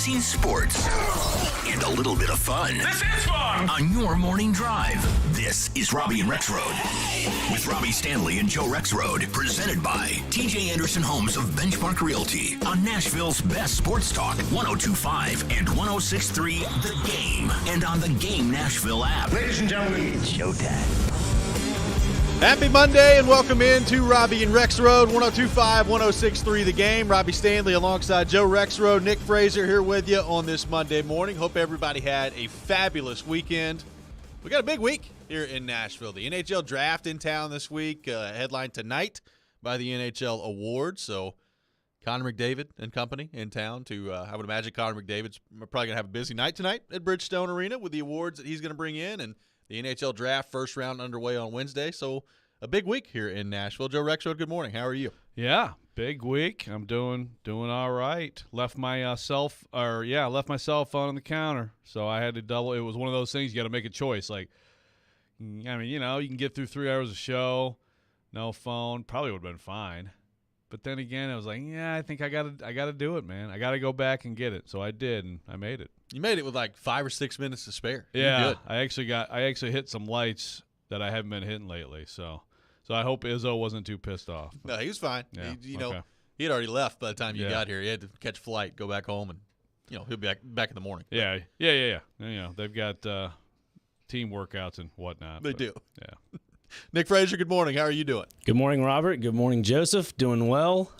mixing sports and a little bit of fun. This is fun! On your morning drive, this is Robby and Rexrode. With Robby Stanley and Joe Rexrode. Presented by TJ Anderson Homes of Benchmark Realty. On Nashville's best sports talk, 102.5 and 106.3 The Game. And on the Game Nashville app. Ladies and gentlemen, it's showtime. Happy Monday and welcome into Robby and Rexrode, 102.5, 106.3 The Game. Robby Stanley alongside Joe Rexrode, Nick Fraser here with you on this Monday morning. Hope everybody had a fabulous weekend. We got a big week here in Nashville. The NHL draft in town this week, headlined tonight by the NHL Awards. So Connor McDavid and company in town to, I would imagine Connor McDavid's probably going to have a busy night tonight at Bridgestone Arena with the awards that he's going to bring in, and the NHL draft first round underway on Wednesday. So a big week here in Nashville. Joe Rexrode, good morning. How are you? Yeah, big week. I'm doing all right. Left my cell phone on the counter, so I had to double. It was one of those things you got to make a choice. Like, I mean, you know, you can get through 3 hours of show, no phone, probably would have been fine. But then again, I was like, yeah, I think I gotta do it, man. I gotta go back and get it. So I did, and I made it. You made it with like 5 or 6 minutes to spare. Yeah, good. I actually hit some lights that I haven't been hitting lately. So I hope Izzo wasn't too pissed off. No, he was fine. Yeah, he had already left by the time you got here. He had to catch a flight, go back home, and he'll be back in the morning. Yeah. They've got team workouts and whatnot. They do. Yeah. Nick Fraser, good morning. How are you doing? Good morning, Robert. Good morning, Joseph. Doing well.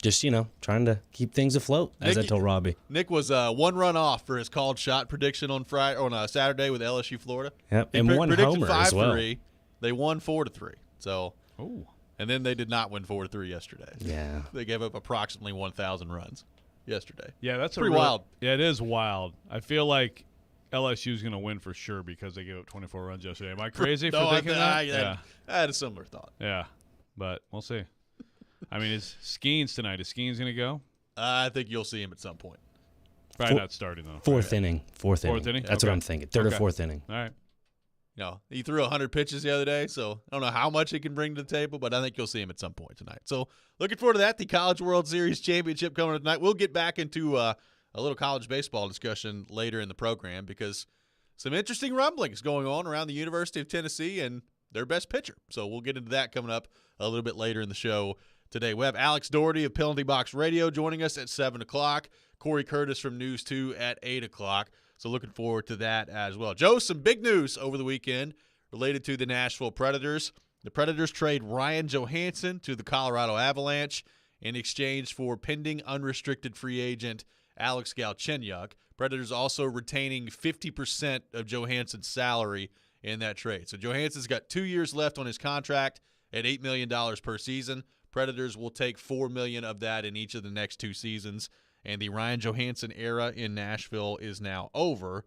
Just, trying to keep things afloat, as I told Robby. Nick was one run off for his called shot prediction on Saturday with LSU Florida. Yep, He and one predicted homer as well. 5-3. They won 4-3. So, oh, and then they did not win 4-3 yesterday. Yeah. They gave up approximately 1,000 runs yesterday. yeah, that's pretty wild. Yeah, it is wild. I feel like LSU's going to win for sure because they gave up 24 runs yesterday. Am I crazy for thinking that? I had a similar thought. Yeah, but we'll see. I mean, is Skeens tonight? Is Skeens going to go? I think you'll see him at some point. Probably not starting, though. Fourth inning. Fourth inning. That's what I'm thinking. Third or fourth inning. All right. He threw 100 pitches the other day, so I don't know how much he can bring to the table, but I think you'll see him at some point tonight. So looking forward to that. The College World Series Championship coming up tonight. We'll get back into a little college baseball discussion later in the program because some interesting rumblings going on around the University of Tennessee and their best pitcher. So we'll get into that coming up a little bit later in the show today. We have Alex Doherty of Penalty Box Radio joining us at 7 o'clock. Corey Curtis from News 2 at 8 o'clock. So looking forward to that as well. Joe, some big news over the weekend related to the Nashville Predators. The Predators trade Ryan Johansson to the Colorado Avalanche in exchange for pending unrestricted free agent Alex Galchenyuk. Predators also retaining 50% of Johansson's salary in that trade. So Johansson's got 2 years left on his contract at $8 million per season. Predators will take $4 million of that in each of the next 2 seasons. And the Ryan Johansson era in Nashville is now over.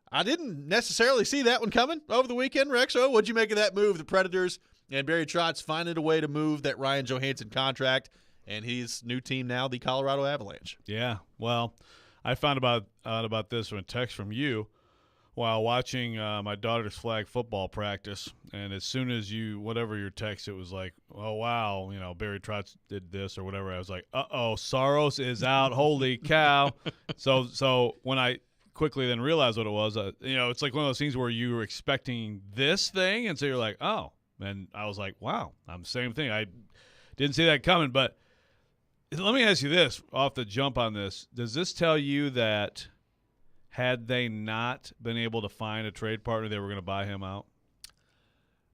I didn't necessarily see that one coming over the weekend, Rexo. What'd you make of that move? The Predators and Barry Trotz finding a way to move that Ryan Johansson contract and his new team now, the Colorado Avalanche. Yeah, well, I found out about this from a text from you while watching my daughter's flag football practice. And as soon as whatever your text, it was like, oh, wow, Barry Trotz did this or whatever. I was like, uh-oh, Saros is out. Holy cow. So when I quickly then realized what it was, it's like one of those things where you were expecting this thing. And so you're like, oh. And I was like, wow, I'm the same thing. I didn't see that coming. But let me ask you this off the jump on this. Does this tell you that had they not been able to find a trade partner, they were going to buy him out?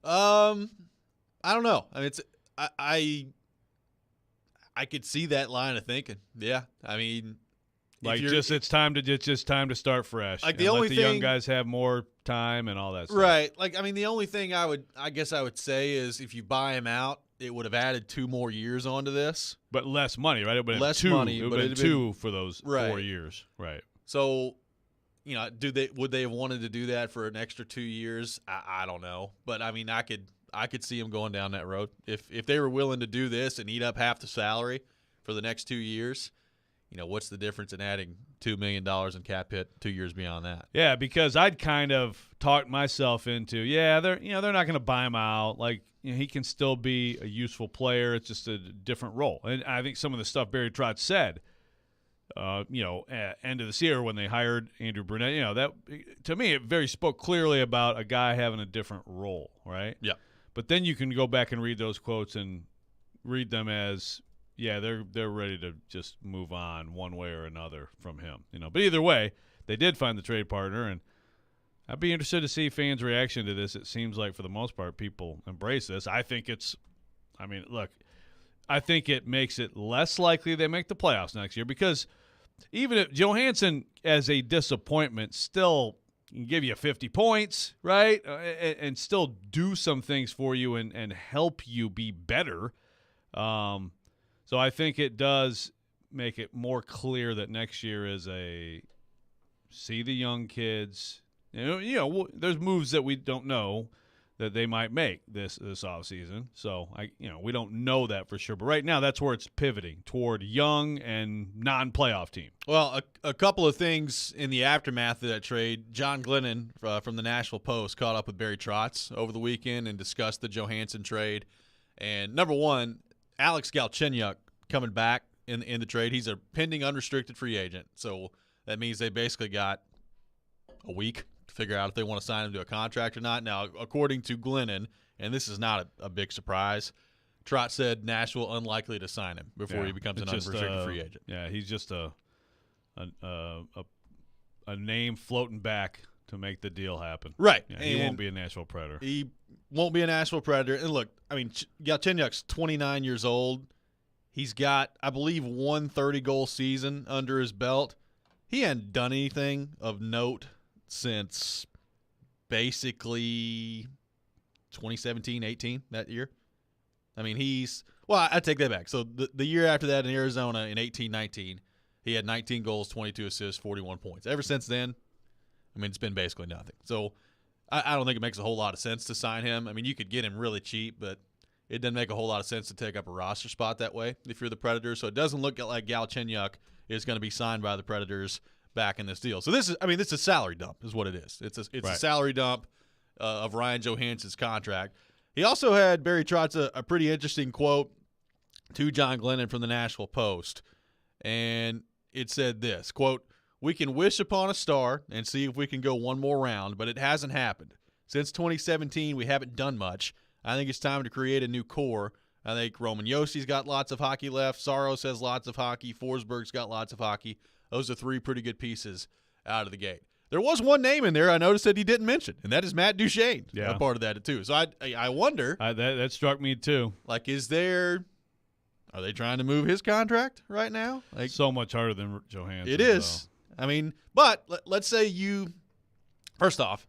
I don't know. I mean, I could see that line of thinking. Yeah, I mean, it's time to start fresh. Like and let the young guys have more time and all that stuff. Right. Like, I mean, the only thing I guess I would say is if you buy him out, it would have added 2 more years onto this, but less money, right? It would have less been money, it but would have been 2 for those 4 years, right? So, would they have wanted to do that for an extra 2 years? I don't know, but I mean, I could see him going down that road if they were willing to do this and eat up half the salary for the next 2 years. What's the difference in adding $2 million in cap hit 2 years beyond that? Yeah, because I'd kind of talked myself into, they're not going to buy him out. Like, he can still be a useful player. It's just a different role. And I think some of the stuff Barry Trotz said end of this year when they hired Andrew Brunette. That to me, it very spoke clearly about a guy having a different role, right? Yeah. But then you can go back and read those quotes and read them as, yeah, they're ready to just move on one way or another from him. But either way, they did find the trade partner, and I'd be interested to see fans' reaction to this. It seems like for the most part, people embrace this. I think I think it makes it less likely they make the playoffs next year because even if Johansson as a disappointment still can give you 50 points, right, and still do some things for you and help you be better. So I think it does make it more clear that next year is see the young kids. There's moves that we don't know that they might make this offseason. So we don't know that for sure. But right now, that's where it's pivoting toward young and non-playoff team. Well, a couple of things in the aftermath of that trade. John Glennon from the Nashville Post caught up with Barry Trotz over the weekend and discussed the Johansson trade. And number one, Alex Galchenyuk coming back in the trade. He's a pending unrestricted free agent. So that means they basically got a week to figure out if they want to sign him to a contract or not. Now, according to Glennon, and this is not a big surprise, Trotz said Nashville unlikely to sign him before he becomes an unrestricted free agent. Yeah, he's just a name floating back to make the deal happen. Right. Yeah, he won't be a Nashville Predator. He won't be a Nashville Predator. And look, I mean, Galchenyuk's 29 years old. He's got, I believe, one 30-goal season under his belt. He hadn't done anything of note since basically 2017-18, that year. I mean, I take that back. So the year after that in Arizona in 18-19, he had 19 goals, 22 assists, 41 points. Ever since then, I mean, it's been basically nothing. So I don't think it makes a whole lot of sense to sign him. I mean, you could get him really cheap, but it doesn't make a whole lot of sense to take up a roster spot that way if you're the Predators. So it doesn't look like Galchenyuk is going to be signed by the Predators back in this deal. So this is a salary dump is what it is. It's a salary dump of Ryan Johansson's contract. He also had, Barry Trotz, a pretty interesting quote to John Glennon from the Nashville Post. And it said this, quote, "We can wish upon a star and see if we can go one more round, but it hasn't happened. Since 2017, we haven't done much. I think it's time to create a new core. I think Roman Yossi's got lots of hockey left. Saros has lots of hockey. Forsberg's got lots of hockey. Those are three pretty good pieces out of the gate." There was one name in there I noticed that he didn't mention, and that is Matt Duchene. Yeah. A part of that too. So I wonder. That struck me too. Like, are they trying to move his contract right now? Like, so much harder than Johansson. it is. I mean, but let's say first off,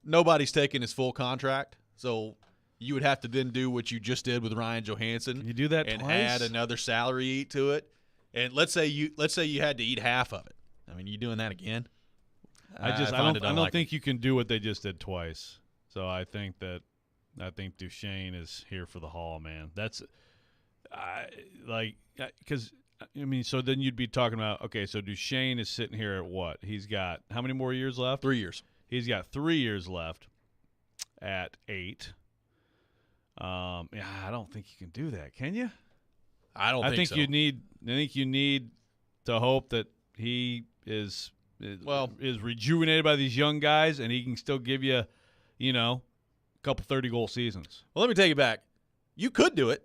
nobody's taking his full contract, so you would have to then do what you just did with Ryan Johansson. Can you do that and twice? add another salary eat to it? And let's say you had to eat half of it. I mean, you doing that again? I don't think you can do what they just did twice. So I think Duchene is here for the haul, man. That's because so then you'd be talking about, okay, so Duchene is sitting here at what? He's got how many more years left? 3 years. He's got 3 years left at 8. I don't think you can do that, can you? I think so. I think you need to hope that he is rejuvenated by these young guys, and he can still give you, a couple 30-goal seasons. Well, let me take it back. You could do it.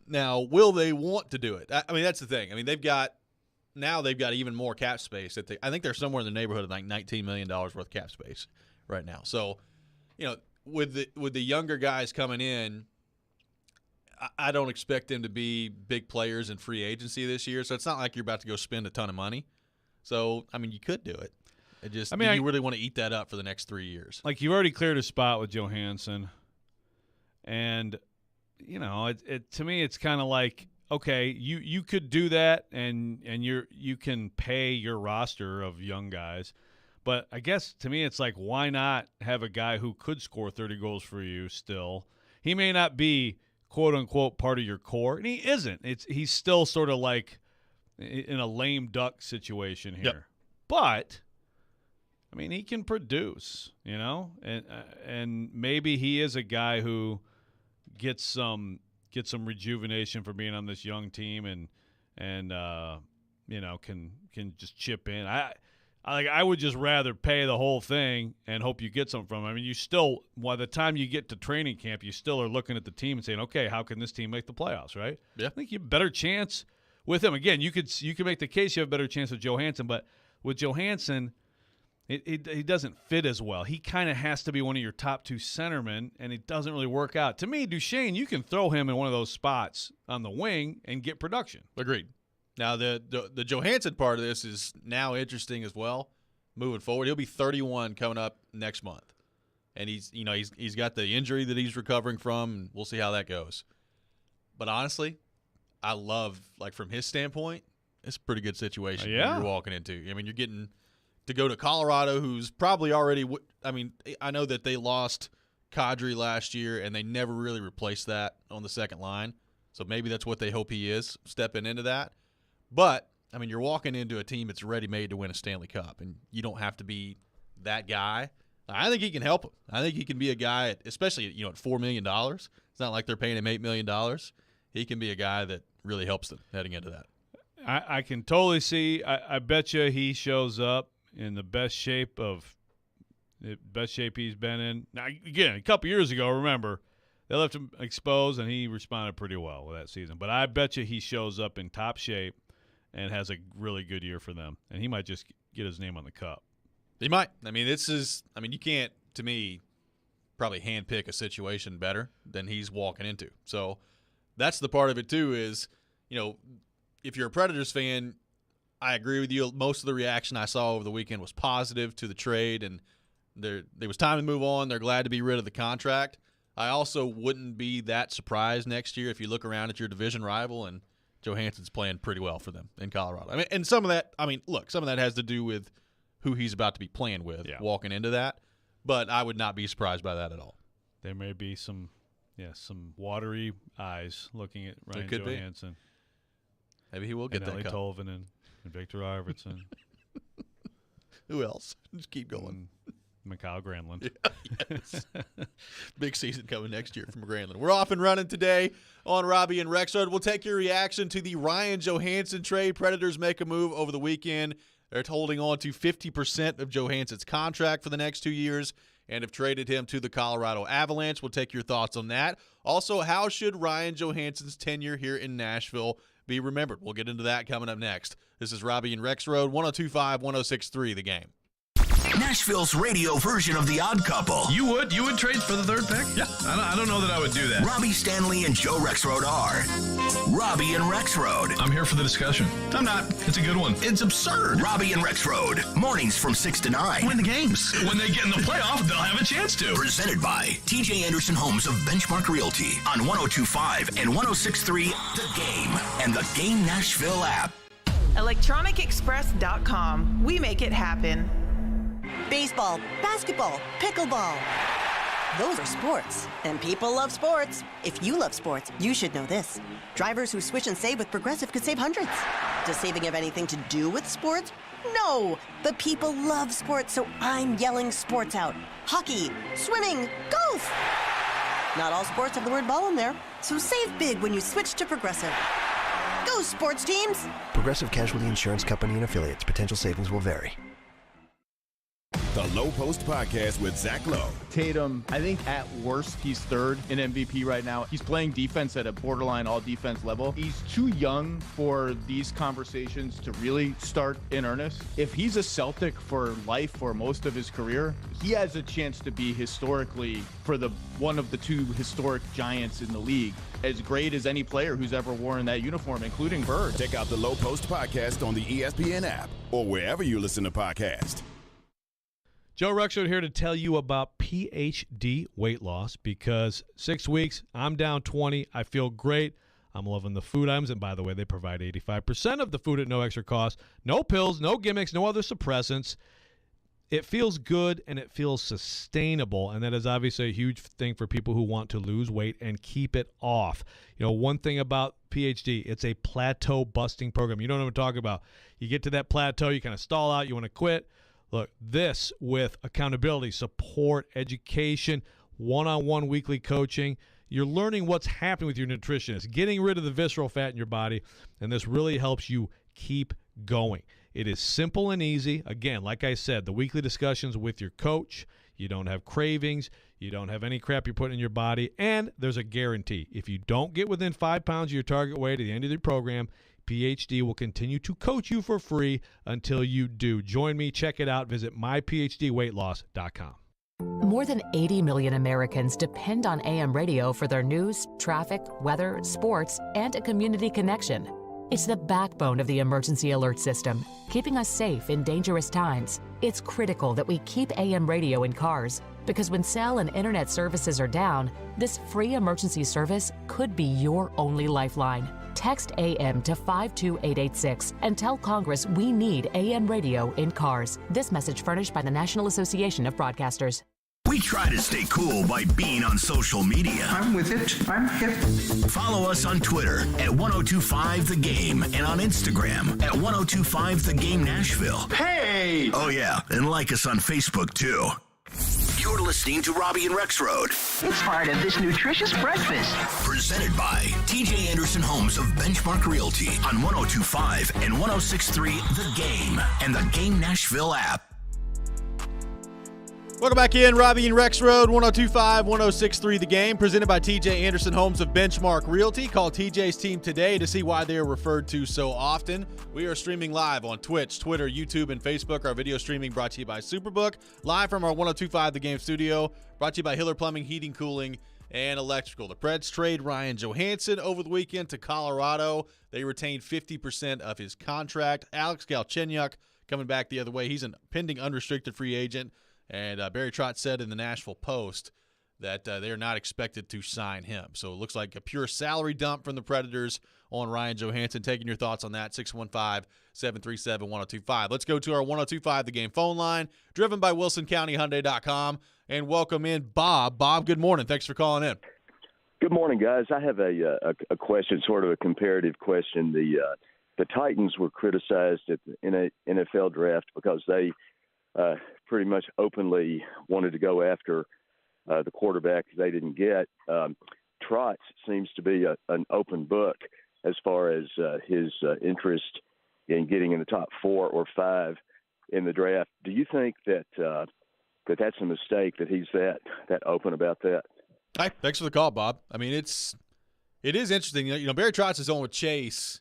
Now, will they want to do it? I mean, that's the thing. I mean, they've got even more cap space. I think they're somewhere in the neighborhood of like $19 million worth of cap space right now. So, with the younger guys coming in, I don't expect them to be big players in free agency this year. So it's not like you're about to go spend a ton of money. So, I mean, you could do it. Do you really want to eat that up for the next 3 years? Like, you've already cleared a spot with Johansson, and to me, it's kind of like, okay, you could do that, and you can pay your roster of young guys, but I guess to me, it's like, why not have a guy who could score 30 goals for you still? He may not be quote unquote part of your core, and he isn't. He's still sort of like in a lame duck situation here. Yep. But I mean, he can produce, and maybe he is a guy who gets some rejuvenation for being on this young team and can just chip in. I would just rather pay the whole thing and hope you get something from it. I mean, you still, by the time you get to training camp, you still are looking at the team and saying, okay, how can this team make the playoffs, right? Yeah. I think you have a better chance with him. Again, you could make the case you have a better chance with Johansson, but with Johansson, he doesn't fit as well. He kind of has to be one of your top two centermen, and it doesn't really work out. To me, Duchesne, you can throw him in one of those spots on the wing and get production. Agreed. Now, the Johansson part of this is now interesting as well moving forward. He'll be 31 coming up next month. And he's got the injury that he's recovering from, and we'll see how that goes. But honestly, I love, from his standpoint, it's a pretty good situation you're walking into. I mean, you're getting to go to Colorado, who's probably already I know that they lost Kadri last year, and they never really replaced that on the second line. So maybe that's what they hope he is, stepping into that. But, I mean, you're walking into a team that's ready-made to win a Stanley Cup, and you don't have to be that guy. I think he can help him. I think he can be a guy, especially at $4 million. It's not like they're paying him $8 million. He can be a guy that really helps them heading into that. I can totally see. I bet you he shows up in the best shape he's been in. Now, again, a couple years ago, remember, they left him exposed, and he responded pretty well with that season. But I bet you he shows up in top shape and has a really good year for them. And he might just get his name on the cup. He might. I mean, you can't, to me, probably handpick a situation better than he's walking into. So that's the part of it, too, is, if you're a Predators fan, I agree with you. Most of the reaction I saw over the weekend was positive to the trade, and there was time to move on. They're glad to be rid of the contract. I also wouldn't be that surprised next year if you look around at your division rival and Johansson's playing pretty well for them in Colorado. I mean, and some of that has to do with who he's about to be playing with walking into that. But I would not be surprised by that at all. There may be some watery eyes looking at Ryan Johansson. Maybe he will get that cup. Tolvanen and Victor Arvidsson. Who else? Just keep going. Mikhail Granlund. Yeah, yes. Big season coming next year from Granlund. We're off and running today on Robby and Rexrode. We'll take your reaction to the Ryan Johansson trade. Predators make a move over the weekend. They're holding on to 50% of Johansson's contract for the next 2 years and have traded him to the Colorado Avalanche. We'll take your thoughts on that. Also, how should Ryan Johansson's tenure here in Nashville be remembered? We'll get into that coming up next. This is Robby and Rexrode, 102.5, 106.3 The Game. Nashville's radio version of The Odd Couple. You would trade for the third pick? Yeah. I don't know that I would do that. Robby Stanley and Joe Rexrode are Robby and Rexrode. I'm here for the discussion. I'm not. It's a good one. It's absurd. Robby and Rexrode. Mornings from 6 to 9. Win the games. When they get in the playoff, they'll have a chance to. Presented by TJ Anderson Homes of Benchmark Realty on 102.5 and 106.3 The Game and the Game Nashville app. ElectronicExpress.com. We make it happen. Baseball, basketball, pickleball. Those are sports, and people love sports. If you love sports, you should know this. Drivers who switch and save with Progressive could save hundreds. Does saving have anything to do with sports? No, but people love sports, so I'm yelling sports out. Hockey, swimming, golf. Not all sports have the word ball in there, so save big when you switch to Progressive. Go sports teams! Progressive Casualty Insurance Company and Affiliates. Potential savings will vary. The Low Post Podcast with Zach Lowe. Tatum, I think at worst, he's third in MVP right now. He's playing defense at a borderline all-defense level. He's too young for these conversations to really start in earnest. If he's a Celtic for life for most of his career, he has a chance to be historically, for one of the two historic giants in the league, as great as any player who's ever worn that uniform, including Bird. Check out the Low Post Podcast on the ESPN app or wherever you listen to podcasts. Joe Rexrode here to tell you about PhD weight loss because 6 weeks, I'm down 20. I feel great. I'm loving the food items. And by the way, they provide 85% of the food at no extra cost. No pills, no gimmicks, no other suppressants. It feels good and it feels sustainable. And that is obviously a huge thing for people who want to lose weight and keep it off. One thing about PhD, it's a plateau busting program. You know what I'm talking about. You get to that plateau, you kind of stall out, you want to quit. Look, this with accountability, support, education, one-on-one weekly coaching, you're learning what's happening with your nutritionist, getting rid of the visceral fat in your body, and this really helps you keep going. It is simple and easy. Again, like I said, the weekly discussions with your coach. You don't have cravings. You don't have any crap you're putting in your body. And there's a guarantee. If you don't get within 5 pounds of your target weight at the end of the program, PhD will continue to coach you for free until you do. Join me. Check it out. Visit myphdweightloss.com. More than 80 million Americans depend on AM radio for their news, traffic, weather, sports, and a community connection. It's the backbone of the emergency alert system, keeping us safe in dangerous times. It's critical that we keep AM radio in cars, because when cell and internet services are down, this free emergency service could be your only lifeline. Text AM to 52886 and tell Congress we need AM radio in cars. This message furnished by the National Association of Broadcasters. We try to stay cool by being on social media. I'm with it. I'm hip. Follow us on Twitter at 1025thegame and on Instagram at 1025thegame Nashville. Hey! Oh yeah, and like us on Facebook too. You're listening to Robby and Rexrode. It's part of this nutritious breakfast. Presented by TJ Anderson Homes of Benchmark Realty on 1025 and 1063 The Game and the Game Nashville app. Welcome back in, Robby and Rexrode, 1025, 1063 The Game, presented by TJ Anderson Homes of Benchmark Realty. Call TJ's team today to see why they are referred to so often. We are streaming live on Twitch, Twitter, YouTube, and Facebook. Our video streaming brought to you by Superbook, live from our 1025 The Game studio, brought to you by Hiller Plumbing, Heating, Cooling, and Electrical. The Preds trade Ryan Johansson over the weekend to Colorado. They retained 50% of his contract. Alex Galchenyuk coming back the other way. He's a pending unrestricted free agent. And Barry Trotz said in the Nashville Post that they are not expected to sign him. So it looks like a pure salary dump from the Predators on Ryan Johansson. Taking your thoughts on that, 615-737-1025. Let's go to our 1025 The Game phone line, driven by WilsonCountyHyundai.com. And welcome in Bob. Bob, good morning. Thanks for calling in. Good morning, guys. I have a question, sort of a comparative question. The Titans were criticized in a NFL draft because they pretty much openly wanted to go after the quarterback they didn't get. Trotz seems to be an open book as far as his interest in getting in the top 4 or 5 in the draft. Do you think that that's a mistake, that he's that open about that? Hi, thanks for the call, Bob. I mean, it is interesting. You know, Barry Trotz is on with Chase.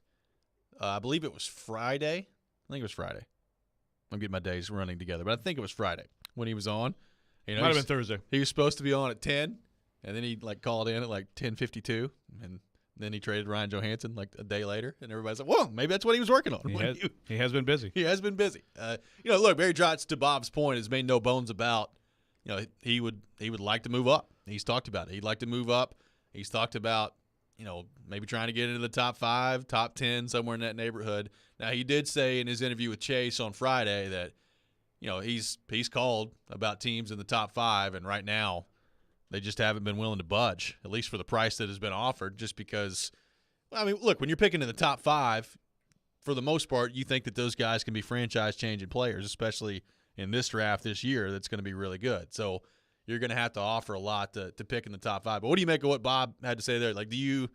I believe it was Friday. I think it was Friday. I'm getting my days running together, but I think it was Friday when he was on. You know, might have been Thursday. He was supposed to be on at 10, and then he called in at 10:52, and then he traded Ryan Johansson a day later, and everybody's like, "Whoa, maybe that's what he was working on." He has been busy. He has been busy. Look, Barry Trotz, to Bob's point, has made no bones about, he would like to move up. He's talked about it. He'd like to move up. He's talked about, maybe trying to get into the top 5, top 10, somewhere in that neighborhood. Now, he did say in his interview with Chase on Friday that, he's called about teams in the top 5, and right now they just haven't been willing to budge, at least for the price that has been offered, just because, look, when you're picking in the top 5, for the most part, you think that those guys can be franchise-changing players, especially in this draft this year that's going to be really good. So you're going to have to offer a lot to pick in the top 5. But what do you make of what Bob had to say there? Do you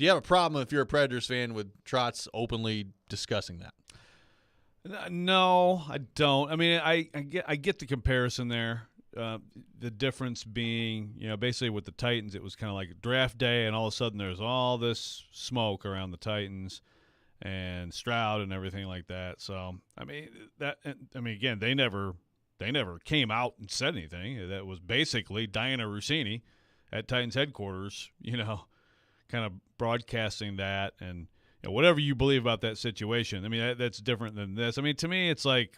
have a problem if you're a Predators fan with Trotz openly discussing that? No, I don't. I mean, I get the comparison there. The difference being, basically with the Titans, it was kind of like draft day, and all of a sudden there's all this smoke around the Titans and Stroud and everything like that. So, again, they never came out and said anything. That was basically Diana Rossini at Titans headquarters, kind of broadcasting that, and whatever you believe about that situation. I mean, that's different than this. I mean, to me, it's like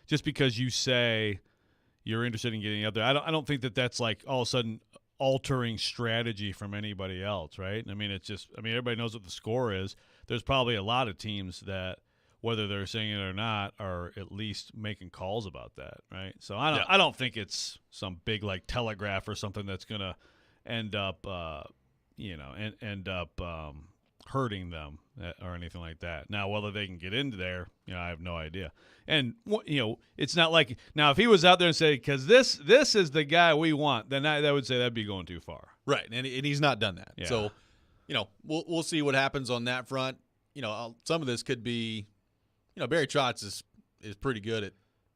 just because you say you're interested in getting up there, I don't think that that's like all of a sudden altering strategy from anybody else, right? I mean, it's just, everybody knows what the score is. There's probably a lot of teams that, whether they're saying it or not, are at least making calls about that, right? So I don't think it's some big telegraph or something that's going to end up hurting them or anything like that. Now, whether they can get into there, I have no idea. And it's not like, now if he was out there and said, because this is the guy we want, then I would say that'd be going too far. Right, and he's not done that. Yeah. So, we'll see what happens on that front. some of this could be, Barry Trotz is pretty good at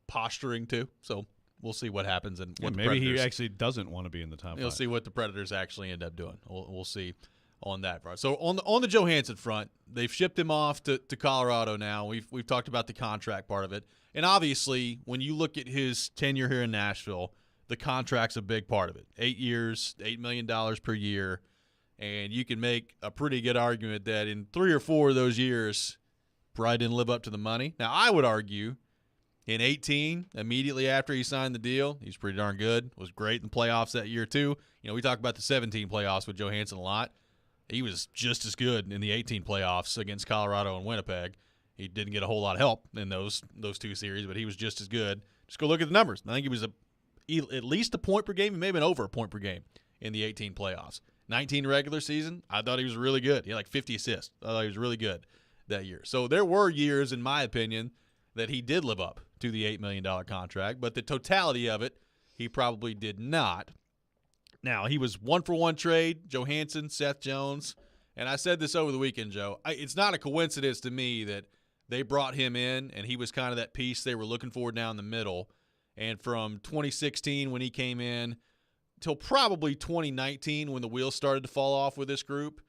posturing too. So we'll see what happens and what maybe he actually doesn't want to be in the top 5. You'll see what the Predators actually end up doing. We'll see on that front. So on the Johansson front, they've shipped him off to Colorado now. We've talked about the contract part of it. And obviously, when you look at his tenure here in Nashville, the contract's a big part of it. 8 years, $8 million per year. And you can make a pretty good argument that in 3 or 4 of those years, probably didn't live up to the money. Now, I would argue in 18, immediately after he signed the deal, he's pretty darn good. Was great in the playoffs that year, too. We talk about the 17 playoffs with Johansson a lot. He was just as good in the 18 playoffs against Colorado and Winnipeg. He didn't get a whole lot of help in those 2 series, but he was just as good. Just go look at the numbers. I think he was at least a point per game. He may have been over a point per game in the 18 playoffs. 19 regular season, I thought he was really good. He had like 50 assists. I thought he was really good that year. So there were years, in my opinion, that he did live up to the $8 million contract, but the totality of it, he probably did not. Now, he was 1-for-1 trade, Johansson, Seth Jones, and I said this over the weekend, Joe. It's not a coincidence to me that they brought him in, and he was kind of that piece they were looking for down the middle. And from 2016 when he came in till probably 2019 when the wheels started to fall off with this group,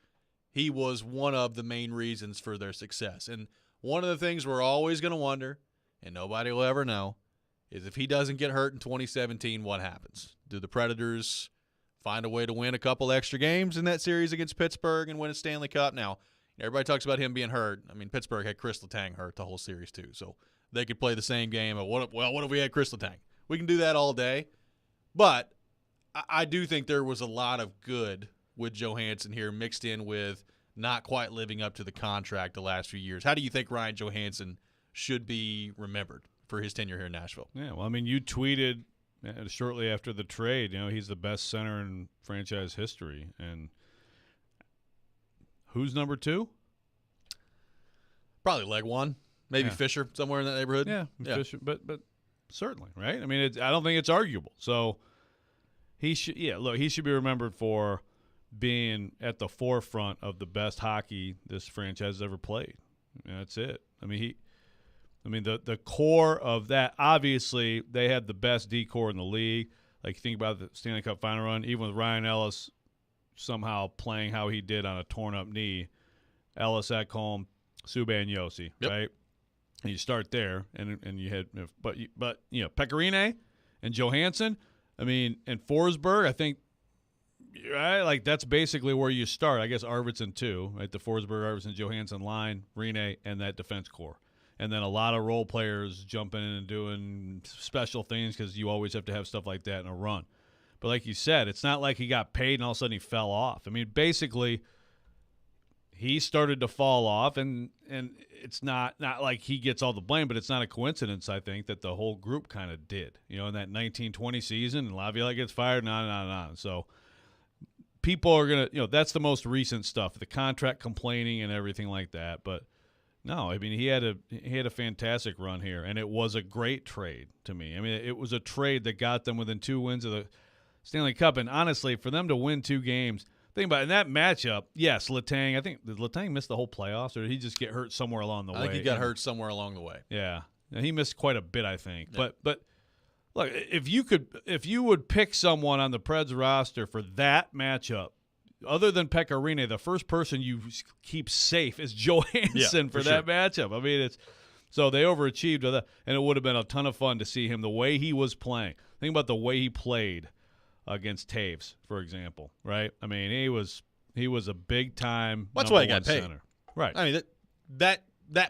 he was one of the main reasons for their success. And one of the things we're always going to wonder, and nobody will ever know, is if he doesn't get hurt in 2017, what happens? Do the Predators find a way to win a couple extra games in that series against Pittsburgh and win a Stanley Cup? Now, everybody talks about him being hurt. I mean, Pittsburgh had Chris Letang hurt the whole series too, so they could play the same game. What if we had Chris Letang? We can do that all day. But I do think there was a lot of good with Johansson here mixed in with not quite living up to the contract the last few years. How do you think Ryan Johansson should be remembered for his tenure here in Nashville? Yeah, well, I mean, you tweeted shortly after the trade, he's the best center in franchise history. And who's number 2? Probably leg 1. Maybe Fisher, somewhere in that neighborhood. Yeah. Fisher, but certainly, right? I mean, I don't think it's arguable. So he should be remembered for being at the forefront of the best hockey this franchise has ever played. And that's it. I mean, the core of that, obviously, they had the best D-core in the league. Like, you think about the Stanley Cup final run, even with Ryan Ellis somehow playing how he did on a torn-up knee, Ellis, Ekholm, Subban, Yossi, right? And you start there, and you had – but Pecorine and Johansson, I mean, and Forsberg, I think – right, like that's basically where you start. I guess Arvidsson too, right? The Forsberg, Arvidsson, Johansson line, Rene, and that defense core. And then a lot of role players jumping in and doing special things because you always have to have stuff like that in a run. But like you said, it's not like he got paid and all of a sudden he fell off. I mean, basically, he started to fall off, and it's not like he gets all the blame, but it's not a coincidence, I think, that the whole group kind of did. In that 1920 season, and Laviolette gets fired, and on and on. So people are going to, that's the most recent stuff, the contract complaining and everything like that. But no, I mean, he had a fantastic run here, and it was a great trade to me. I mean, it was a trade that got them within 2 wins of the Stanley Cup. And honestly, for them to win 2 games, think about it, in that matchup, yes, Letang, I think, did Letang miss the whole playoffs, or did he just get hurt somewhere along the way? I think he got hurt somewhere along the way. Yeah. He missed quite a bit, I think. Yeah. But look, if you would pick someone on the Preds roster for that matchup, other than Pecorine, the first person you keep safe is Johansson for that matchup. I mean, so they overachieved with that, and it would have been a ton of fun to see him the way he was playing. Think about the way he played against Taves, for example, right? I mean, he was a big time. That's why he got paid, center. Right? I mean that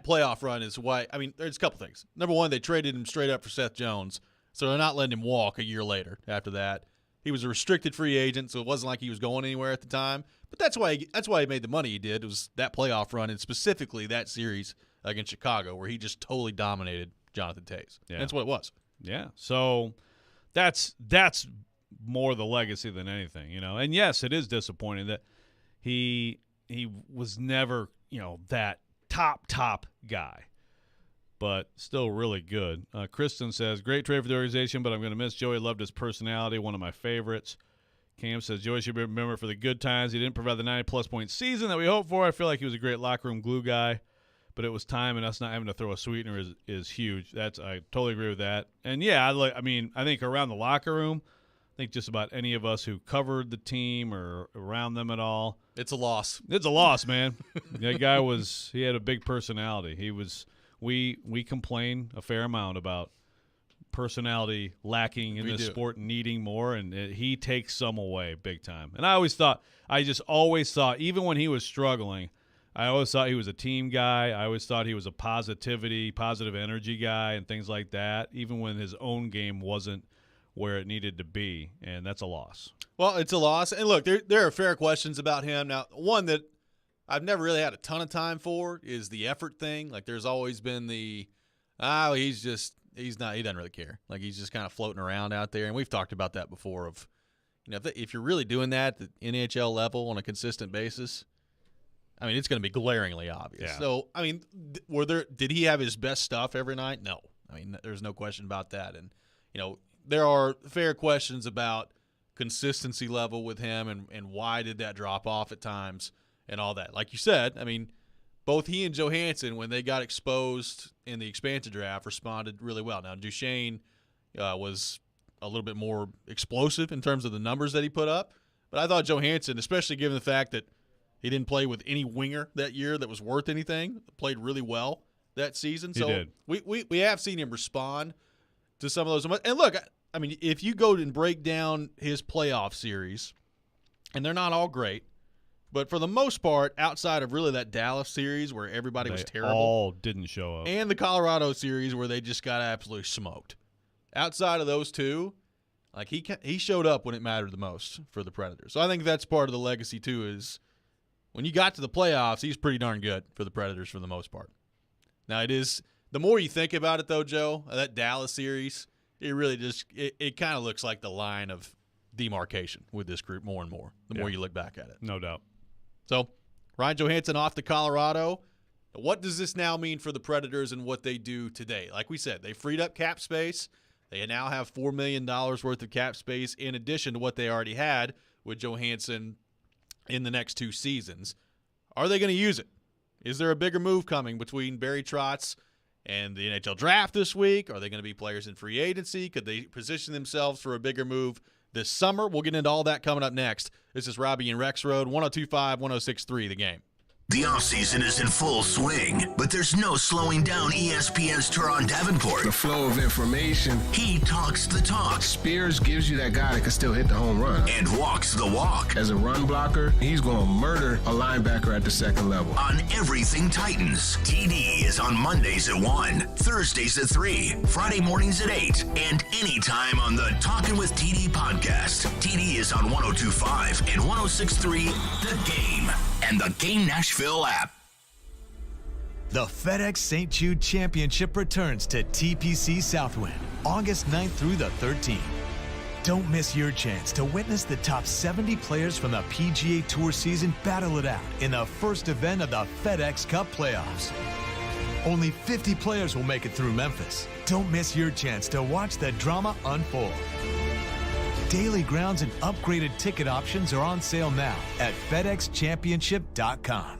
playoff run is why. I mean, there's a couple things. Number one, they traded him straight up for Seth Jones, so they're not letting him walk a year later. After that, he was a restricted free agent, so it wasn't like he was going anywhere at the time. But that's why he made the money he did. It was that playoff run, and specifically that series against Chicago, where he just totally dominated Jonathan Toews. Yeah. That's what it was. Yeah. So that's more the legacy than anything, And yes, it is disappointing that he was never, that top guy, but still really good. Kristen says, great trade for the organization, but I'm going to miss Joey. Loved his personality, one of my favorites. Cam says, Joey should be remembered for the good times. He didn't provide the 90-plus point season that we hoped for. I feel like he was a great locker room glue guy, but it was time, and us not having to throw a sweetener is huge. I totally agree with that. And, yeah, I think around the locker room, I think just about any of us who covered the team or around them at all. It's a loss. It's a loss, man. That guy he had a big personality. We complain a fair amount about personality lacking in this sport and needing more, and he takes some away big time. And I just always thought, even when he was struggling, I always thought he was a team guy. I always thought he was a positive energy guy and things like that, even when his own game wasn't where it needed to be, and that's a loss. Well, it's a loss. And look, there are fair questions about him. Now, one that I've never really had a ton of time for is the effort thing. Like, there's always been he doesn't really care. Like, he's just kind of floating around out there. And we've talked about that before of, if you're really doing that at the NHL level on a consistent basis, I mean, it's going to be glaringly obvious. Yeah. So, I mean, did he have his best stuff every night? No. I mean, there's no question about that. And, there are fair questions about consistency level with him and why did that drop off at times and all that. Like you said, I mean, both he and Johansson, when they got exposed in the expansion draft, responded really well. Now, Duchesne was a little bit more explosive in terms of the numbers that he put up, but I thought Johansson, especially given the fact that he didn't play with any winger that year that was worth anything, played really well that season. He so did. We have seen him respond to some of those. And look, I mean, if you go and break down his playoff series, and they're not all great, but for the most part, outside of really that Dallas series where everybody was terrible. All didn't show up. And the Colorado series where they just got absolutely smoked. Outside of those two, like he showed up when it mattered the most for the Predators. So I think that's part of the legacy too is when you got to the playoffs, he's pretty darn good for the Predators for the most part. Now it is the more you think about it though, Joe, that Dallas series, it really just it kind of looks like the line of demarcation with this group more and more the more you look back at it. No doubt. So, Ryan Johansson off to Colorado. What does this now mean for the Predators and what they do today? Like we said, they freed up cap space. They now have $4 million worth of cap space in addition to what they already had with Johansson in the next 2 seasons. Are they going to use it? Is there a bigger move coming between Barry Trotz and the NHL draft this week? Are they going to be players in free agency? Could they position themselves for a bigger move this summer? We'll get into all that coming up next. This is Robby and Rexrode, 102.5, 106.3 The Game. The offseason is in full swing, but there's no slowing down ESPN's Teron Davenport. The flow of information. He talks the talk. Spears gives you that guy that can still hit the home run. And walks the walk. As a run blocker, he's going to murder a linebacker at the second level. On everything Titans, TD is on Mondays at 1, Thursdays at 3, Friday mornings at 8, and anytime on the Talkin' with TD podcast. TD is on 102.5 and 106.3 The Game. And the Game Nashville app. The FedEx St. Jude Championship returns to TPC Southwind, August 9th through the 13th. Don't miss your chance to witness the top 70 players from the PGA Tour season battle it out in the first event of the FedEx Cup playoffs. Only 50 players will make it through Memphis. Don't miss your chance to watch the drama unfold. Daily grounds and upgraded ticket options are on sale now at FedExChampionship.com.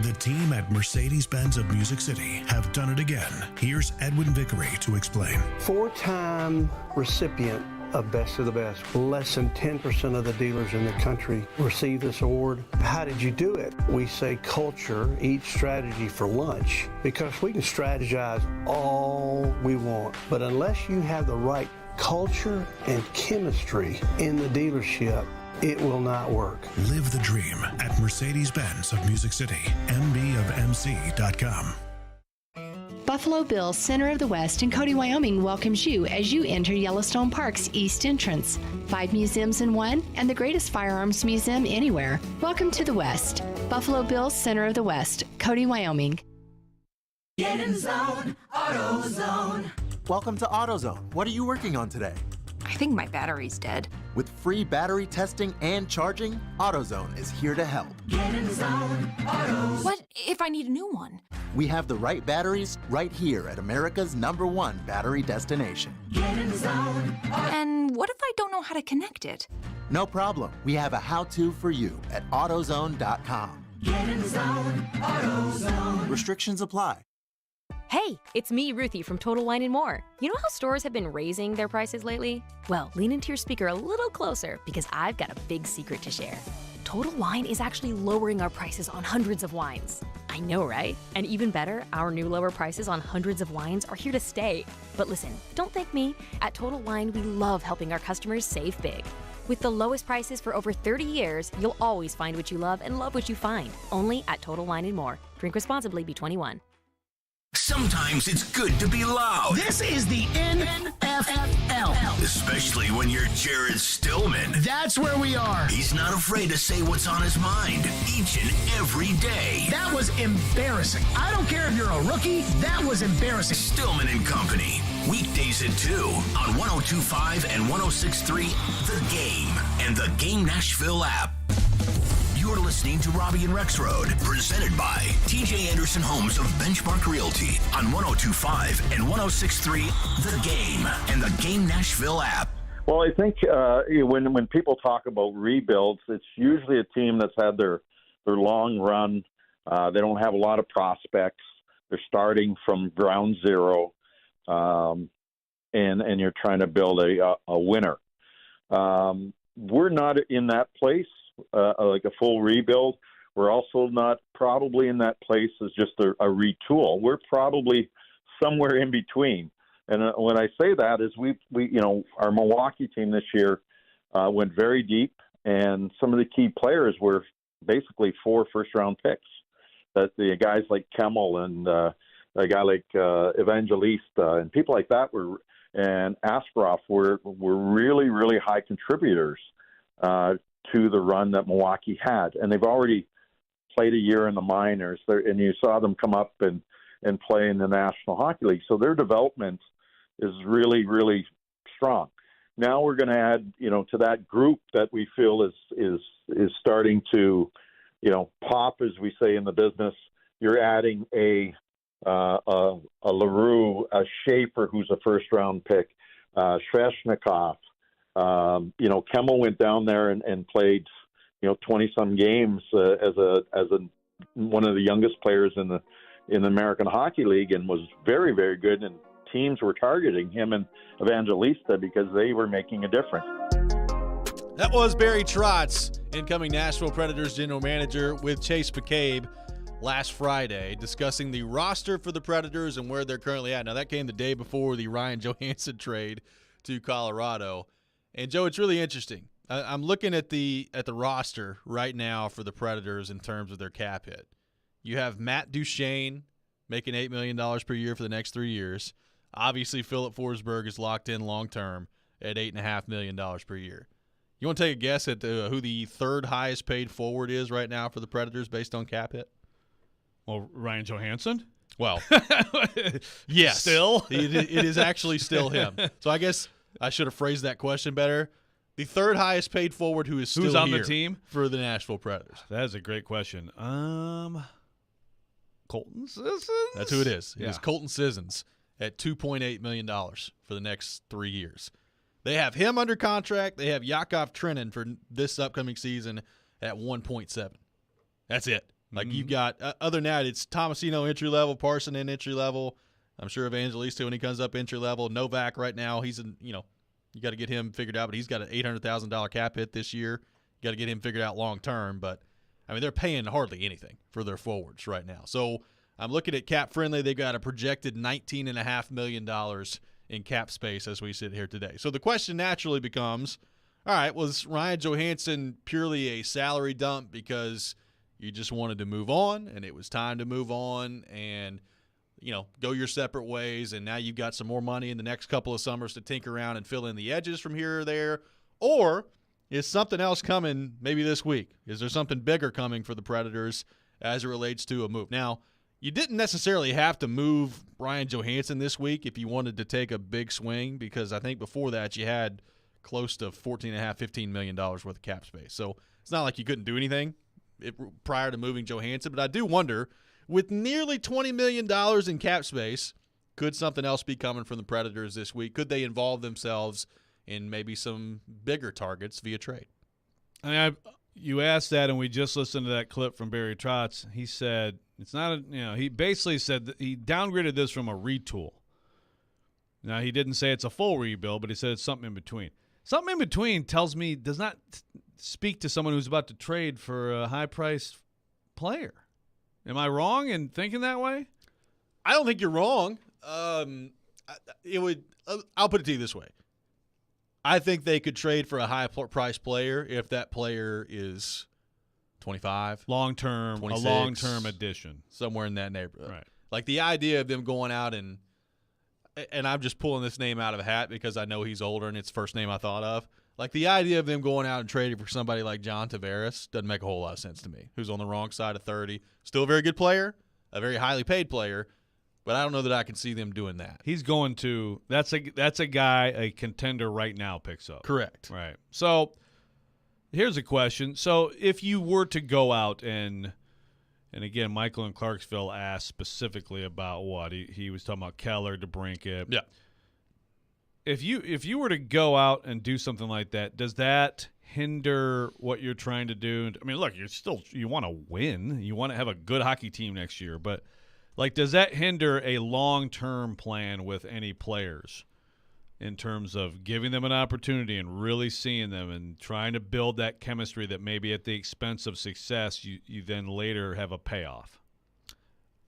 The team at Mercedes-Benz of Music City have done it again. Here's Edwin Vickery to explain. 4-time recipient of Best of the Best. Less than 10% of the dealers in the country receive this award. How did you do it? We say culture, eat strategy for lunch, because we can strategize all we want, but unless you have the right culture and chemistry in the dealership, it will not work. Live the dream at Mercedes-Benz of Music City, mbofmc.com. Buffalo Bills Center of the West in Cody, Wyoming welcomes you as you enter Yellowstone Park's East Entrance. 5 museums in one and the greatest firearms museum anywhere. Welcome to the West. Buffalo Bills Center of the West, Cody, Wyoming. Get in zone, AutoZone. Welcome to AutoZone. What are you working on today? I think my battery's dead. With free battery testing and charging, AutoZone is here to help. Get in the zone, AutoZone. What if I need a new one? We have the right batteries right here at America's #1 battery destination. Get in the zone, and what if I don't know how to connect it? No problem. We have a how-to for you at AutoZone.com. Get in the zone, AutoZone. Restrictions apply. Hey, it's me, Ruthie from Total Wine & More. You know how stores have been raising their prices lately? Well, lean into your speaker a little closer because I've got a big secret to share. Total Wine is actually lowering our prices on hundreds of wines. I know, right? And even better, our new lower prices on hundreds of wines are here to stay. But listen, don't thank me. At Total Wine, we love helping our customers save big. With the lowest prices for over 30 years, you'll always find what you love and love what you find. Only at Total Wine & More. Drink responsibly, be 21. Sometimes it's good to be loud. This is the NFL. Especially when you're Jared Stillman. That's where we are. He's not afraid to say what's on his mind each and every day. That was embarrassing. I don't care if you're a rookie. That was embarrassing. Stillman and Company. Weekdays at 2 on 102.5 and 106.3 The Game and the Game Nashville app. You're listening to Robby and Rexrode, presented by TJ Anderson Homes of Benchmark Realty on 102.5 and 106.3 The Game and the Game Nashville app. Well, I think when people talk about rebuilds, it's usually a team that's had their long run. They don't have a lot of prospects. They're starting from ground zero, and you're trying to build a winner. We're not in that place. Like a full rebuild. We're also not probably in that place as just a retool. We're probably somewhere in between. And when I say that is we our Milwaukee team this year went very deep, and some of the key players were basically 4 first-round picks. That the guys like Kemmel and a guy like Evangelista and people like that and Askarov were really, really high contributors to the run that Milwaukee had. And they've already played a year in the minors, and you saw them come up and play in the National Hockey League. So their development is really, really strong. Now we're going to add, to that group that we feel is starting to, pop, as we say in the business. You're adding a LaRue, a Schaefer, who's a first-round pick, Sveshnikov. Kemmel went down there and played, 20-some games as one of the youngest players in the American Hockey League, and was very, very good. And teams were targeting him and Evangelista because they were making a difference. That was Barry Trotz, incoming Nashville Predators general manager, with Chase McCabe last Friday, discussing the roster for the Predators and where they're currently at. Now, that came the day before the Ryan Johansson trade to Colorado. And, Joe, it's really interesting. I'm looking at the roster right now for the Predators in terms of their cap hit. You have Matt Duchene making $8 million per year for the next 3 years. Obviously, Philip Forsberg is locked in long-term at $8.5 million per year. You want to take a guess at who the third highest paid forward is right now for the Predators based on cap hit? Well, Ryan Johansson? Well, yes. Still? It is actually still him. So I guess I should have phrased that question better. The third highest paid forward who is still Who's on here the team for the Nashville Predators. That is a great question. Colton Sissons? That's who it is. Yeah. It is Colton Sissons at $2.8 million for the next 3 years. They have him under contract. They have Yakov Trenin for this upcoming season at 1.7. That's it. Like, you've got, other than that, it's Tomasino entry level, Parson in entry level. I'm sure Evangelista when he comes up entry level. Novak right now, he's in, you got to get him figured out, but he's got an $800,000 cap hit this year. You got to get him figured out long term. But, I mean, they're paying hardly anything for their forwards right now. So I'm looking at cap friendly. They've got a projected $19.5 million in cap space as we sit here today. So the question naturally becomes, all right, was Ryan Johansson purely a salary dump because you just wanted to move on and it was time to move on and, go your separate ways, and now you've got some more money in the next couple of summers to tinker around and fill in the edges from here or there? Or is something else coming maybe this week? Is there something bigger coming for the Predators as it relates to a move? Now, you didn't necessarily have to move Ryan Johansson this week if you wanted to take a big swing, because I think before that you had close to $14.5–15 million worth of cap space. So it's not like you couldn't do anything prior to moving Johansson. But I do wonder, with nearly $20 million in cap space, could something else be coming from the Predators this week? Could they involve themselves in maybe some bigger targets via trade? I mean, you asked that, and we just listened to that clip from Barry Trotz. He said it's not he basically said that he downgraded this from a retool. Now, he didn't say it's a full rebuild, but he said it's something in between. Something in between tells me does not speak to someone who's about to trade for a high-priced player. Am I wrong in thinking that way? I don't think you're wrong. It would. I'll put it to you this way. I think they could trade for a high-priced player if that player is 25, long-term, 26, a long-term addition, somewhere in that neighborhood. Right. Like the idea of them going out and I'm just pulling this name out of a hat because I know he's older and it's the first name I thought of. Like the idea of them going out and trading for somebody like John Tavares doesn't make a whole lot of sense to me. Who's on the wrong side of 30, still a very good player, a very highly paid player. But I don't know that I can see them doing that. He's going to – that's a guy a contender right now picks up. Correct. Right. So here's a question. So if you were to go out and again, Michael in Clarksville asked specifically about what? He was talking about Keller, DeBrincat. Yeah. If you were to go out and do something like that, does that hinder what you're trying to do? I mean, look, you want to win. You want to have a good hockey team next year, but – like, does that hinder a long-term plan with any players in terms of giving them an opportunity and really seeing them and trying to build that chemistry that maybe at the expense of success you then later have a payoff?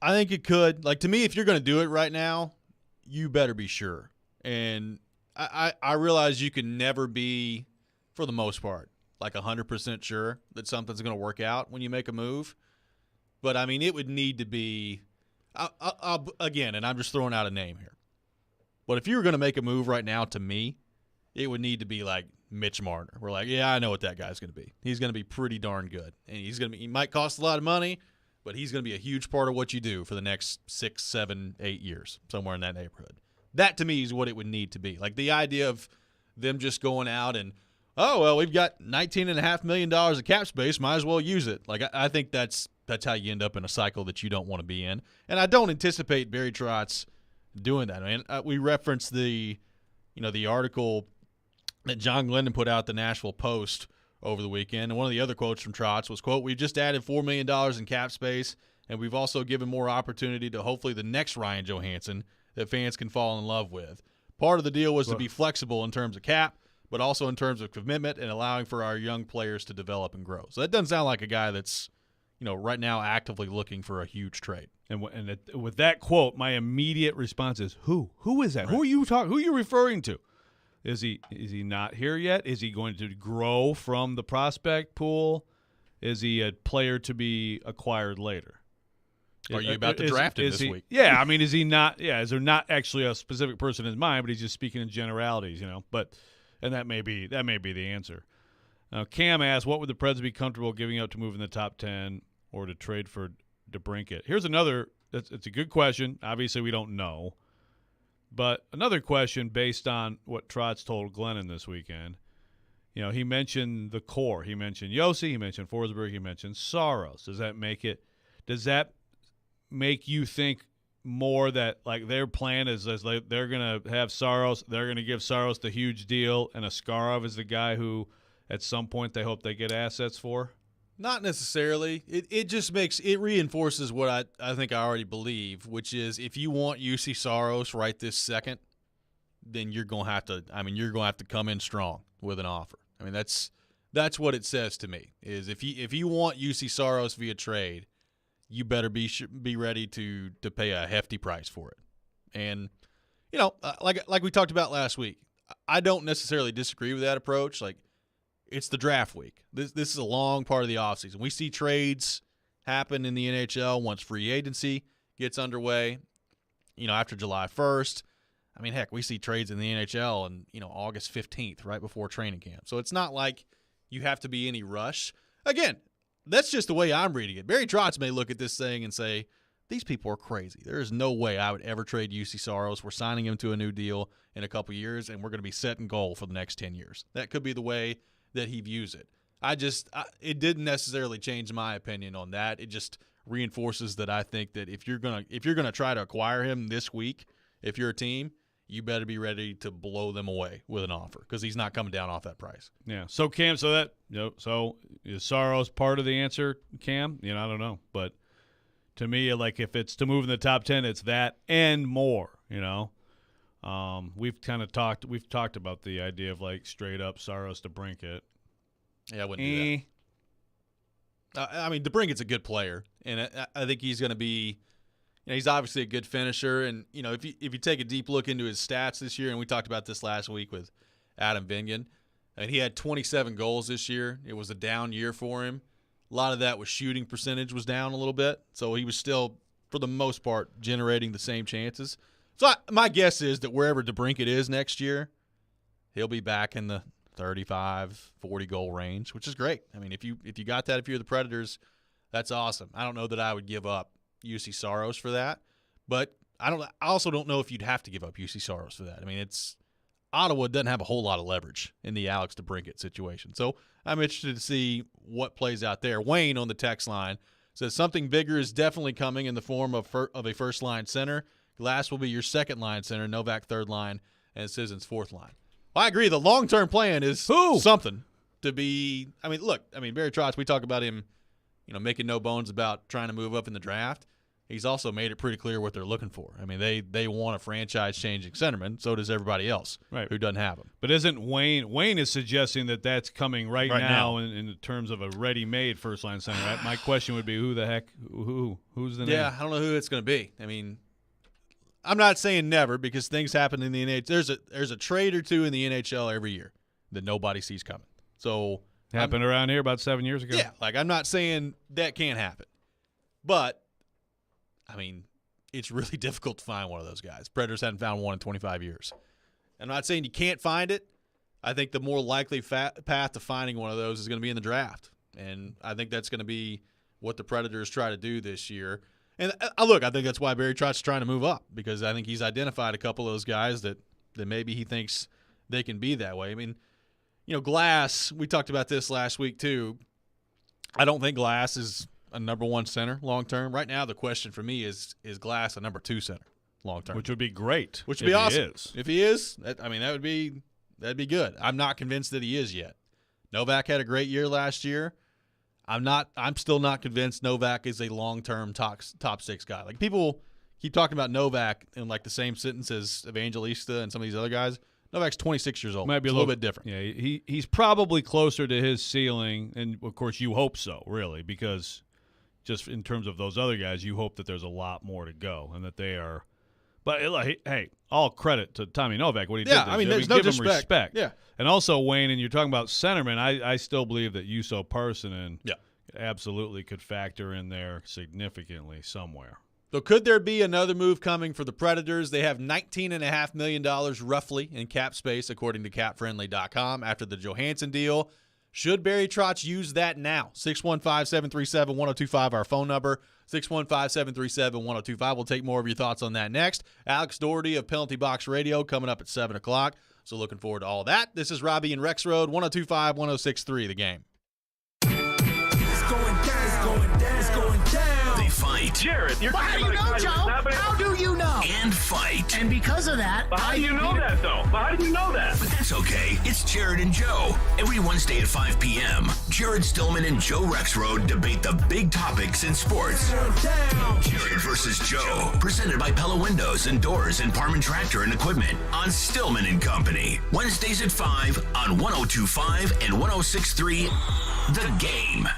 I think it could. Like, to me, if you're going to do it right now, you better be sure. And I realize you can never be, for the most part, like 100% sure that something's going to work out when you make a move. But, I mean, it would need to be – again, and I'm just throwing out a name here. But if you were going to make a move right now, to me, it would need to be like Mitch Marner. We're like, yeah, I know what that guy's going to be. He's going to be pretty darn good. And he might cost a lot of money, but he's going to be a huge part of what you do for the next 6, 7, 8 years, somewhere in that neighborhood. That, to me, is what it would need to be. Like the idea of them just going out and, oh, well, we've got $19.5 million of cap space, might as well use it. Like I think that's how you end up in a cycle that you don't want to be in. And I don't anticipate Barry Trotz doing that. I mean, we referenced the article that John Glennon put out, the Nashville Post, over the weekend. And one of the other quotes from Trotz was, quote, "We've just added $4 million in cap space, and we've also given more opportunity to hopefully the next Ryan Johansson that fans can fall in love with. Part of the deal was to be flexible in terms of cap, but also in terms of commitment and allowing for our young players to develop and grow." So that doesn't sound like a guy that's right now actively looking for a huge trade. And with that quote, my immediate response is, who? Who is that? Right. Who are you talking? Who are you referring to? Is he not here yet? Is he going to grow from the prospect pool? Is he a player to be acquired later? Are you about to draft him this week? Yeah, I mean, is he not? Yeah, is there not actually a specific person in mind, but he's just speaking in generalities, and that may be the answer. Now, Cam asked, what would the Preds be comfortable giving up to move in the top 10 or to trade for DeBrincat? Here's another – it's a good question. Obviously, we don't know. But another question based on what Trotz told Glennon this weekend. He mentioned the core. He mentioned Yossi. He mentioned Forsberg. He mentioned Saros. Does that make you think more that, like, their plan is like they're going to have Saros, they're going to give Saros the huge deal, and Askarov is the guy who – at some point they hope they get assets for? Not necessarily. It reinforces what I think I already believe, which is if you want UC Saros right this second, then you're going to have to come in strong with an offer. I mean, that's what it says to me, is if you want UC Saros via trade, you better be ready to pay a hefty price for it. And like we talked about last week, I don't necessarily disagree with that approach. Like, it's the draft week. This is a long part of the offseason. We see trades happen in the NHL once free agency gets underway, after July 1st. I mean, heck, we see trades in the NHL on, August 15th, right before training camp. So it's not like you have to be any rush. Again, that's just the way I'm reading it. Barry Trotz may look at this thing and say, these people are crazy. There is no way I would ever trade UC Saros. We're signing him to a new deal in a couple years, and we're going to be setting goal for the next 10 years. That could be the way that he views it. It didn't necessarily change my opinion on that. It just reinforces that I think that if you're gonna try to acquire him this week, if you're a team, you better be ready to blow them away with an offer because he's not coming down off that price. Yeah. So Cam, so is Saros part of the answer, Cam? I don't know, but to me, like if it's to move in the top 10, it's that and more. We've talked about the idea of like straight up Saros to Brinkett. Yeah, I wouldn't do that. I mean, DeBrinket's a good player, and I think he's going to be. He's obviously a good finisher, and if you take a deep look into his stats this year, and we talked about this last week with Adam Vingan, and he had 27 goals this year. It was a down year for him. A lot of that was shooting percentage was down a little bit, so he was still, for the most part, generating the same chances. So my guess is that wherever DeBrinket is next year, he'll be back in the 35, 40 goal range, which is great. I mean, if you got that, if you're the Predators, that's awesome. I don't know that I would give up UC Saros for that, but I also don't know if you'd have to give up UC Saros for that. I mean, Ottawa doesn't have a whole lot of leverage in the Alex DeBrincat situation. So I'm interested to see what plays out there. Wayne on the text line says something bigger is definitely coming in the form of a first-line center. Glass will be your second-line center, Novak third line, and Sissons fourth line. Well, I agree. The long-term plan is something to be – Barry Trotz, we talk about him making no bones about trying to move up in the draft. He's also made it pretty clear what they're looking for. I mean, they want a franchise-changing centerman. So does everybody else who doesn't have him. But isn't Wayne is suggesting that that's coming right now in terms of a ready-made first-line center. Right? My question would be, who's the name? Yeah, I don't know who it's going to be. I mean, I'm not saying never because things happen in the NHL. There's a trade or two in the NHL every year that nobody sees coming. So happened around here about 7 years ago. Yeah, I'm not saying that can't happen, but I mean, it's really difficult to find one of those guys. Predators hadn't found one in 25 years. I'm not saying you can't find it. I think the more likely path to finding one of those is going to be in the draft, and I think that's going to be what the Predators try to do this year. And I think that's why Barry Trotz is trying to move up because I think he's identified a couple of those guys that maybe he thinks they can be that way. I mean, Glass, we talked about this last week too. I don't think Glass is a number one center long term. Right now, the question for me is Glass a number two center long term? Which would be great. Which would be awesome. If he is, that'd be good. I'm not convinced that he is yet. Novak had a great year last year. I'm still not convinced Novak is a long term top six guy. Like people keep talking about Novak in like the same sentence as Evangelista and some of these other guys. Novak's 26 years old. Might be a little bit different. Yeah, he's probably closer to his ceiling, and of course you hope so, really, because just in terms of those other guys, you hope that there's a lot more to go and that they are. But hey, all credit to Tommy Novak what he did. Yeah, I mean, there's no give him respect. Yeah, and also Wayne, and you're talking about centerman. I still believe that Juuso Parssinen absolutely could factor in there significantly somewhere. So could there be another move coming for the Predators? They have $19.5 million roughly in cap space, according to CapFriendly.com, after the Johansson deal. Should Barry Trotz use that now? 615-737-1025, our phone number. 615-737-1025. We'll take more of your thoughts on that next. Alex Doherty of Penalty Box Radio coming up at 7 o'clock. So looking forward to all that. This is Robby and Rexrode, 102.5, 106.3, The Game. It's going down. It's going down. It's going down. They fight. Jared, you're how do you know, Joe? How do you know? And fight. And because of that, how do you know that, though? How do you know that? But that's okay. It's Jared and Joe. Every Wednesday at 5 p.m., Jared Stillman and Joe Rexrode debate the big topics in sports. Jared versus Joe. Presented by Pella Windows and Doors and Parman Tractor and Equipment on Stillman and Company. Wednesdays at 5 on 102.5 and 106.3, The Game.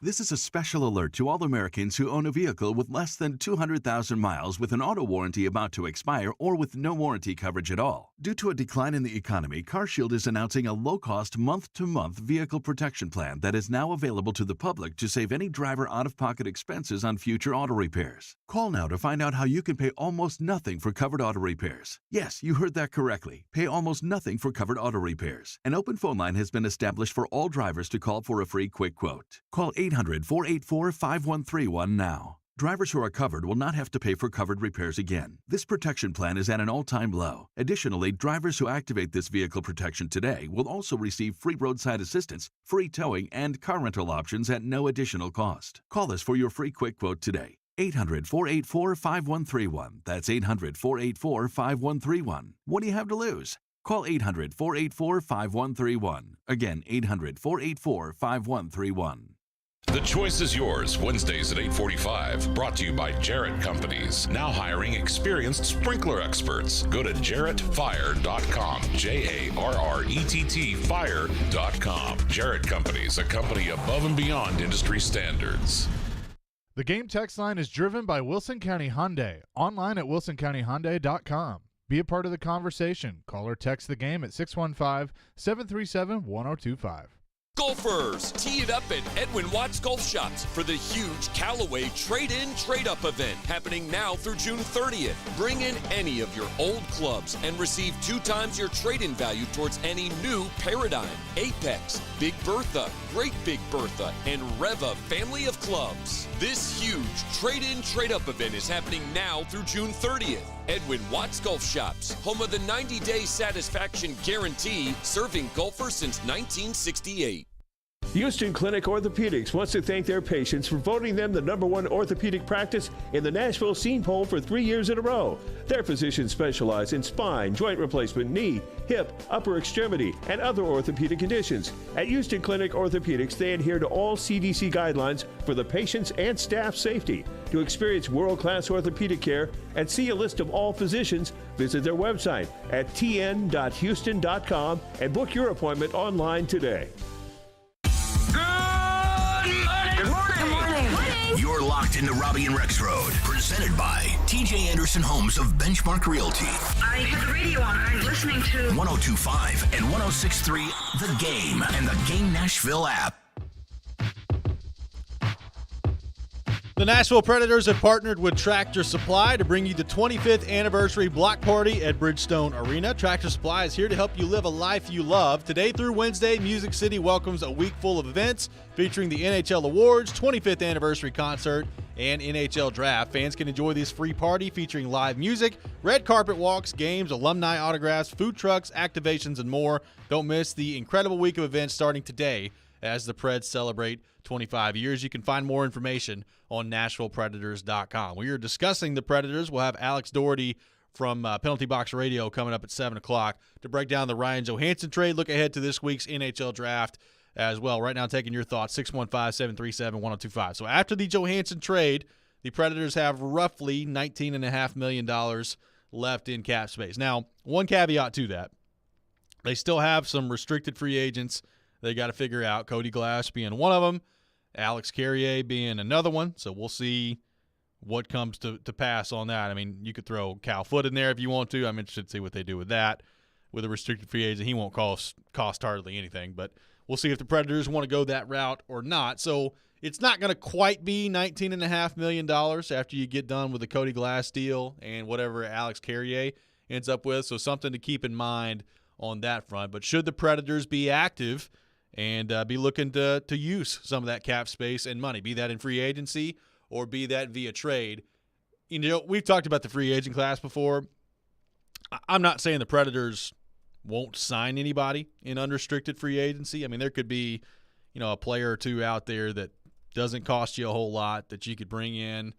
This is a special alert to all Americans who own a vehicle with less than 200,000 miles with an auto warranty about to expire or with no warranty coverage at all. Due to a decline in the economy, CarShield is announcing a low-cost month-to-month vehicle protection plan that is now available to the public to save any driver out-of-pocket expenses on future auto repairs. Call now to find out how you can pay almost nothing for covered auto repairs. Yes, you heard that correctly. Pay almost nothing for covered auto repairs. An open phone line has been established for all drivers to call for a free quick quote. Call 800-484-5131 now. Drivers who are covered will not have to pay for covered repairs again. This protection plan is at an all-time low. Additionally, drivers who activate this vehicle protection today will also receive free roadside assistance, free towing, and car rental options at no additional cost. Call us for your free quick quote today. 800-484-5131. That's 800-484-5131. What do you have to lose? Call 800-484-5131. Again, 800-484-5131. The choice is yours, Wednesdays at 8:45. Brought to you by Jarrett Companies. Now hiring experienced sprinkler experts. Go to jarrettfire.com. JARRETT fire.com. Jarrett Companies, a company above and beyond industry standards. The Game text line is driven by Wilson County Hyundai. Online at wilsoncountyhyundai.com. Be a part of the conversation. Call or text the Game at 615-737-1025. Golfers, tee it up at Edwin Watts Golf Shops for the huge Callaway Trade-In Trade-Up event happening now through June 30th. Bring in any of your old clubs and receive 2 times your trade-in value towards any new Paradigm, Apex, Big Bertha, Great Big Bertha, and Reva family of clubs. This huge Trade-In Trade-Up event is happening now through June 30th. Edwin Watts Golf Shops, home of the 90-day satisfaction guarantee, serving golfers since 1968. Houston Clinic Orthopedics wants to thank their patients for voting them the #1 orthopedic practice in the Nashville Scene Poll for 3 years in a row. Their physicians specialize in spine, joint replacement, knee, hip, upper extremity, and other orthopedic conditions. At Houston Clinic Orthopedics, they adhere to all CDC guidelines for the patient's and staff safety. To experience world-class orthopedic care and see a list of all physicians, visit their website at tn.houston.com and book your appointment online today. You're locked into Robby and Rexrode, presented by TJ Anderson Homes of Benchmark Realty. I have the radio on. I'm listening to 102.5 and 106.3 The Game and the Game Nashville app. The Nashville Predators have partnered with Tractor Supply to bring you the 25th anniversary block party at Bridgestone Arena. Tractor Supply is here to help you live a life you love. Today through Wednesday, Music City welcomes a week full of events featuring the NHL Awards, 25th anniversary concert, and NHL Draft. Fans can enjoy this free party featuring live music, red carpet walks, games, alumni autographs, food trucks, activations, and more. Don't miss the incredible week of events starting today as the Preds celebrate 25 years. You can find more information on NashvillePredators.com. We are discussing the Predators. We'll have Alex Doherty from Penalty Box Radio coming up at 7 o'clock to break down the Ryan Johansson trade. Look ahead to this week's NHL Draft as well. Right now, taking your thoughts, 615-737-1025. So after the Johansson trade, the Predators have roughly $19.5 million left in cap space. Now, one caveat to that. They still have some restricted free agents they got to figure out, Cody Glass being one of them, Alex Carrier being another one. So we'll see what comes to pass on that. I mean, you could throw Cal Foote in there if you want to. I'm interested to see what they do with that. With a restricted free agent, he won't cost hardly anything. But we'll see if the Predators want to go that route or not. So it's not going to quite be $19.5 million after you get done with the Cody Glass deal and whatever Alex Carrier ends up with. So something to keep in mind on that front. But should the Predators be active and be looking to use some of that cap space and money, be that in free agency or be that via trade. You know, we've talked about the free agent class before. I'm not saying the Predators won't sign anybody in unrestricted free agency. I mean, there could be, a player or two out there that doesn't cost you a whole lot that you could bring in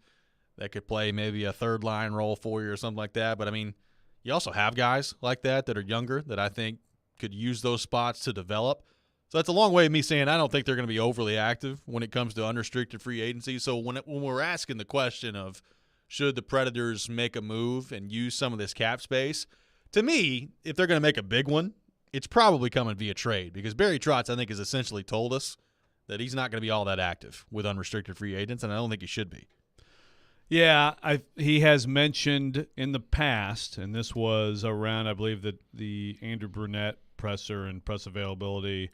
that could play maybe a third-line role for you or something like that. But, I mean, you also have guys like that are younger that I think could use those spots to develop. So that's a long way of me saying I don't think they're going to be overly active when it comes to unrestricted free agency. So when we're asking the question of should the Predators make a move and use some of this cap space, to me, if they're going to make a big one, it's probably coming via trade because Barry Trotz, I think, has essentially told us that he's not going to be all that active with unrestricted free agents, and I don't think he should be. Yeah, he has mentioned in the past, and this was around, I believe, the Andrew Brunette presser and press availability,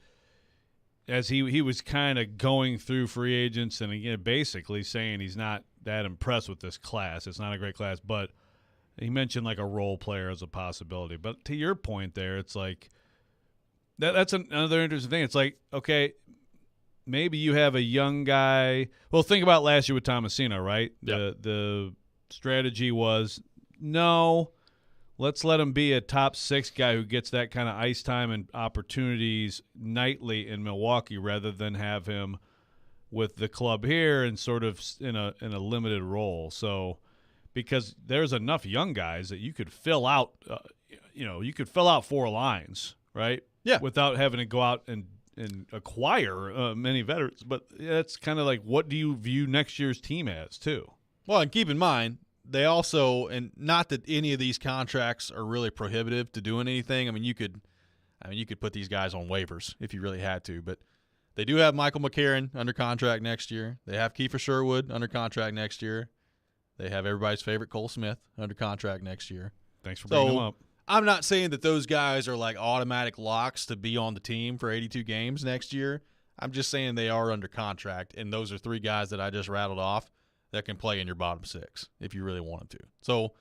as he was kind of going through free agents and, again, basically saying he's not that impressed with this class. It's not a great class, but he mentioned like a role player as a possibility. But to your point there, it's like that's another interesting thing. It's like, okay, maybe you have a young guy. Well, think about last year with Tomasino, right? The strategy was, no, let's let him be a top 6 guy who gets that kind of ice time and opportunities nightly in Milwaukee rather than have him with the club here and sort of in a limited role. So because there's enough young guys that you could fill out, you could fill out 4 lines, right? Yeah. Without having to go out and acquire many veterans. But that's kind of like, what do you view next year's team as too? Well, and keep in mind, they also, and not that any of these contracts are really prohibitive to doing anything. I mean, you could put these guys on waivers if you really had to, but they do have Michael McCarron under contract next year. They have Kiefer Sherwood under contract next year. They have everybody's favorite Cole Smith under contract next year. Thanks for bringing them up. I'm not saying that those guys are like automatic locks to be on the team for 82 games next year. I'm just saying they are under contract, and those are 3 guys that I just rattled off that can play in your bottom 6 if you really want them to. So,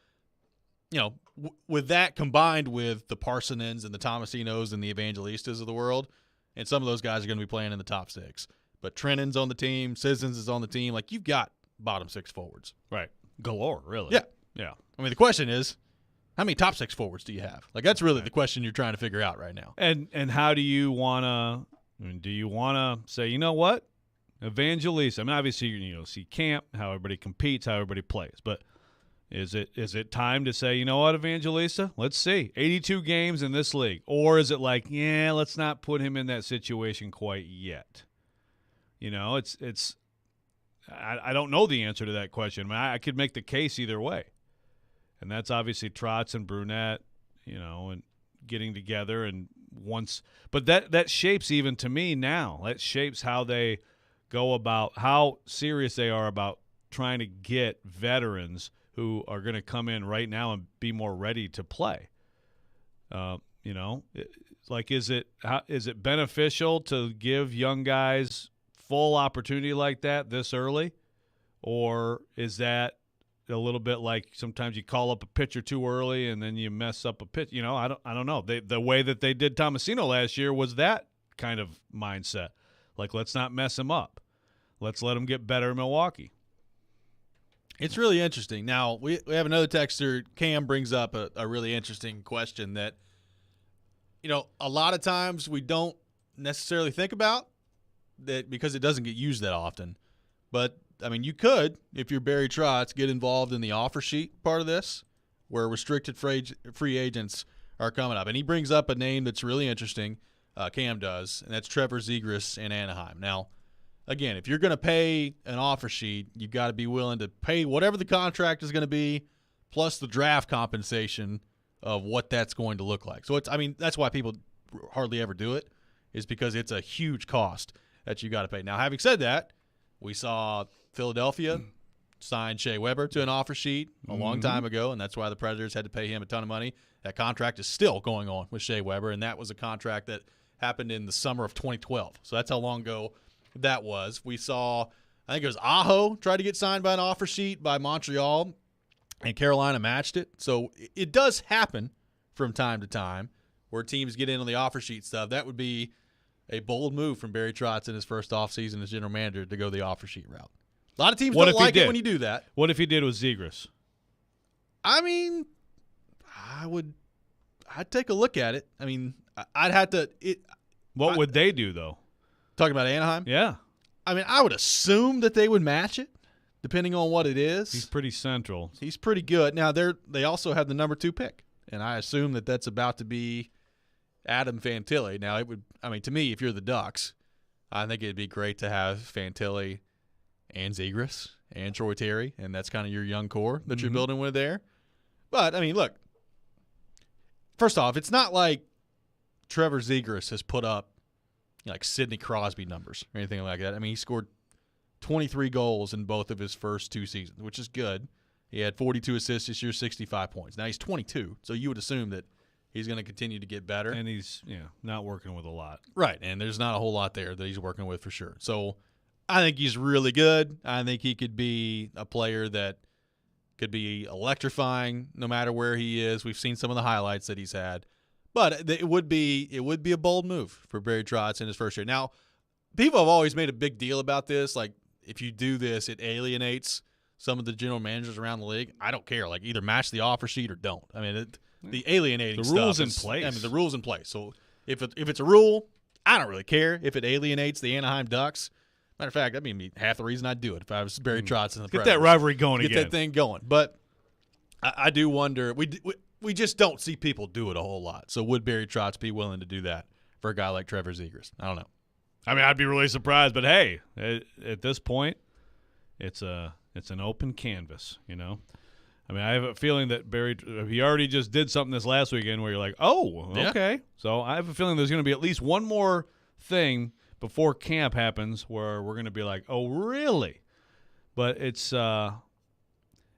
with that combined with the Parsonens and the Tomasinos and the Evangelistas of the world, and some of those guys are going to be playing in the top 6. But Trennan's on the team, Sissons is on the team. Like, you've got bottom 6 forwards. Right. Galore, really. Yeah. Yeah. I mean, the question is, how many top 6 forwards do you have? Like, that's really the question you're trying to figure out right now. And how do you want to do you want to say, you know what? Evangelista. I mean, obviously, see camp, how everybody competes, how everybody plays. But is it time to say, you know what, Evangelista? Let's see. 82 games in this league. Or is it like, yeah, let's not put him in that situation quite yet? It's I don't know the answer to that question. I mean, I could make the case either way. And that's obviously Trotz and Brunette, and getting together and once. But that shapes, even to me now, that shapes how they go about, how serious they are about trying to get veterans who are going to come in right now and be more ready to play. Like, is it beneficial to give young guys full opportunity like that this early? Or is that a little bit like sometimes you call up a pitcher too early and then you mess up a pitch? I don't know. The way that they did Tomasino last year was that kind of mindset. Like, let's not mess him up. Let's let him get better in Milwaukee. It's really interesting. Now, we have another texter. Cam brings up a really interesting question that, a lot of times we don't necessarily think about that because it doesn't get used that often. But, I mean, you could, if you're Barry Trotz, get involved in the offer sheet part of this where restricted free agents are coming up. And he brings up a name that's really interesting, Cam does, and that's Trevor Zegras in Anaheim. Now, again, if you're going to pay an offer sheet, you've got to be willing to pay whatever the contract is going to be plus the draft compensation of what that's going to look like. So, that's why people hardly ever do it, is because it's a huge cost that you got to pay. Now, having said that, we saw Philadelphia sign Shea Weber to an offer sheet a long time ago, and that's why the Predators had to pay him a ton of money. That contract is still going on with Shea Weber, and that was a contract that happened in the summer of 2012. So that's how long ago that was. We saw, I think it was Aho tried to get signed by an offer sheet by Montreal, and Carolina matched it. So it does happen from time to time where teams get in on the offer sheet stuff. That would be a bold move from Barry Trotz in his first offseason as general manager to go the offer sheet route. A lot of teams don't like it when you do that. What if he did with Zegras? I mean, I'd take a look at it. I mean, I'd have to. What would they do, though? Talking about Anaheim? Yeah. I mean, I would assume that they would match it, depending on what it is. He's pretty central. He's pretty good. Now, they also have the number 2 pick, and I assume that that's about to be Adam Fantilli. Now, to me, if you're the Ducks, I think it'd be great to have Fantilli and Zegras and Troy Terry, and that's kind of your young core that you're building with there. But, I mean, look, first off, it's not like Trevor Zegras has put up like Sidney Crosby numbers or anything like that. I mean, he scored 23 goals in both of his first 2 seasons, which is good. He had 42 assists this year, 65 points. Now he's 22, so you would assume that he's going to continue to get better. And he's not working with a lot. Right, and there's not a whole lot there that he's working with for sure. So I think he's really good. I think he could be a player that could be electrifying no matter where he is. We've seen some of the highlights that he's had. But it would be a bold move for Barry Trotz in his first year. Now, people have always made a big deal about this. Like, if you do this, it alienates some of the general managers around the league. I don't care. Like, either match the offer sheet or don't. I mean, the alienating stuff. The rules in place. I mean, the rules in place. So if it's a rule, I don't really care if it alienates the Anaheim Ducks. Matter of fact, that'd be half the reason I'd do it if I was Barry Trotz in the Get Predators. that rivalry going again. Get that thing going. But I do wonder. We just don't see people do it a whole lot. So would Barry Trotz be willing to do that for a guy like Trevor Zegras? I don't know. I mean, I'd be really surprised. But, hey, at this point, it's an open canvas, you know. I mean, I have a feeling that he already just did something this last weekend where you're like, oh, okay. Yeah. So I have a feeling there's going to be at least one more thing before camp happens where we're going to be like, oh, really? But it's, again,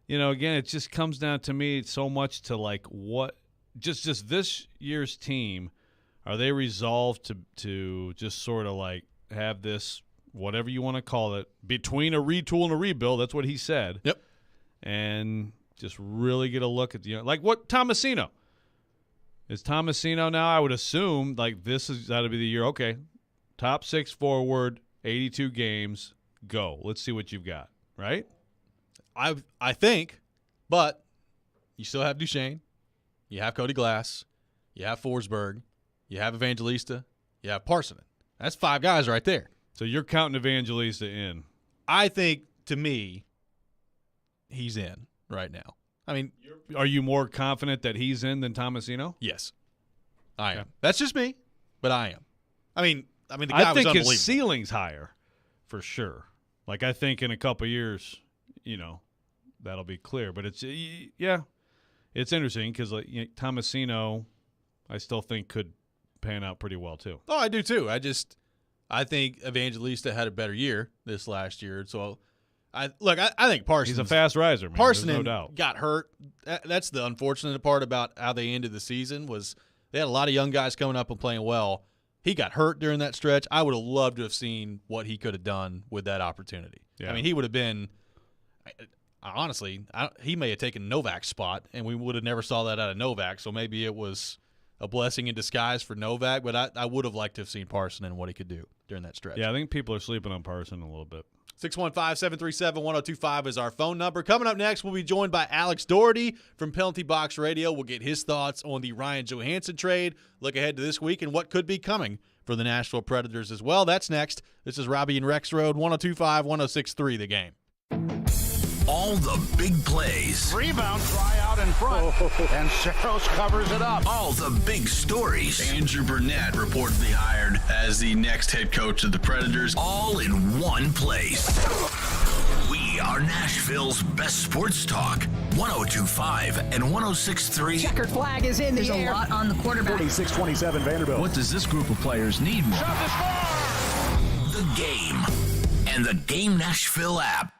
it just comes down to me so much to like what just this year's team, are they resolved to just sort of like have this, whatever you want to call it, between a retool and a rebuild? That's what he said. Yep. And just really get a look at like what Tomasino. Is Tomasino now, I would assume, like this has got to be the year, okay, top 6 forward, 82 games, go. Let's see what you've got, right? I think, but you still have Duchesne, you have Cody Glass, you have Forsberg, you have Evangelista, you have Parsonen. That's 5 guys right there. So you're counting Evangelista in. I think, to me, he's in right now. I mean, are you more confident that he's in than Tomasino? Yes, I am. That's just me, but I am. I mean, the guy was unbelievable. I think his ceiling's higher, for sure. Like, I think in a couple of years, that'll be clear. But it's interesting because Tomasino, I still think could pan out pretty well too. Oh, I do too. I think Evangelista had a better year this last year, so. I think Parsons. He's a fast riser, man. Parsons no doubt. Got hurt. That's the unfortunate part about how they ended the season was they had a lot of young guys coming up and playing well. He got hurt during that stretch. I would have loved to have seen what he could have done with that opportunity. Yeah. I mean, he would have been honestly, he may have taken Novak's spot, and we would have never saw that out of Novak. So maybe it was a blessing in disguise for Novak, but I would have liked to have seen Parson and what he could do during that stretch. Yeah, I think people are sleeping on Parson a little bit. 615-737-1025 is our phone number. Coming up next, we'll be joined by Alex Doherty from Penalty Box Radio. We'll get his thoughts on the Ryan Johansson trade, look ahead to this week, and what could be coming for the Nashville Predators as well. That's next. This is Robby and Rexrode, 102.5-106.3 The Game. All the big plays. Rebound, try out in front, and Saros covers it up. All the big stories. Andrew Burnett reportedly hired as the next head coach of the Predators, all in one place. We are Nashville's best sports talk, 102.5 and 106.3. Checkered flag is in the air. There's a lot on the quarterback. 46-27 Vanderbilt. What does this group of players need more? The Game and the Game Nashville app.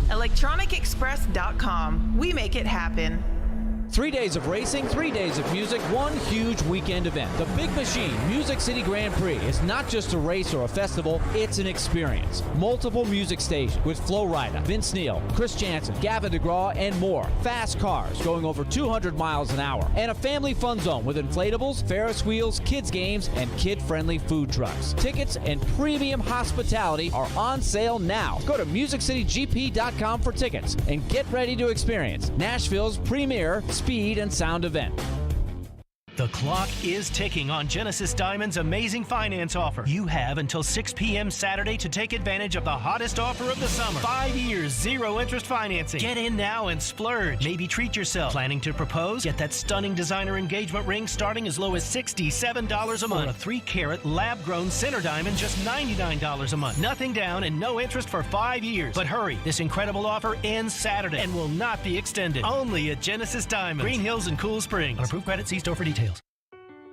ElectronicExpress.com. We make it happen. 3 days of racing, 3 days of music, one huge weekend event. The Big Machine Music City Grand Prix is not just a race or a festival, it's an experience. Multiple music stations with Flo Rida, Vince Neil, Chris Jansen, Gavin DeGraw, and more. Fast cars going over 200 miles an hour. And a family fun zone with inflatables, Ferris wheels, kids games, and kid-friendly food trucks. Tickets and premium hospitality are on sale now. Go to MusicCityGP.com for tickets and get ready to experience Nashville's premier speed and sound event. The clock is ticking on Genesis Diamond's amazing finance offer. You have until 6 p.m. Saturday to take advantage of the hottest offer of the summer. 5 years, 0 interest financing. Get in now and splurge. Maybe treat yourself. Planning to propose? Get that stunning designer engagement ring starting as low as $67 a month. Or a 3-carat lab-grown center diamond just $99 a month. Nothing down and no interest for 5 years. But hurry, this incredible offer ends Saturday and will not be extended. Only at Genesis Diamond, Green Hills and Cool Springs. On approved credit, see store for details.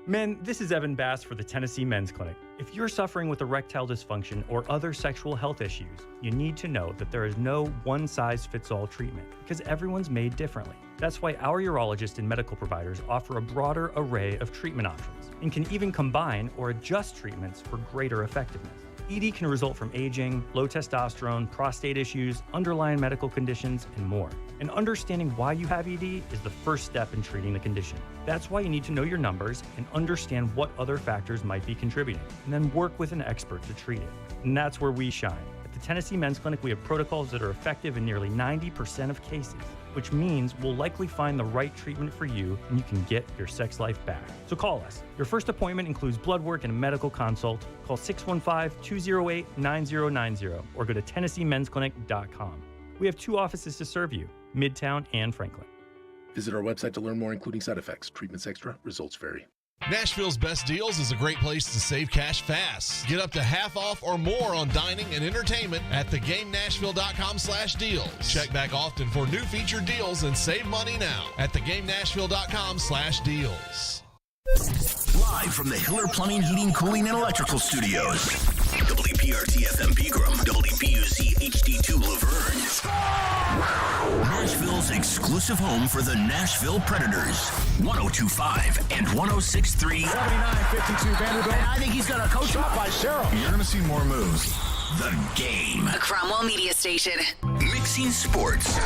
Men, this is Evan Bass for the Tennessee Men's Clinic. If you're suffering with erectile dysfunction or other sexual health issues, you need to know that there is no one-size-fits-all treatment because everyone's made differently. That's why our urologists and medical providers offer a broader array of treatment options and can even combine or adjust treatments for greater effectiveness. ED can result from aging, low testosterone, prostate issues, underlying medical conditions, and more. And understanding why you have ED is the first step in treating the condition. That's why you need to know your numbers and understand what other factors might be contributing, and then work with an expert to treat it. And that's where we shine. At the Tennessee Men's Clinic, we have protocols that are effective in nearly 90% of cases, which means we'll likely find the right treatment for you and you can get your sex life back. So call us. Your first appointment includes blood work and a medical consult. Call 615-208-9090 or go to TennesseeMen'sClinic.com. We have 2 offices to serve you, Midtown and Franklin. Visit our website to learn more, including side effects. Treatments extra, results vary. Nashville's Best Deals is a great place to save cash fast. Get up to half off or more on dining and entertainment at thegamenashville.com/deals. Check back often for new featured deals and save money now at thegamenashville.com/deals. Live from the Hiller Plumbing, Heating, Cooling, and Electrical Studios. WPRT FM Pegram, WPUZ HD2 Laverne. Nashville's exclusive home for the Nashville Predators. 102.5 and 106.3. 79-52 Vanderbilt. And I think he's got a coach shot by Cheryl. You're going to see more moves. The Game. A Cromwell Media Station. Mixing sports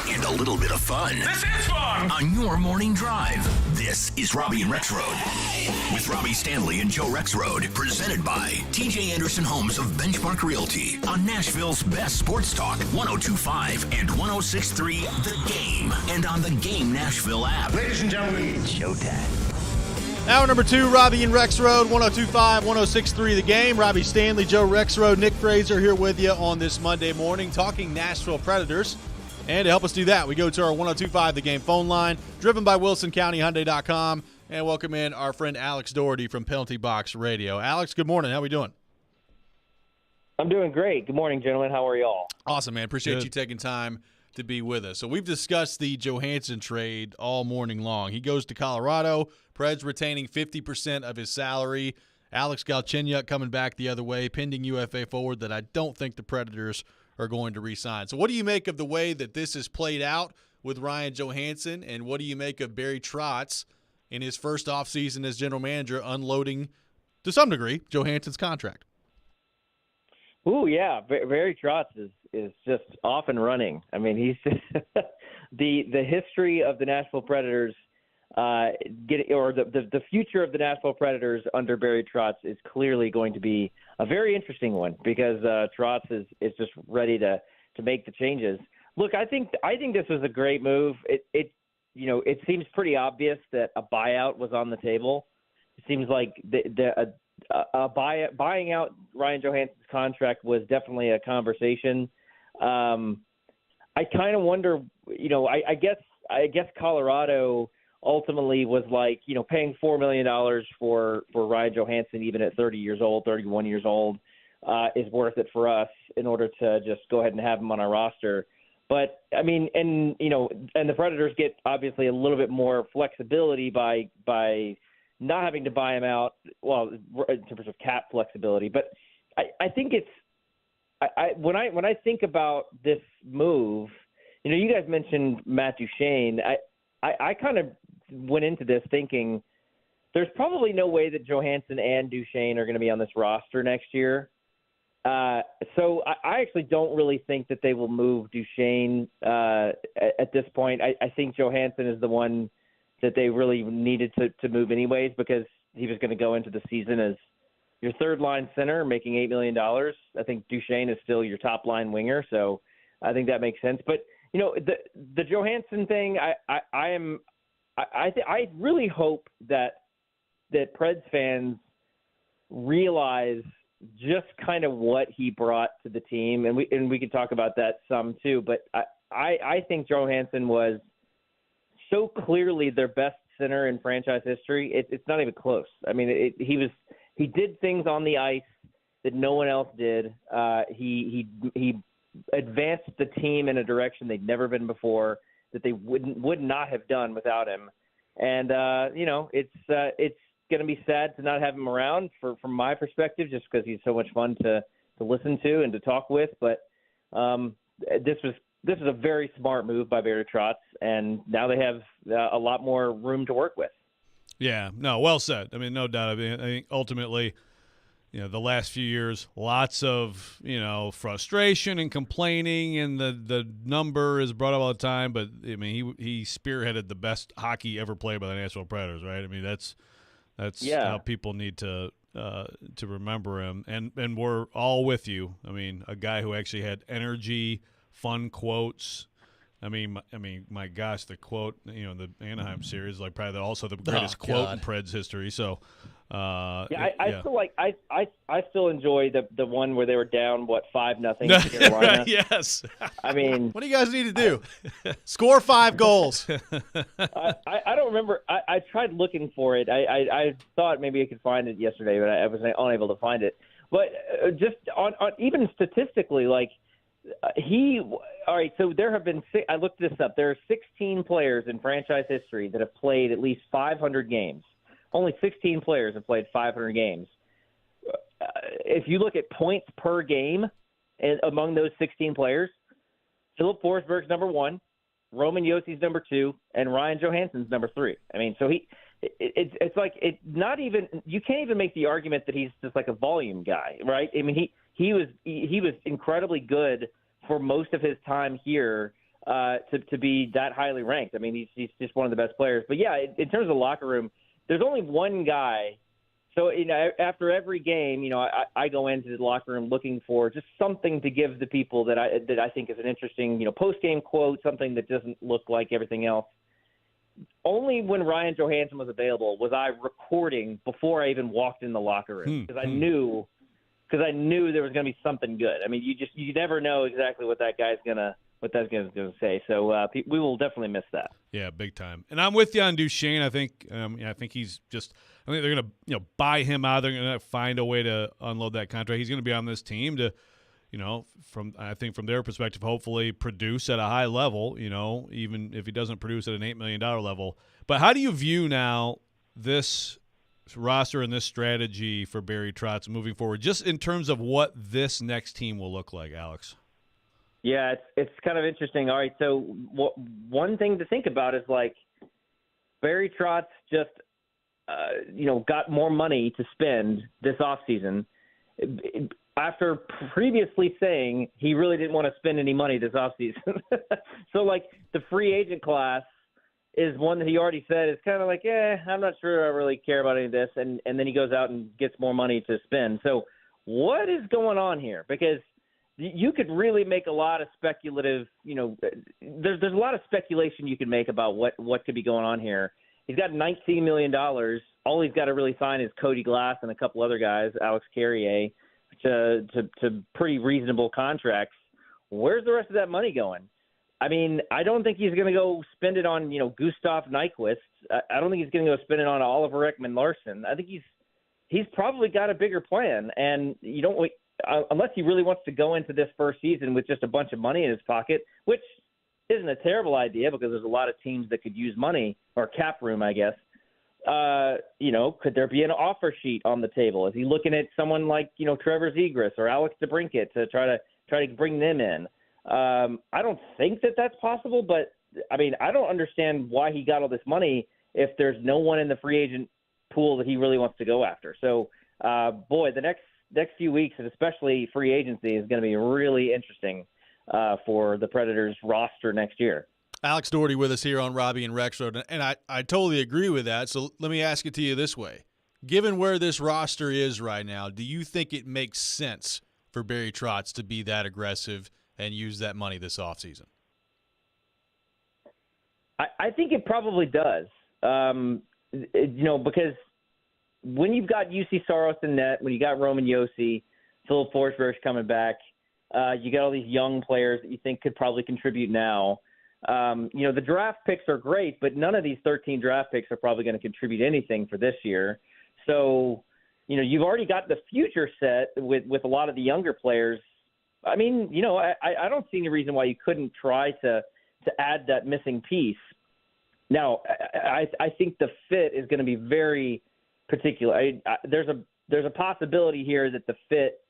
and a little bit of fun. This is fun! On your morning drive. This is Robby and Rexrode. With Robby Stanley and Joe Rexrode. Presented by TJ Anderson Homes of Benchmark Realty. On Nashville's best sports talk. 102.5 and 106.3 The Game. And on the Game Nashville app. Ladies and gentlemen, it's showtime. Hour number 2, Robby and Rexrode, 102.5, 106.3 The Game. Robby Stanley, Joe Rexrode, Nick Fraser here with you on this Monday morning talking Nashville Predators. And to help us do that, we go to our 102.5 The Game phone line, driven by WilsonCountyHyundai.com, and welcome in our friend Alex Doherty from Penalty Box Radio. Alex, good morning. How we doing? I'm doing great. Good morning, gentlemen. How are y'all? Awesome, man. Appreciate you taking time to be with us. So we've discussed the Johansson trade all morning long. He goes to Colorado. Preds retaining 50% of his salary. Alex Galchenyuk coming back the other way, pending UFA forward that I don't think the Predators are going to re-sign. So what do you make of the way that this is played out with Ryan Johansson, and what do you make of Barry Trotz in his first offseason as general manager unloading, to some degree, Johansson's contract? Ooh, yeah. Barry Trotz is just off and running. I mean, he's just the history of the Nashville Predators the future of the Nashville Predators under Barry Trotz is clearly going to be a very interesting one because Trotz is just ready to make the changes. Look, I think this was a great move. It seems pretty obvious that a buyout was on the table. It seems like buying out Ryan Johansson's contract was definitely a conversation. I kind of wonder, I guess Colorado ultimately was like, paying $4 million for Ryan Johansson, even at 30 years old, 31 years old, is worth it for us in order to just go ahead and have him on our roster. But I mean, and the Predators get obviously a little bit more flexibility by not having to buy him out. Well, in terms of cap flexibility, but I think when I think about this move, you guys mentioned Matt Duchene. I kind of went into this thinking there's probably no way that Johansson and Duchene are going to be on this roster next year. So I actually don't really think that they will move Duchene at this point. I think Johansson is the one that they really needed to move anyways because he was going to go into the season as your third-line center making $8 million. I think Duchene is still your top-line winger, so I think that makes sense. But the Johansson thing, I really hope that Preds fans realize just kind of what he brought to the team, and we could talk about that some too. But I think Johansson was so clearly their best center in franchise history. It's not even close. I mean, he did things on the ice that no one else did. He advanced the team in a direction they'd never been before that they would not have done without him. And it's going to be sad to not have him around from my perspective, just because he's so much fun to listen to and to talk with. But this was this is a very smart move by Barry Trotz, and now they have a lot more room to work with. Yeah, no, well said. I mean, no doubt. I think ultimately, the last few years, lots of, frustration and complaining, and the number is brought up all the time. But, I mean, he spearheaded the best hockey ever played by the Nashville Predators, right? I mean, that's how people need to remember him. And we're all with you. I mean, a guy who actually had energy, fun quotes. I mean, my gosh, the quote, the Anaheim series, like probably also the greatest quote in Preds history. So, I feel like I still enjoy the one where they were down 5-0 to Carolina. Yes. I mean, what do you guys need to do? Score 5 goals. I don't remember. I tried looking for it. I thought maybe I could find it yesterday, but I was unable to find it. But just on even statistically, like. All right, so there have been I looked this up. There are 16 players in franchise history that have played at least 500 games. Only 16 players have played 500 games. If you look at points per game among those 16 players, Philip Forsberg's number 1, Roman Jossi's number 2, and Ryan Johansson's number 3. I mean, so it's like not even you can't even make the argument that he's just like a volume guy, right? I mean, he was incredibly good for most of his time here to be that highly ranked. I mean, he's just one of the best players. But yeah, in terms of the locker room, there's only one guy. So after every game, I go into the locker room looking for just something to give the people that I think is an interesting, post game quote, something that doesn't look like everything else. Only when Ryan Johansson was available was I recording before I even walked in the locker room because I knew there was going to be something good. I mean, you never know exactly what that guy's gonna say. So we will definitely miss that. Yeah, big time. And I'm with you on Duchesne. I think he's just. I think they're gonna buy him out. They're gonna find a way to unload that contract. He's gonna be on this team to. From their perspective, hopefully produce at a high level, even if he doesn't produce at an $8 million level. But how do you view now this roster and this strategy for Barry Trotz moving forward, just in terms of what this next team will look like, Alex? Yeah, it's kind of interesting. All right, so one thing to think about is like Barry Trotz just, got more money to spend this offseason. After previously saying he really didn't want to spend any money this offseason. So, like, the free agent class is one that he already said is kind of like, I'm not sure I really care about any of this. And then he goes out and gets more money to spend. So what is going on here? Because you could really make a lot of speculative, there's a lot of speculation you can make about what could be going on here. He's got $19 million. All he's got to really sign is Cody Glass and a couple other guys, Alex Carrier, to pretty reasonable contracts. Where's the rest of that money going? I mean, I don't think he's going to go spend it on, Gustav Nyquist. I don't think he's going to go spend it on Oliver Ekman-Larsson. I think he's probably got a bigger plan. And you don't unless he really wants to go into this first season with just a bunch of money in his pocket, which isn't a terrible idea because there's a lot of teams that could use money or cap room, I guess. Could there be an offer sheet on the table? Is he looking at someone like, Trevor Zegras or Alex DeBrincat to try to bring them in? I don't think that that's possible, but I mean, I don't understand why he got all this money if there's no one in the free agent pool that he really wants to go after. So, the next few weeks, and especially free agency, is going to be really interesting for the Predators roster next year. Alex Doherty with us here on Robby and Rexrode, and I totally agree with that. So let me ask it to you this way. Given where this roster is right now, do you think it makes sense for Barry Trotz to be that aggressive and use that money this offseason? I think it probably does, because when you've got UC Saros in net, when you got Roman Josi, Philip Forsberg's coming back, you got all these young players that you think could probably contribute now. The draft picks are great, but none of these 13 draft picks are probably going to contribute anything for this year. So, you've already got the future set with a lot of the younger players. I mean, I don't see any reason why you couldn't try to add that missing piece. Now, I think the fit is going to be very particular. There's a possibility here that the fit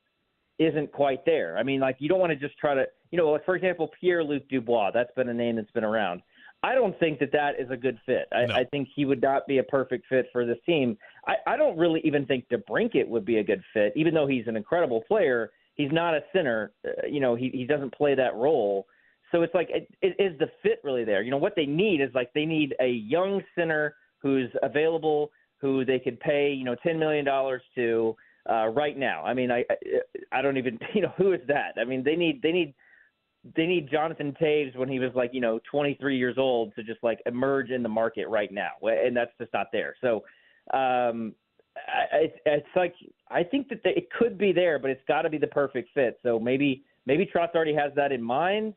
isn't quite there. I mean, like, you don't want to just try to, like, for example, Pierre-Luc Dubois, that's been a name that's been around. I don't think that is a good fit. I think he would not be a perfect fit for this team. I don't really even think DeBrincat would be a good fit, even though he's an incredible player. He's not a center. He doesn't play that role. So it's like, is the fit really there? What they need is, like, they need a young center who's available, who they could pay, $10 million to right now. I mean, I don't even, who is that? I mean, they need Jonathan Taves when he was, like, 23 years old to just, like, emerge in the market right now. And that's just not there. So it's like, I think that it could be there, but it's got to be the perfect fit. So maybe Trotz already has that in mind,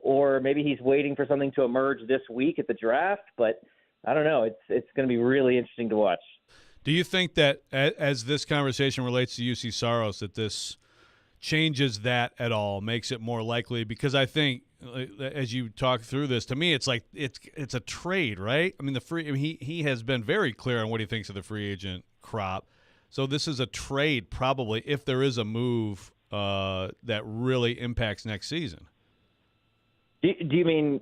or maybe he's waiting for something to emerge this week at the draft. But I don't know. It's going to be really interesting to watch. Do you think that as this conversation relates to UC Saros, that this changes that at all, makes it more likely? Because I think, as you talk through this, to me, it's like it's a trade, right? I mean, he has been very clear on what he thinks of the free agent crop. So this is a trade, probably, if there is a move that really impacts next season. Do you mean?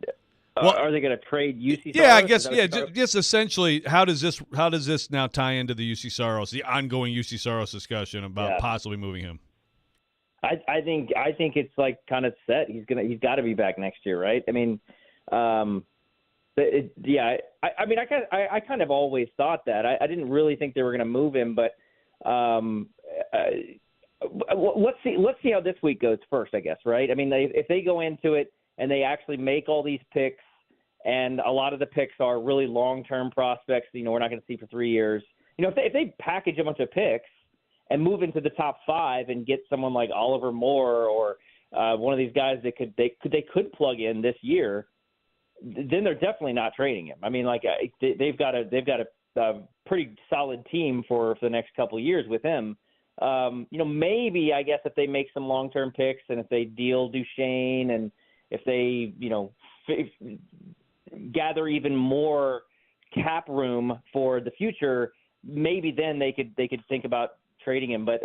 Are they going to trade UC Saros? Yeah, I guess. Yeah, just essentially, how does this now tie into the UC Saros, the ongoing UC Saros discussion about possibly moving him? I think it's, like, kind of set. He's got to be back next year, right? I mean, I kind of always thought that. I didn't really think they were going to move him, but let's see how this week goes first, I guess, right? I mean, if they go into it and they actually make all these picks, and a lot of the picks are really long-term prospects, we're not going to see for 3 years. If they package a bunch of picks and move into the top 5 and get someone like Oliver Moore or one of these guys that they could plug in this year, then they're definitely not trading him. I mean, like, they've got a pretty solid team for the next couple of years with him. Maybe, I guess, if they make some long-term picks and if they deal Duchesne and if they, gather even more cap room for the future, maybe then they could think about trading him. But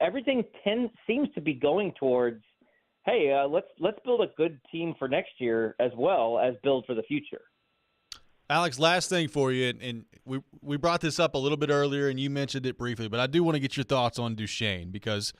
everything seems to be going towards, hey, let's build a good team for next year as well as build for the future. Alex, last thing for you, and we brought this up a little bit earlier, and you mentioned it briefly, but I do want to get your thoughts on Duchesne because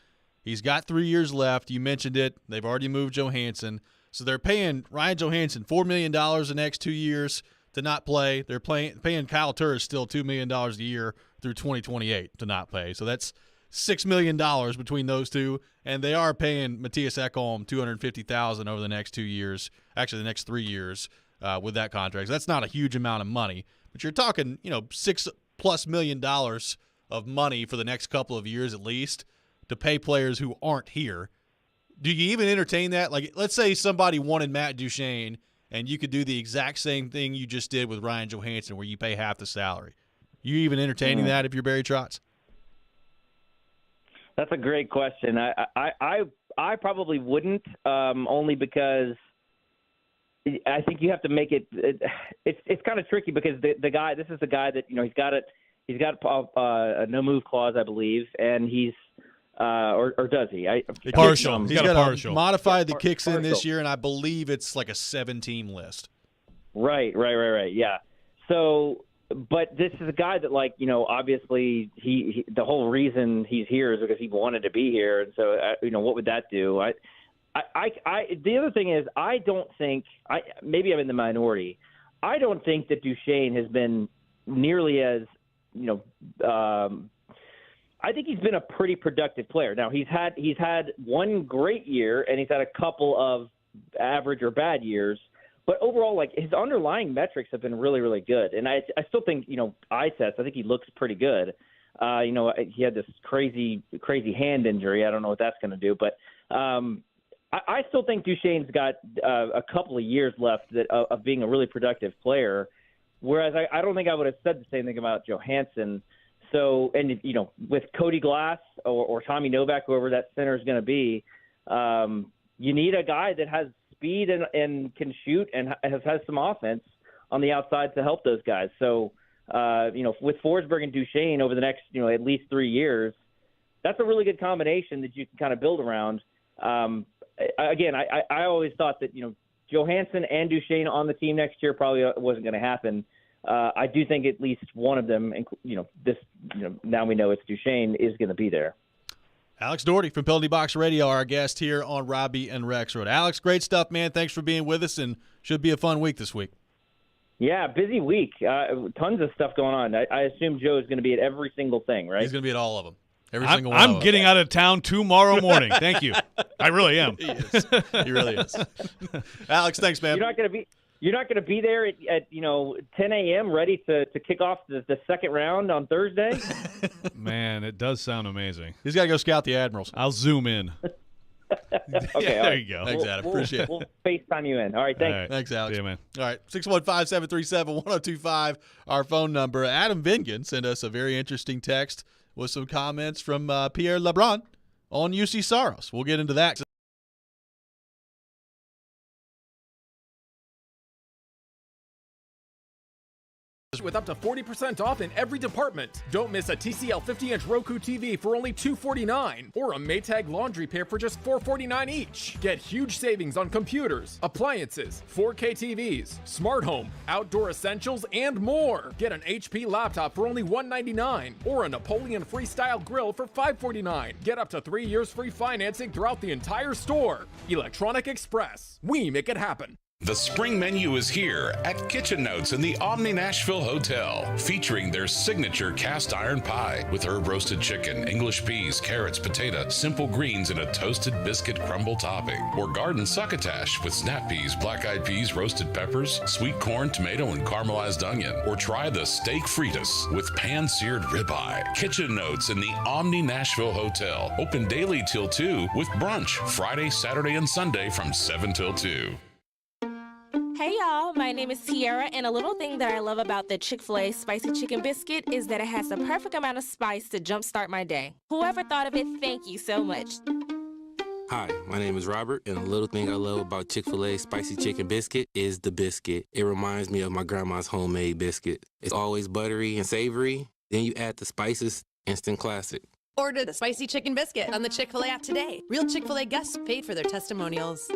he's got 3 years left. You mentioned it. They've already moved Johansson. So they're paying Ryan Johansson $4 million the next 2 years to not play. They're paying Kyle Turris still $2 million a year through 2028 to not play. So that's $6 million between those two. And they are paying Matthias Ekholm $250,000 over the next 2 years, actually the next 3 years with that contract. So that's not a huge amount of money. But you're talking, $6+ million of money for the next couple of years at least to pay players who aren't here. Do you even entertain that? Like, let's say somebody wanted Matt Duchesne, and you could do the exact same thing you just did with Ryan Johansson, where you pay half the salary. You even entertaining that if you're Barry Trotz? That's a great question. I probably wouldn't, only because I think you have to make it. It's kind of tricky because the guy. This is the guy that he's got a no move clause, I believe, and he's. Or does he? Partial. He's got a partial. Modified that kicks in this year, and I believe it's like a 7-team list. Right. Yeah. So, but this is a guy that, like, obviously he the whole reason he's here is because he wanted to be here, and so what would that do? The other thing is I don't think maybe I'm in the minority. I don't think that Duchesne has been nearly as I think he's been a pretty productive player. Now he's had one great year and he's had a couple of average or bad years, but overall, like, his underlying metrics have been really, really good. And I still think, eye test, I think he looks pretty good. He had this crazy hand injury. I don't know what that's going to do, but I still think Duchesne's got a couple of years left of being a really productive player. Whereas I don't think I would have said the same thing about Johansson. So, and, with Cody Glass or Tommy Novak, whoever that center is going to be, you need a guy that has speed and can shoot and has some offense on the outside to help those guys. So, with Forsberg and Duchesne over the next, at least 3 years, that's a really good combination that you can kind of build around. I always thought that, Johansson and Duchesne on the team next year probably wasn't going to happen. I do think at least one of them, now we know it's Duchesne, is going to be there. Alex Doherty from Penalty Box Radio, our guest here on Robby and Rexrode. Alex, great stuff, man. Thanks for being with us, and should be a fun week this week. Yeah, busy week. Tons of stuff going on. I assume Joe is going to be at every single thing, right? He's going to be at all of them. Every single one. I'm getting out of town tomorrow morning. Thank you. I really am. He is. He really is. Alex, thanks, man. You're not going to be there at 10 a.m. ready to kick off the second round on Thursday? Man, it does sound amazing. He's got to go scout the Admirals. I'll zoom in. Okay, there you go. Thanks, Adam. Appreciate it. We'll FaceTime you in. All right, thanks. All right. Thanks, Alex. See you, man. All right, 615-737-1025, our phone number. Adam Vingan sent us a very interesting text with some comments from Pierre LeBrun on UC Saros. We'll get into that. With up to 40% off in every department. Don't miss a TCL 50-inch Roku TV for only $249 or a Maytag laundry pair for just $449 each. Get huge savings on computers, appliances, 4K TVs, smart home, outdoor essentials, and more. Get an HP laptop for only $199 or a Napoleon Freestyle grill for $549. Get up to 3 years free financing throughout the entire store. Electronic Express. We make it happen. The spring menu is here at Kitchen Notes in the Omni Nashville Hotel, featuring their signature cast iron pie with herb roasted chicken, English peas, carrots, potato, simple greens, and a toasted biscuit crumble topping. Or garden succotash with snap peas, black-eyed peas, roasted peppers, sweet corn, tomato, and caramelized onion. Or try the steak fritas with pan-seared ribeye. Kitchen Notes in the Omni Nashville Hotel, open daily till 2 with brunch Friday, Saturday, and Sunday from 7 till 2. Hey y'all, my name is Tiara, and a little thing that I love about the Chick-fil-A Spicy Chicken Biscuit is that it has the perfect amount of spice to jumpstart my day. Whoever thought of it, thank you so much. Hi, my name is Robert, and a little thing I love about Chick-fil-A Spicy Chicken Biscuit is the biscuit. It reminds me of my grandma's homemade biscuit. It's always buttery and savory. Then you add the spices, instant classic. Order the Spicy Chicken Biscuit on the Chick-fil-A app today. Real Chick-fil-A guests paid for their testimonials.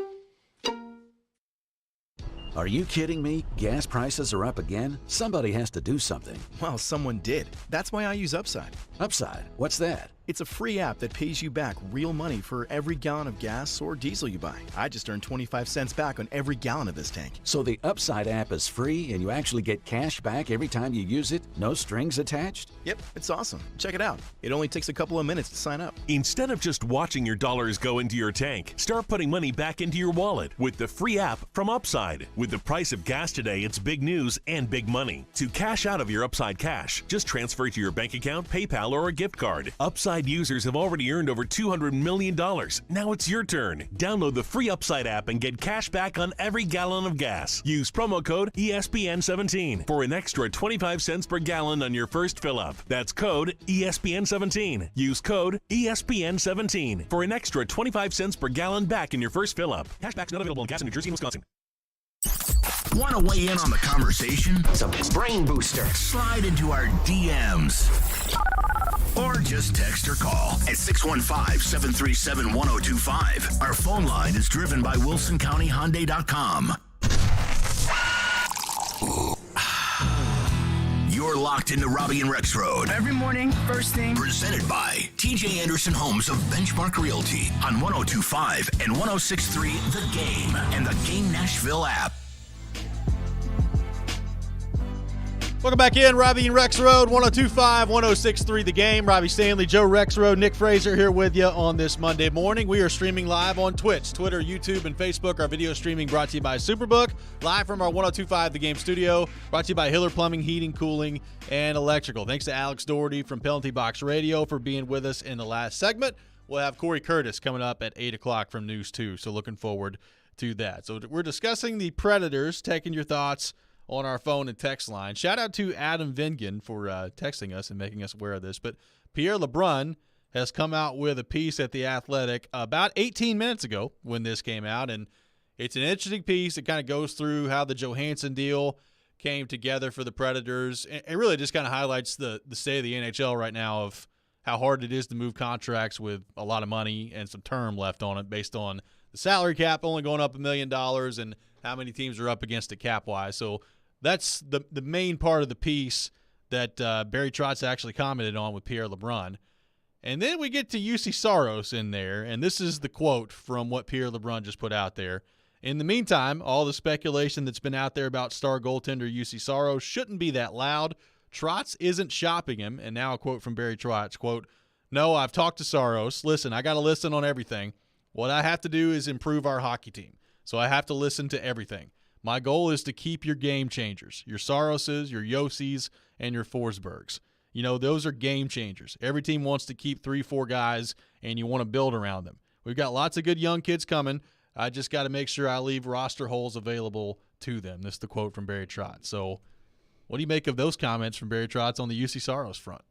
Are you kidding me? Gas prices are up again? Somebody has to do something. Well, someone did. That's why I use Upside. Upside? What's that? It's a free app that pays you back real money for every gallon of gas or diesel you buy. I just earned 25 cents back on every gallon of this tank. So the Upside app is free and you actually get cash back every time you use it? No strings attached? Yep, it's awesome. Check it out. It only takes a couple of minutes to sign up. Instead of just watching your dollars go into your tank, start putting money back into your wallet with the free app from Upside. With the price of gas today, it's big news and big money. To cash out of your Upside cash, just transfer it to your bank account, PayPal, or a gift card. Upside users have already earned over $200 million. Now it's your turn. Download the free Upside app and get cash back on every gallon of gas. Use promo code ESPN17 for an extra 25 cents per gallon on your first fill-up. That's code ESPN17. Use code ESPN17 for an extra 25 cents per gallon back in your first fill-up. Cashback's not available in gas in New Jersey and Wisconsin. Want to weigh in on the conversation? It's a brain booster. Slide into our DMs. Or just text or call at 615-737-1025. Our phone line is driven by WilsonCountyHyundai.com. You're locked into Robby and Rexrode. Every morning, first thing. Presented by TJ Anderson Homes of Benchmark Realty on 102.5 and 106.3 The Game and the Game Nashville app. Welcome back in, Robby and Rexrode, 102.5, 106.3 The Game. Robbie Stanley, Joe Rexrode, Nick Fraser here with you on this Monday morning. We are streaming live on Twitch, Twitter, YouTube, and Facebook. Our video streaming brought to you by Superbook, live from our 102.5 The Game studio, brought to you by Hiller Plumbing, Heating, Cooling, and Electrical. Thanks to Alex Doherty from Penalty Box Radio for being with us in the last segment. We'll have Corey Curtis coming up at 8 o'clock from News 2, so looking forward to that. So we're discussing the Predators, taking your thoughts on our phone and text line. Shout out to Adam Vingan for texting us and making us aware of this. But Pierre LeBrun has come out with a piece at The Athletic about 18 minutes ago when this came out, and it's an interesting piece. It kind of goes through how the Johansson deal came together for the Predators. It really just kind of highlights the state of the NHL right now of how hard it is to move contracts with a lot of money and some term left on it based on the salary cap only going up $1 million and how many teams are up against it cap-wise. So that's the main part of the piece that Barry Trotz actually commented on with Pierre LeBrun. And then we get to UC Saros in there, and this is the quote from what Pierre LeBrun just put out there. In the meantime, all the speculation that's been out there about star goaltender UC Saros shouldn't be that loud. Trotz isn't shopping him. And now a quote from Barry Trotz, quote, "No, I've talked to Saros. Listen, I got to listen on everything. What I have to do is improve our hockey team. So I have to listen to everything. My goal is to keep your game changers, your Saroses, your Yossi's, and your Forsbergs. You know, those are game changers. Every team wants to keep 3-4 guys, and you want to build around them. We've got lots of good young kids coming. I just got to make sure I leave roster holes available to them." This is the quote from Barry Trotz. So what do you make of those comments from Barry Trotz on the UC Saros front?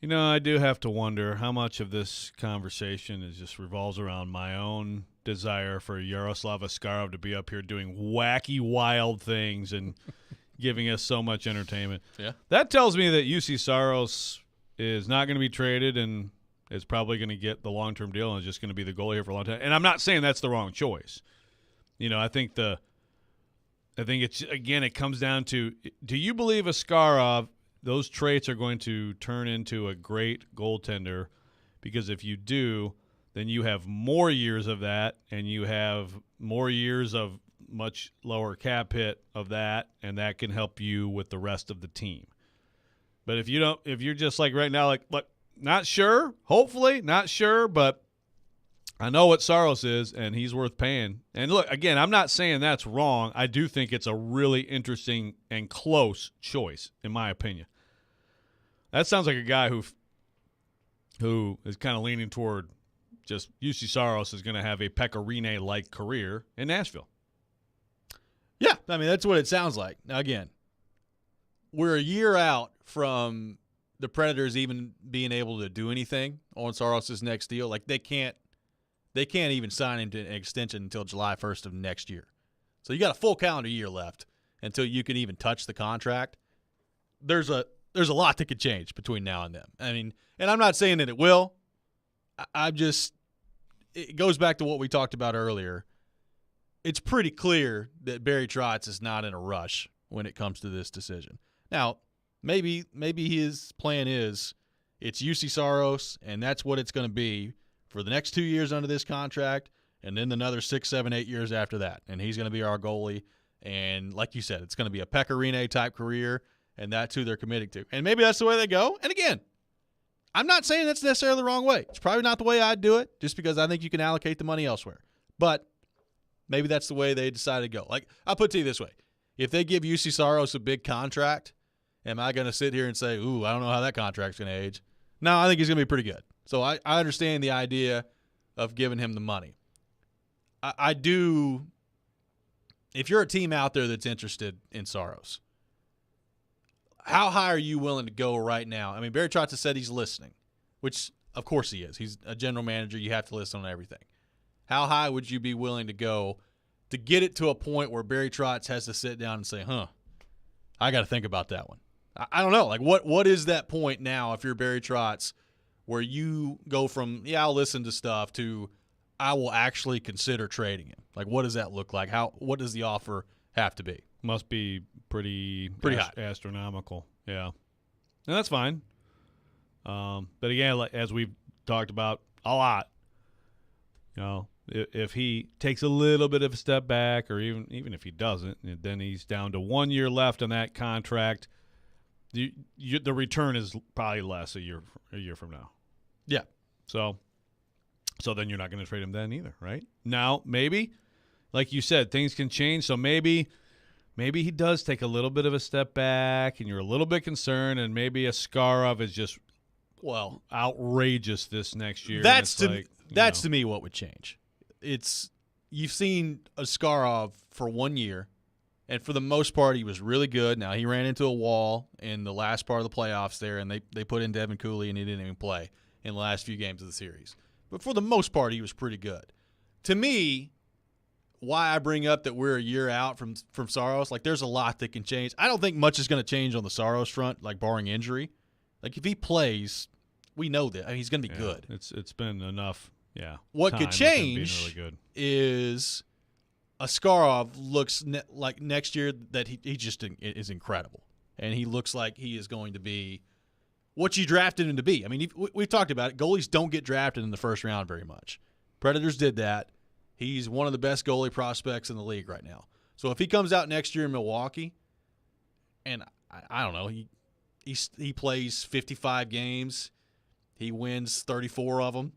You know, I do have to wonder how much of this conversation just revolves around my own desire for Yaroslav Askarov to be up here doing wacky, wild things and giving us so much entertainment. Yeah. That tells me that UC Saros is not going to be traded and is probably going to get the long-term deal and is just going to be the goalie here for a long time. And I'm not saying that's the wrong choice. You know, I think it's, again, it comes down to, do you believe Askarov, those traits are going to turn into a great goaltender? Because if you do, then you have more years of that, and you have more years of much lower cap hit of that, and that can help you with the rest of the team. But if you're just like right now, like, look, not sure, hopefully, not sure, but I know what Saros is, and he's worth paying. And look, again, I'm not saying that's wrong. I do think it's a really interesting and close choice, in my opinion. That sounds like a guy who is kind of leaning toward just UC Saros is going to have a Pekka Rinne-like career in Nashville. Yeah, I mean, that's what it sounds like. Now, again, we're a year out from the Predators even being able to do anything on Saros' next deal. Like, they can't even sign him to an extension until July 1st of next year. So you got a full calendar year left until you can even touch the contract. There's a lot that could change between now and then. I mean, and I'm not saying that it will. It goes back to what we talked about earlier. It's pretty clear that Barry Trotz is not in a rush when it comes to this decision. Now, maybe his plan is it's UC Saros, and that's what it's going to be for the next 2 years under this contract, and then another 6, 7, 8 years after that. And he's going to be our goalie. And like you said, it's going to be a Pekka Rinne-type career, and that's who they're committing to. And maybe that's the way they go. And again, I'm not saying that's necessarily the wrong way. It's probably not the way I'd do it, just because I think you can allocate the money elsewhere. But maybe that's the way they decided to go. Like, I'll put it to you this way. If they give UC Saros a big contract, am I going to sit here and say, ooh, I don't know how that contract's going to age? No, I think he's going to be pretty good. So I understand the idea of giving him the money. I do – if you're a team out there that's interested in Saros, how high are you willing to go right now? I mean, Barry Trotz has said he's listening, which of course he is. He's a general manager. You have to listen on everything. How high would you be willing to go to get it to a point where Barry Trotz has to sit down and say, I got to think about that one? I don't know. Like, what is that point now if you're Barry Trotz where you go from, I'll listen to stuff to I will actually consider trading him? Like, what does that look like? What does the offer have to be? Must be pretty high. Astronomical. Yeah. And that's fine. But again, as we've talked about a lot, if he takes a little bit of a step back, or even if he doesn't, then he's down to 1 year left on that contract. The return is probably less a year from now. Yeah. So then you're not going to trade him then either, right? Now, maybe, like you said, things can change. So maybe he does take a little bit of a step back, and you're a little bit concerned, and maybe Askarov is just outrageous this next year. That's to me what would change. You've seen Askarov for 1 year. And for the most part, he was really good. Now, he ran into a wall in the last part of the playoffs there, and they put in Devin Cooley, and he didn't even play in the last few games of the series. But for the most part, he was pretty good. To me, why I bring up that we're a year out from Saros, like, there's a lot that can change. I don't think much is going to change on the Saros front, like, barring injury. Like, if he plays we know that. I mean, he's going to be good. It's been enough. Yeah. What could change really good. is Askarov looks like next year that he just is incredible, and he looks like he is going to be what you drafted him to be. I mean, we've talked about it. Goalies don't get drafted in the first round very much. Predators did that. He's one of the best goalie prospects in the league right now. So if he comes out next year in Milwaukee, and I don't know, he plays 55 games, he wins 34 of them.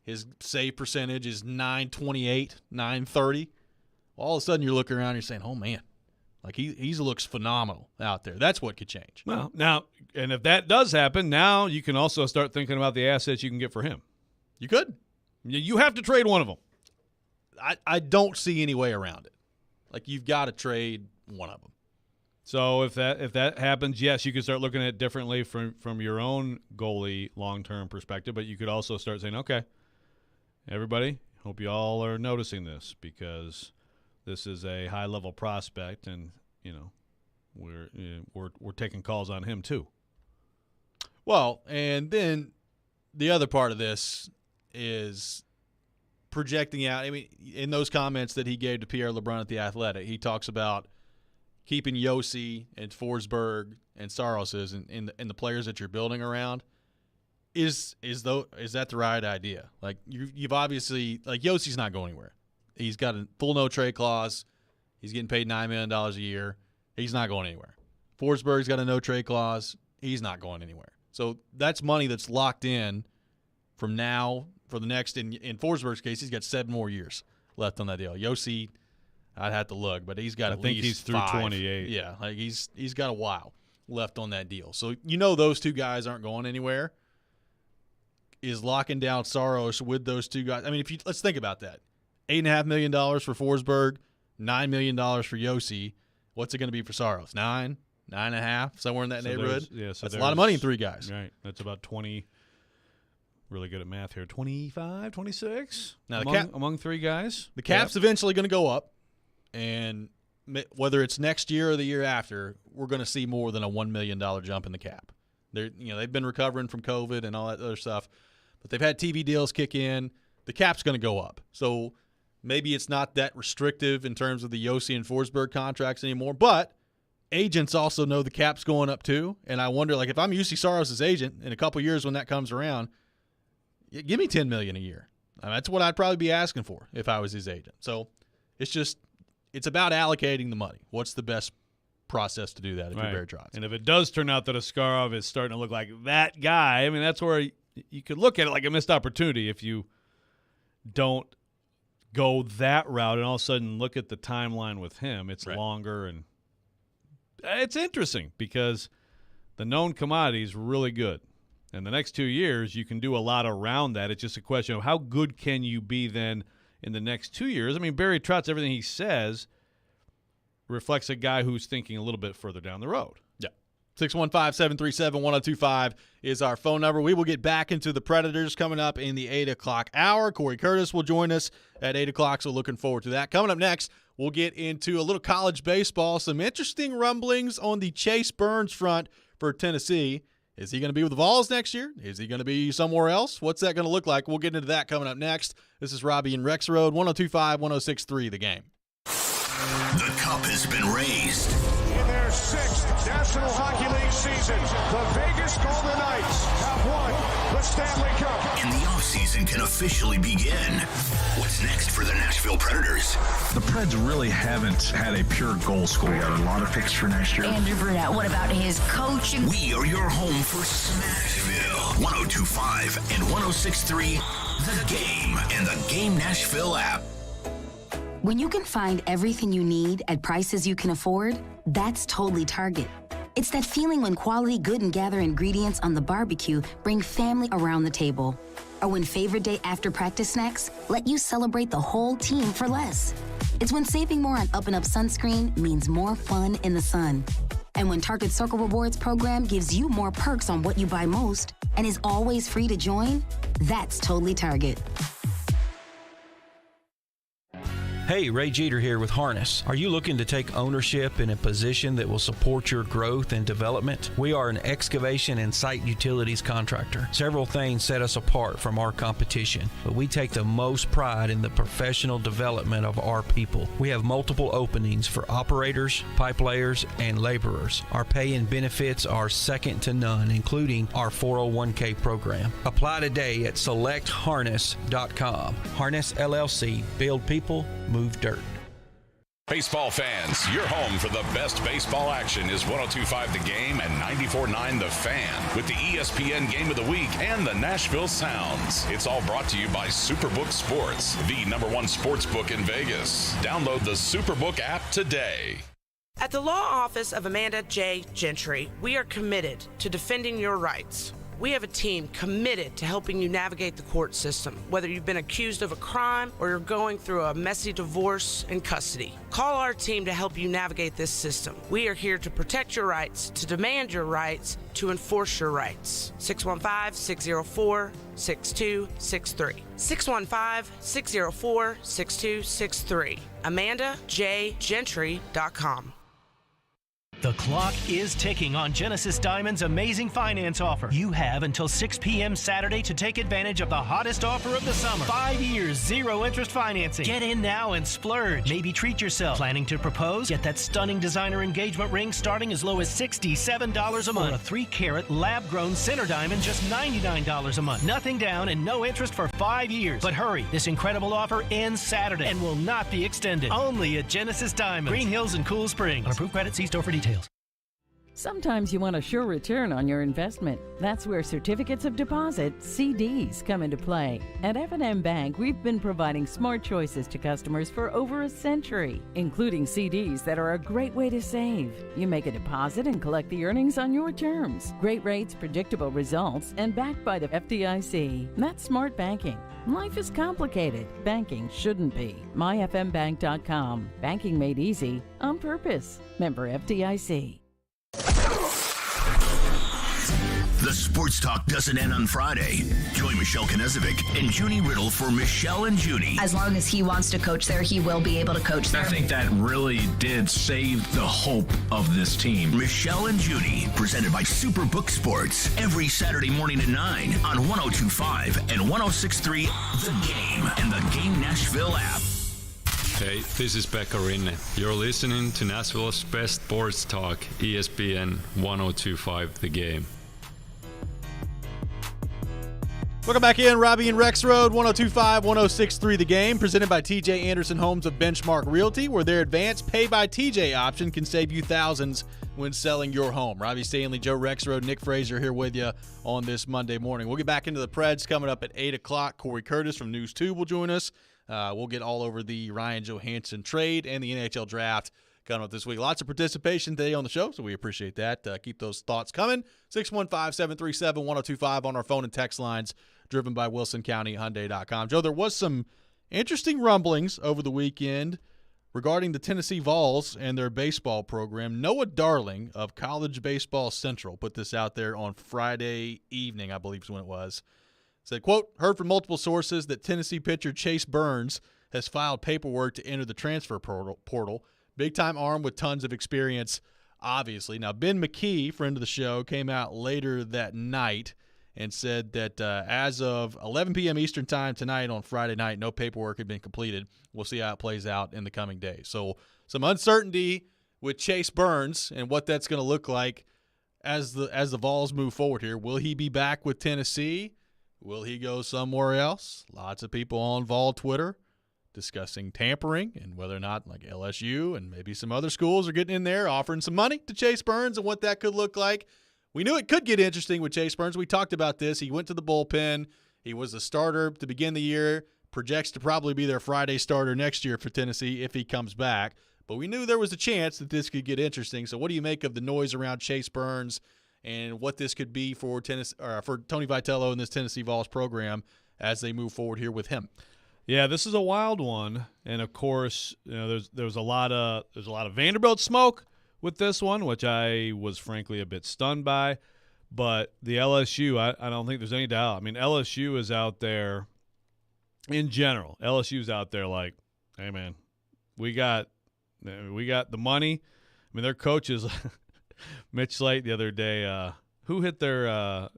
His save percentage is .928, .930. All of a sudden, you're looking around and you're saying, oh, man, like he looks phenomenal out there. That's what could change. Well, now, and if that does happen, now you can also start thinking about the assets you can get for him. You could. You have to trade one of them. I don't see any way around it. Like, you've got to trade one of them. So if that happens, yes, you can start looking at it differently from your own goalie long-term perspective, but you could also start saying, okay, everybody, hope you all are noticing this because this is a high-level prospect, and we're taking calls on him too. Well, and then the other part of this is projecting out. I mean, in those comments that he gave to Pierre LeBrun at The Athletic, he talks about keeping Yossi and Forsberg and Saros and the players that you're building around. Is that the right idea? Like you've obviously, like, Yossi's not going anywhere. He's got a full no trade clause. He's getting paid $9 million a year. He's not going anywhere. Forsberg's got a no trade clause. He's not going anywhere. So that's money that's locked in from now for the next. In Forsberg's case, he's got 7 more years left on that deal. Yossi, I'd have to look, but he's got I think he's through 5. 28. Yeah, like he's got a while left on that deal. So those two guys aren't going anywhere. Is locking down Saros with those two guys. I mean, let's think about that. $8.5 million for Forsberg, $9 million for Yossi. What's it going to be for Saros? 9, 9.5, somewhere in that neighborhood. That's a lot of money in 3 guys. Right. That's about 20. Really good at math here. 25, 26. Now among 3 guys. The cap's eventually going to go up, and whether it's next year or the year after, we're going to see more than a $1 million jump in the cap. They've been recovering from COVID and all that other stuff, but they've had TV deals kick in. The cap's going to go up. So maybe it's not that restrictive in terms of the Yossi and Forsberg contracts anymore, but agents also know the cap's going up too. And I wonder, like, if I'm Jussi Saros' agent in a couple years when that comes around, give me $10 million a year. I mean, that's what I'd probably be asking for if I was his agent. So it's about allocating the money. What's the best process to do that if you're Barry Trotz? And if it does turn out that Askarov is starting to look like that guy, I mean, that's where you could look at it like a missed opportunity if you don't go that route and all of a sudden look at the timeline with him. It's longer, and it's interesting because the known commodity is really good. And the next 2 years, you can do a lot around that. It's just a question of how good can you be then in the next 2 years. I mean, Barry Trotz, everything he says reflects a guy who's thinking a little bit further down the road. Yeah. 615-737-1025 is our phone number. We will get back into the Predators coming up in the 8 o'clock hour. Corey Curtis will join us at 8 o'clock, so looking forward to that. Coming up next, we'll get into a little college baseball, some interesting rumblings on the Chase Burns front for Tennessee. Is he going to be with the Vols next year? Is he going to be somewhere else? What's that going to look like? We'll get into that coming up next. This is Robby and Rexrode, 102.5, 106.3, The Game. The cup has been raised. In their 6th National Hockey League season, the Vegas Golden Knights have won the Stanley Cup. And the offseason can officially begin. What's next for the Nashville Predators? The Preds really haven't had a pure goal scorer. We got a lot of picks for next year. Andrew Brunette, what about his coaching? We are your home for Smashville. 102.5 and 106.3, The Game, and the Game Nashville app. When you can find everything you need at prices you can afford, that's totally Target. It's that feeling when quality Good and Gather ingredients on the barbecue bring family around the table. Or when favorite day after practice snacks let you celebrate the whole team for less. It's when saving more on Up & Up sunscreen means more fun in the sun. And when Target Circle Rewards program gives you more perks on what you buy most and is always free to join, that's totally Target. Hey, Ray Jeter here with Harness. Are you looking to take ownership in a position that will support your growth and development? We are an excavation and site utilities contractor. Several things set us apart from our competition, but we take the most pride in the professional development of our people. We have multiple openings for operators, pipe layers, and laborers. Our pay and benefits are second to none, including our 401k program. Apply today at selectharness.com. Harness LLC. Build people, move dirt. Baseball fans, your home for the best baseball action is 102.5 The Game and 94.9 The Fan with the ESPN Game of the Week and the Nashville Sounds. It's all brought to you by Superbook Sports, the #1 sports book in Vegas. Download the Superbook app today. At the law office of Amanda J. Gentry, we are committed to defending your rights. We have a team committed to helping you navigate the court system, whether you've been accused of a crime or you're going through a messy divorce in custody. Call our team to help you navigate this system. We are here to protect your rights, to demand your rights, to enforce your rights. 615-604-6263. 615-604-6263. AmandaJGentry.com. The clock is ticking on Genesis Diamond's amazing finance offer. You have until 6 p.m. Saturday to take advantage of the hottest offer of the summer. 5 years, 0 interest financing. Get in now and splurge. Maybe treat yourself. Planning to propose? Get that stunning designer engagement ring starting as low as $67 a month. Or a 3-carat lab-grown center diamond just $99 a month. Nothing down and no interest for 5 years. But hurry, this incredible offer ends Saturday and will not be extended. Only at Genesis Diamond, Green Hills and Cool Springs. On approved credit, see store for details. Sometimes you want a sure return on your investment. That's where certificates of deposit, CDs, come into play. At F&M Bank, we've been providing smart choices to customers for over a century, including CDs that are a great way to save. You make a deposit and collect the earnings on your terms. Great rates, predictable results, and backed by the FDIC. That's smart banking. Life is complicated. Banking shouldn't be. MyFMBank.com. Banking made easy on purpose. Member FDIC. The sports talk doesn't end on Friday. Join Michelle Knezovic and Junie Riddle for Michelle and Junie. As long as he wants to coach there, he will be able to coach there. I think that really did save the hope of this team. Michelle and Junie, presented by Superbook Sports, every Saturday morning at 9 on 102.5 and 106.3 The Game and the Game Nashville app. Hey, this is Pekka Rinne. You're listening to Nashville's best sports talk, ESPN 102.5 The Game. Welcome back in, Robby and Rexrode, 102.5, 106.3 The Game, presented by TJ Anderson Homes of Benchmark Realty, where their advanced pay-by-TJ option can save you thousands when selling your home. Robby Stanley, Joe Rexrode, Nick Frazier here with you on this Monday morning. We'll get back into the Preds coming up at 8 o'clock. Corey Curtis from News 2 will join us. We'll get all over the Ryan Johansson trade and the NHL draft coming up this week. Lots of participation today on the show, so we appreciate that. Keep those thoughts coming. 615-737-1025 on our phone and text lines, driven by WilsonCountyHyundai.com. Joe, there was some interesting rumblings over the weekend regarding the Tennessee Vols and their baseball program. Noah Darling of College Baseball Central put this out there on Friday evening, I believe is when it was. Said, quote, heard from multiple sources that Tennessee pitcher Chase Burns has filed paperwork to enter the transfer portal. Big-time arm with tons of experience, obviously. Now, Ben McKee, friend of the show, came out later that night and said that as of 11 p.m. Eastern time tonight on Friday night, no paperwork had been completed. We'll see how it plays out in the coming days. So some uncertainty with Chase Burns and what that's going to look like as the Vols move forward here. Will he be back with Tennessee? Will he go somewhere else? Lots of people on Vol Twitter discussing tampering and whether or not, like LSU and maybe some other schools are getting in there offering some money to Chase Burns and what that could look like. We knew it could get interesting with Chase Burns. We talked about this. He went to the bullpen. He was the starter to begin the year. Projects to probably be their Friday starter next year for Tennessee if he comes back. But we knew there was a chance that this could get interesting. So what do you make of the noise around Chase Burns and what this could be for for Tony Vitello and this Tennessee Vols program as they move forward here with him? Yeah, this is a wild one, and of course, you know, there's a lot of Vanderbilt smoke with this one, which I was frankly a bit stunned by. But the LSU, I don't think there's any doubt. I mean, LSU is out there in general. LSU is out there like, hey man, we got the money. I mean, their coaches, Mitch Slate the other day, who hit their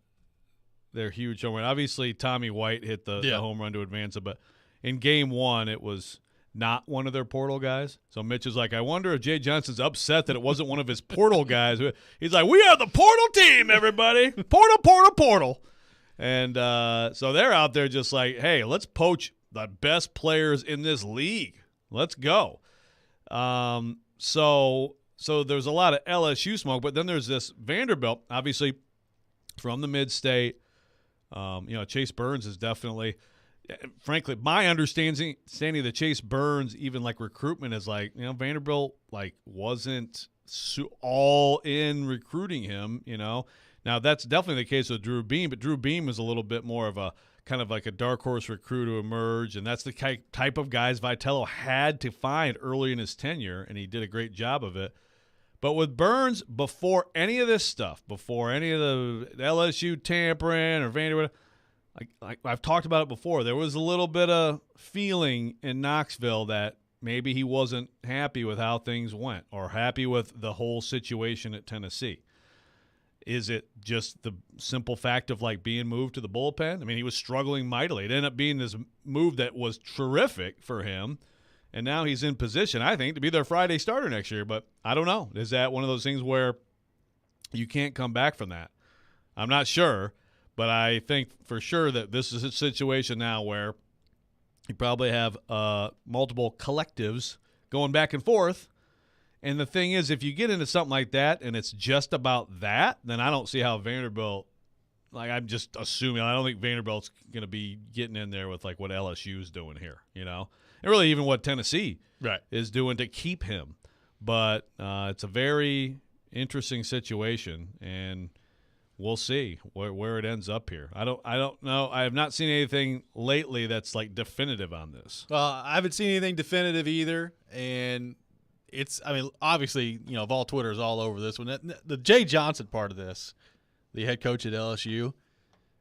huge home run? Obviously, Tommy White hit the home run to advance it, but in game one, it was not one of their portal guys. So Mitch is like, I wonder if Jay Johnson's upset that it wasn't one of his portal guys. He's like, we are the portal team, everybody. Portal. And so they're out there just like, hey, let's poach the best players in this league. Let's go. So there's a lot of LSU smoke, but then there's this Vanderbilt, obviously from the mid-state. Chase Burns is definitely, frankly, my understanding that Chase Burns, even like recruitment, is like, Vanderbilt like wasn't all in recruiting him. Now that's definitely the case with Drew Beam, but Drew Beam is a little bit more of a kind of like a dark horse recruit to emerge, and that's the type of guys Vitello had to find early in his tenure, and he did a great job of it. But with Burns, before any of this stuff, before any of the LSU tampering or Vanderbilt, like I've talked about it before, there was a little bit of feeling in Knoxville that maybe he wasn't happy with how things went or happy with the whole situation at Tennessee. Is it just the simple fact of like being moved to the bullpen? I mean, he was struggling mightily. It ended up being this move that was terrific for him, and now he's in position, I think, to be their Friday starter next year. But I don't know. Is that one of those things where you can't come back from that? I'm not sure, but I think for sure that this is a situation now where you probably have multiple collectives going back and forth. And the thing is, if you get into something like that and it's just about that, then I don't see how Vanderbilt – like I'm just assuming – I don't think Vanderbilt's going to be getting in there with like what LSU's doing here, And really even what Tennessee is doing to keep him. But it's a very interesting situation, and we'll see where it ends up here. I don't know. I have not seen anything lately that's like definitive on this. Well, I haven't seen anything definitive either, and – obviously, Vol Twitter is all over this one. The Jay Johnson part of this, the head coach at LSU,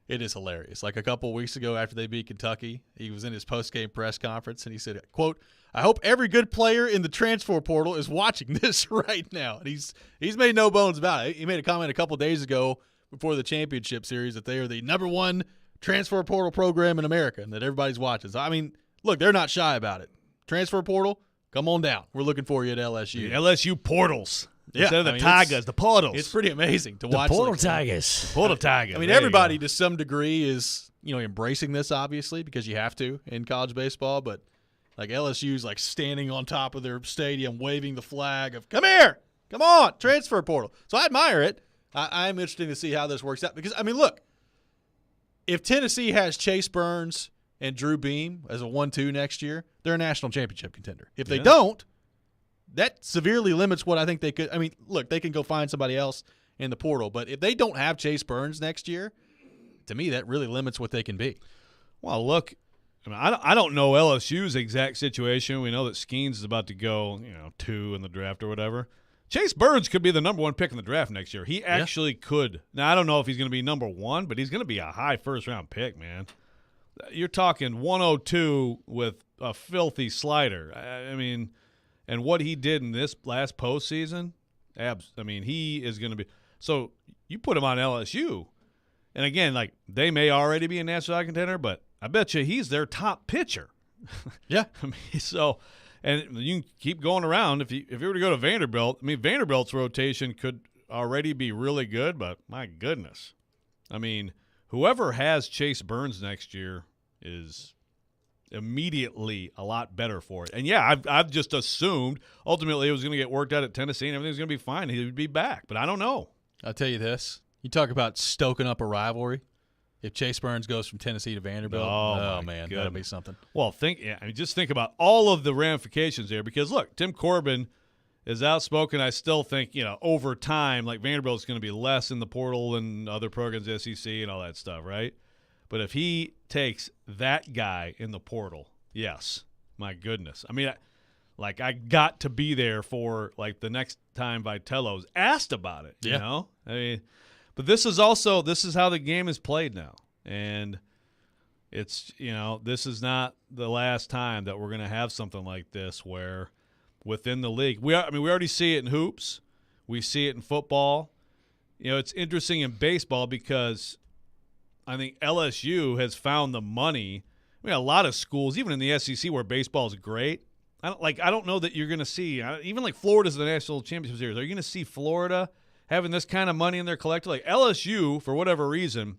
it is hilarious. Like a couple of weeks ago after they beat Kentucky, he was in his post-game press conference, and he said, quote, I hope every good player in the transfer portal is watching this right now. And he's made no bones about it. He made a comment a couple of days ago before the championship series that they are the number one transfer portal program in America and that everybody's watching. So, I mean, look, they're not shy about it. Transfer portal, come on down. We're looking for you at LSU. The LSU portals. Yeah, Instead of the Tigers, the portals. It's pretty amazing to watch. The Portal Tigers. The Portal Tigers. I mean, everybody to some degree is, embracing this, obviously, because you have to in college baseball. But, like, LSU's, like, standing on top of their stadium waving the flag of, come here, come on, transfer portal. So I admire it. I'm interested to see how this works out. Because, I mean, look, if Tennessee has Chase Burns and Drew Beam as a 1-2 next year, they're a national championship contender. If they don't, that severely limits what I think they could. I mean, look, they can go find somebody else in the portal, but if they don't have Chase Burns next year, to me, that really limits what they can be. Well, look, I don't know LSU's exact situation. We know that Skeens is about to go, 2 in the draft or whatever. Chase Burns could be the number 1 pick in the draft next year. He actually could. Now, I don't know if he's going to be number 1, but he's going to be a high first-round pick, man. You're talking 102 with a filthy slider. I mean, and what he did in this last postseason, he is going to be – so you put him on LSU, and again, like they may already be a national contender, but I bet you he's their top pitcher. Yeah. And you can keep going around. If you were to go to Vanderbilt, Vanderbilt's rotation could already be really good, but my goodness. I mean, whoever has Chase Burns next year is immediately a lot better for it. And, yeah, I've just assumed ultimately it was going to get worked out at Tennessee and everything's going to be fine. He would be back, but I don't know. I'll tell you this. You talk about stoking up a rivalry. If Chase Burns goes from Tennessee to Vanderbilt, oh man, that'll be something. Well, just think about all of the ramifications there because, look, Tim Corbin is outspoken. I still think, over time, like Vanderbilt's going to be less in the portal than other programs, SEC and all that stuff, right? But if he takes that guy in the portal, yes, my goodness. I mean, I got to be there for, like, the next time Vitello's asked about it, you know? I mean, but this is how the game is played now. And it's, this is not the last time that we're going to have something like this where within the league. We already see it in hoops. We see it in football. It's interesting in baseball because I think LSU has found the money. A lot of schools, even in the SEC where baseball is great, I don't know that you're going to see, even like Florida's the national championship series. Are you going to see Florida having this kind of money in their collector? Like LSU, for whatever reason,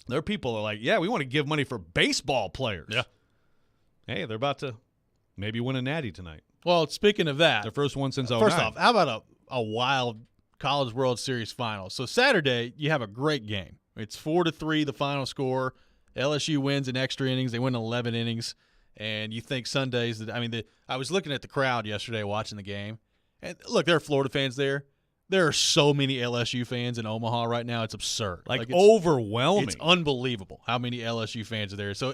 their people are like, yeah, we want to give money for baseball players. Yeah. Hey, they're about to maybe win a natty tonight. Well, speaking of that, their first one since 09. First off, how about a wild College World Series final? So Saturday, you have a great game. It's 4-3, the final score. LSU wins in extra innings. They win 11 innings. And you think Sundays – I was looking at the crowd yesterday watching the game. And, look, there are Florida fans there. There are so many LSU fans in Omaha right now. It's absurd. Like it's overwhelming. It's unbelievable how many LSU fans are there. So,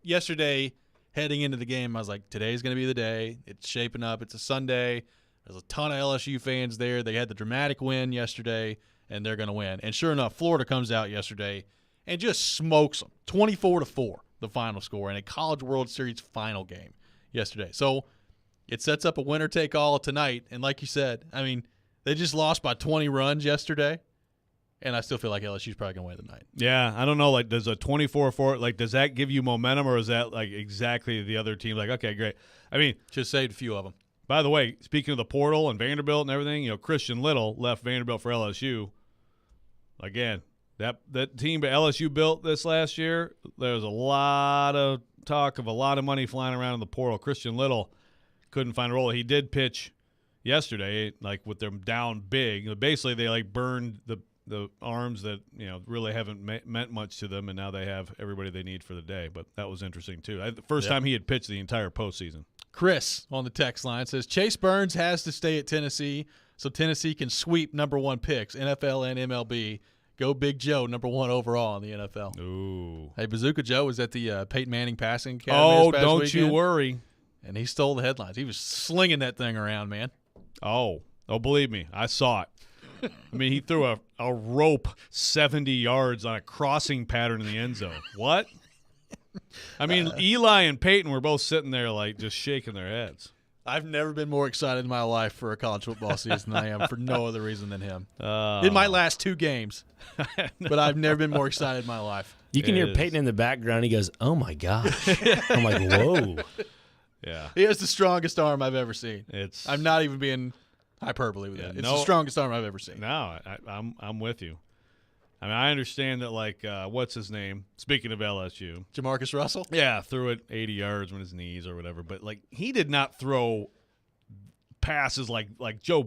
yesterday, heading into the game, I was like, today's going to be the day. It's shaping up. It's a Sunday. There's a ton of LSU fans there. They had the dramatic win yesterday, and they're going to win. And sure enough, Florida comes out yesterday and just smokes them, 24-4, the final score, in a College World Series final game yesterday. So it sets up a winner-take-all tonight. And like you said, they just lost by 20 runs yesterday, and I still feel like LSU's probably going to win tonight. Yeah, I don't know. Like, does a 24-4, does that give you momentum, or is that, exactly the other team? Like, okay, great. Just saved a few of them. By the way, speaking of the portal and Vanderbilt and everything, Christian Little left Vanderbilt for LSU. Again, that team LSU built this last year, there was a lot of talk of a lot of money flying around in the portal. Christian Little couldn't find a role. He did pitch yesterday, with them down big. Basically, they burned the arms that really haven't meant much to them, and now they have everybody they need for the day. But that was interesting too. The first time he had pitched the entire postseason. Chris on the text line says Chase Burns has to stay at Tennessee so Tennessee can sweep #1 picks, NFL and MLB. Go Big Joe, #1 overall in the NFL. Ooh. Hey, Bazooka Joe was at the Peyton Manning Passing Academy this past don't weekend, you worry. And he stole the headlines. He was slinging that thing around, man. Oh, believe me, I saw it. He threw a rope 70 yards on a crossing pattern in the end zone. What? Eli and Peyton were both sitting there just shaking their heads. I've never been more excited in my life for a college football season than I am for no other reason than him. It might last 2 games, but I've never been more excited in my life. You can hear Peyton in the background. He goes, "Oh, my gosh." I'm like, whoa. Yeah. He has the strongest arm I've ever seen. I'm not even being hyperbole with that. It's the strongest arm I've ever seen. No, I'm with you. I understand that, what's his name? Speaking of LSU. Jamarcus Russell? Yeah, threw it 80 yards on his knees or whatever. But, he did not throw passes like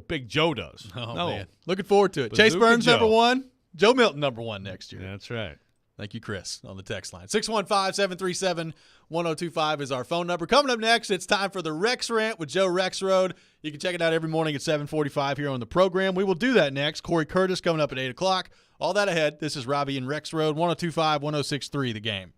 Big Joe does. Oh, no. man. Looking forward to it. Bazooka Chase Burns, Joe. #1. Joe Milton, #1 next year. That's right. Thank you, Chris, on the text line. 615-737-1025 is our phone number. Coming up next, it's time for the Rex Rant with Joe Rexrode. You can check it out every morning at 7:45 here on the program. We will do that next. Corey Curtis coming up at 8 o'clock. All that ahead. This is Robby and Rexrode, 102.5, 106.3, The Game.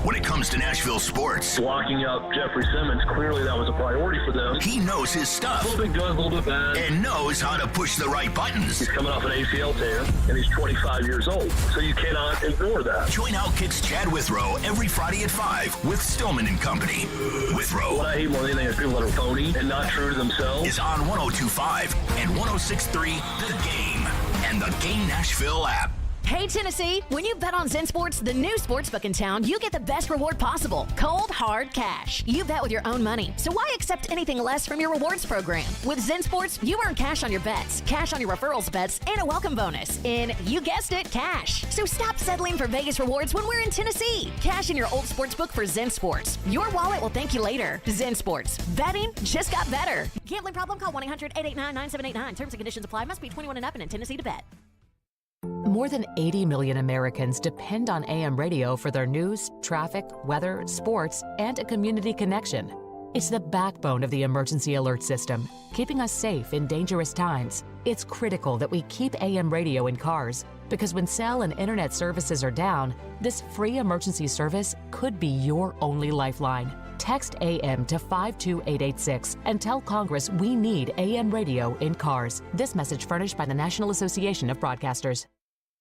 When it comes to Nashville sports, locking up Jeffrey Simmons, clearly that was a priority for them. He knows his stuff. A little bit good, a little bit bad. And knows how to push the right buttons. He's coming off an ACL tear, and he's 25 years old, so you cannot ignore that. Join Outkick's Chad Withrow every Friday at 5 with Stillman and Company. Withrow. What I hate more than anything is people that are phony and not true to themselves. Is on 102.5 and 106.3 The Game and the Game Nashville app. Hey, Tennessee, when you bet on Zen Sports, the new sportsbook in town, you get the best reward possible. Cold, hard cash. You bet with your own money, so why accept anything less from your rewards program? With Zen Sports, you earn cash on your bets, cash on your referrals bets, and a welcome bonus. And you guessed it, cash. So stop settling for Vegas rewards when we're in Tennessee. Cash in your old sportsbook for Zen Sports. Your wallet will thank you later. Zen Sports. Betting just got better. Gambling problem? Call 1-800-889-9789. Terms and conditions apply. Must be 21 and up and in Tennessee to bet. More than 80 million Americans depend on AM radio for their news, traffic, weather, sports, and a community connection. It's the backbone of the emergency alert system, keeping us safe in dangerous times. It's critical that we keep AM radio in cars, because when cell and internet services are down, this free emergency service could be your only lifeline. Text AM to 52886 and tell Congress we need AM radio in cars. This message furnished by the National Association of Broadcasters.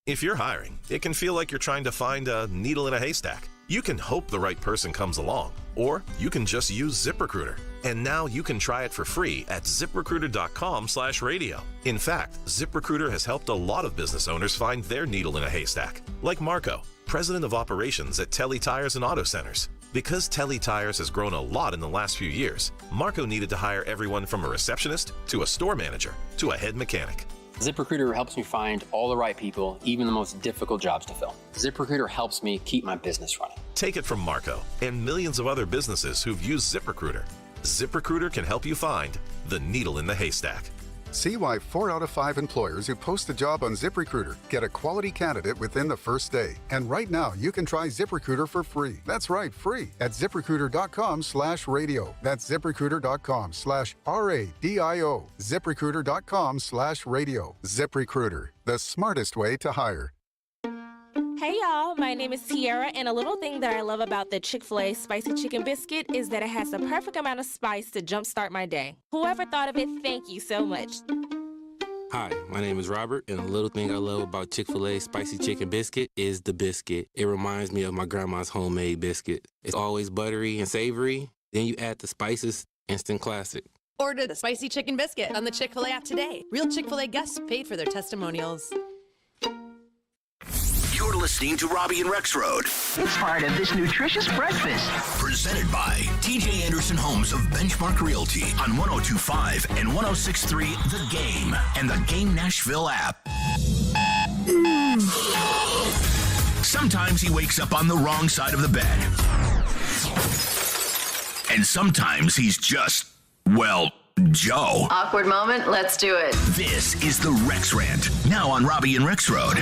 If you're hiring, it can feel like you're trying to find a needle in a haystack. You can hope the right person comes along, or you can just use ZipRecruiter. And now you can try it for free at ZipRecruiter.com/radio. In fact, ZipRecruiter has helped a lot of business owners find their needle in a haystack, like Marco, president of operations at Telly Tires and Auto Centers. Because Telly Tires has grown a lot in the last few years, Marco needed to hire everyone from a receptionist to a store manager to a head mechanic. ZipRecruiter helps me find all the right people, even the most difficult jobs to fill. ZipRecruiter helps me keep my business running. Take it from Marco and millions of other businesses who've used ZipRecruiter. ZipRecruiter can help you find the needle in the haystack. See why 4 out of 5 employers who post a job on ZipRecruiter get a quality candidate within the first day. And right now, you can try ZipRecruiter for free. That's right, free at ZipRecruiter.com/radio. That's ZipRecruiter.com/RADIO. ZipRecruiter.com/radio. ZipRecruiter, the smartest way to hire. Hey y'all, my name is Tiara, and a little thing that I love about the Chick-fil-A Spicy Chicken Biscuit is that it has the perfect amount of spice to jumpstart my day. Whoever thought of it, thank you so much. Hi, my name is Robert, and a little thing I love about Chick-fil-A Spicy Chicken Biscuit is the biscuit. It reminds me of my grandma's homemade biscuit. It's always buttery and savory. Then you add the spices, instant classic. Order the Spicy Chicken Biscuit on the Chick-fil-A app today. Real Chick-fil-A guests paid for their testimonials. You're listening to Robby and Rexrode. It's part of this nutritious breakfast. Presented by TJ Anderson Homes of Benchmark Realty on 102.5 and 106.3 The Game and the Game Nashville app. Sometimes he wakes up on the wrong side of the bed. And sometimes he's just, well, Joe. Awkward moment, let's do it. This is the Rex Rant, now on Robby and Rexrode.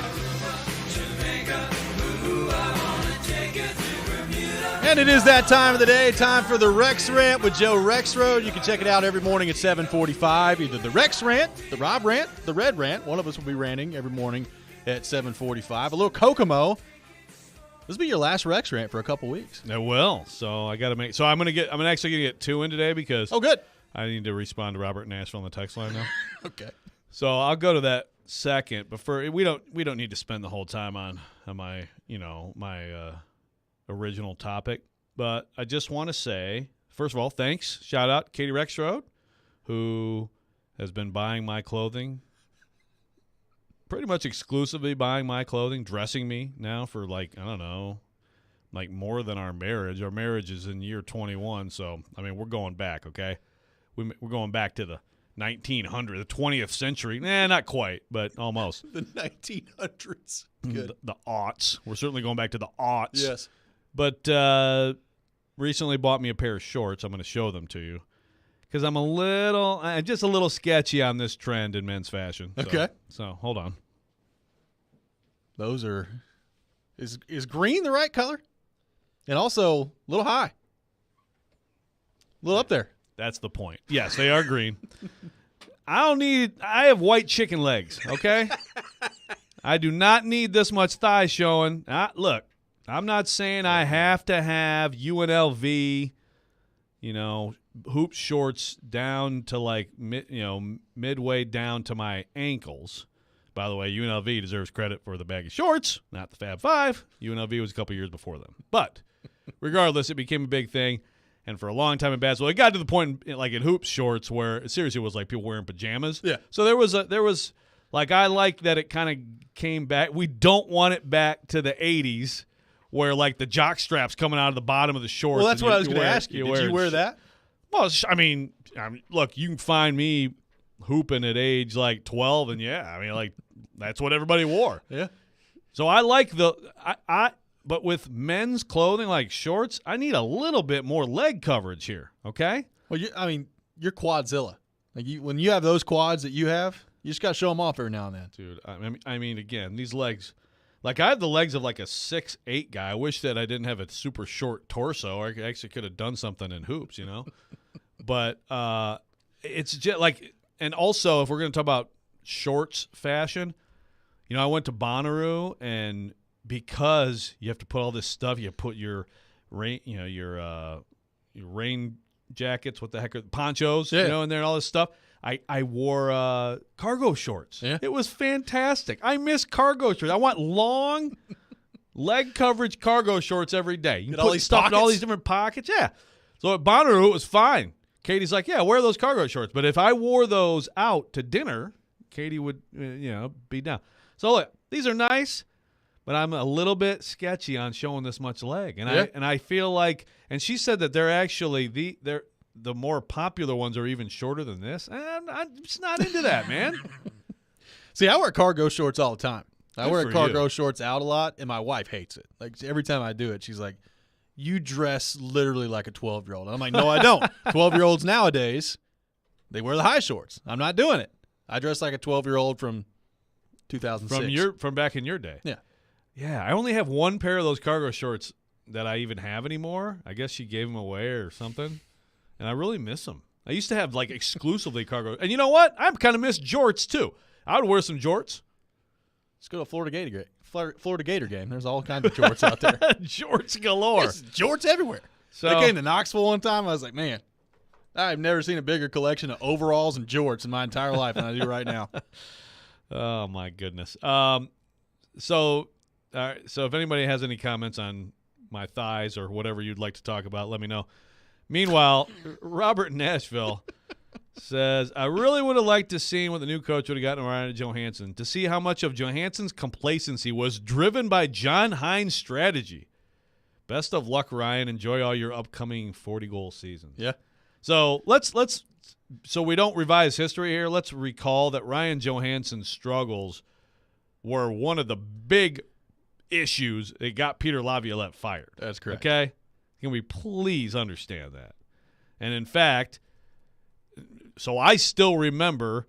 And it is that time of the day, time for the Rex Rant with Joe Rexrode. You can check it out every morning at 7:45, either the Rex Rant, the Rob Rant, the Red Rant. One of us will be ranting every morning at 7:45. A little Kokomo. This will be your last Rex Rant for a couple weeks. It will. So I got to make. So I'm actually gonna get 2 in today because. Oh, good. I need to respond to Robert Nashville on the text line now. Okay. So I'll go to that second, but we don't need to spend the whole time on my original topic. But I just want to say, first of all, thanks. Shout out Katie Rexrode, who has been buying my clothing, pretty much exclusively buying my clothing, dressing me now for more than our marriage. Our marriage is in year 21, so we're going back. Okay, we're going back to the 1900s, the 20th century. Not quite, but almost. The 1900s. Good. The aughts. We're certainly going back to the aughts. Yes. But recently bought me a pair of shorts. I'm going to show them to you because I'm just a little sketchy on this trend in men's fashion. Okay. So hold on. Those are – is green the right color? And also a little high. A little up there. That's the point. Yes, they are green. I have white chicken legs, okay? I do not need this much thigh showing. Look, I'm not saying I have to have UNLV, hoop shorts down to midway down to my ankles. By the way, UNLV deserves credit for the baggy shorts, not the Fab Five. UNLV was a couple years before them. But regardless, it became a big thing. And for a long time in basketball, it got to the point in hoops shorts where seriously it was like people wearing pajamas. Yeah. So there was I like that it kind of came back. We don't want it back to the 80s where the jock strap's coming out of the bottom of the shorts. Well, that's what I was going to ask you. Did you wear that? Well, look, you can find me hooping at age 12, and that's what everybody wore. Yeah. So I like but with men's clothing like shorts, I need a little bit more leg coverage here, okay? Well, you're quadzilla. When you have those quads that you have, you just got to show them off every now and then. Dude, again, these legs, I have the legs of a 6'8" guy. I wish that I didn't have a super short torso. I actually could have done something in hoops, But it's just and also if we're going to talk about shorts fashion, I went to Bonnaroo, and because you have to put all this stuff, you put your rain, your rain jackets, what the heck, ponchos, in there and all this stuff. I wore cargo shorts. Yeah. It was fantastic. I miss cargo shorts. I want long, leg coverage cargo shorts every day. You Get can all put these stuff in all pockets? these different pockets. Yeah. So at Bonnaroo, it was fine. Katie's like, yeah, wear those cargo shorts. But if I wore those out to dinner, Katie would, be down. So look, these are nice, but I'm a little bit sketchy on showing this much leg. And I feel like, and she said that they're actually the more popular ones are even shorter than this. And I'm just not into that, man. See, I wear cargo shorts all the time. I Good wear for cargo you. shorts out a lot, and my wife hates it. Like every time I do it, she's like, "You dress literally like a 12-year-old." And I'm like, "No, I don't." 12-year-olds nowadays, they wear the high shorts. I'm not doing it. I dress like a 12-year-old from 2006. From back in your day. Yeah. Yeah, I only have one pair of those cargo shorts that I even have anymore. I guess she gave them away or something, and I really miss them. I used to have like exclusively cargo. And you know what? I kind of miss jorts too. I would wear some jorts. Let's go to Florida Gator game. There's all kinds of jorts out there. Jorts galore. There's jorts everywhere. So I came to Knoxville one time. I was like, man, I've never seen a bigger collection of overalls and jorts in my entire life than I do right now. Oh my goodness. So if anybody has any comments on my thighs or whatever you'd like to talk about, let me know. Meanwhile, Robert in Nashville says, I really would have liked to see what the new coach would have gotten Ryan Johansson, to see how much of Johansson's complacency was driven by John Hines' strategy. Best of luck, Ryan. Enjoy all your upcoming 40-goal seasons. Yeah. So so we don't revise history here, let's recall that Ryan Johansson's struggles were one of the big issues that got Peter Laviolette fired. That's correct. Okay? Can we please understand that? And in fact, so I still remember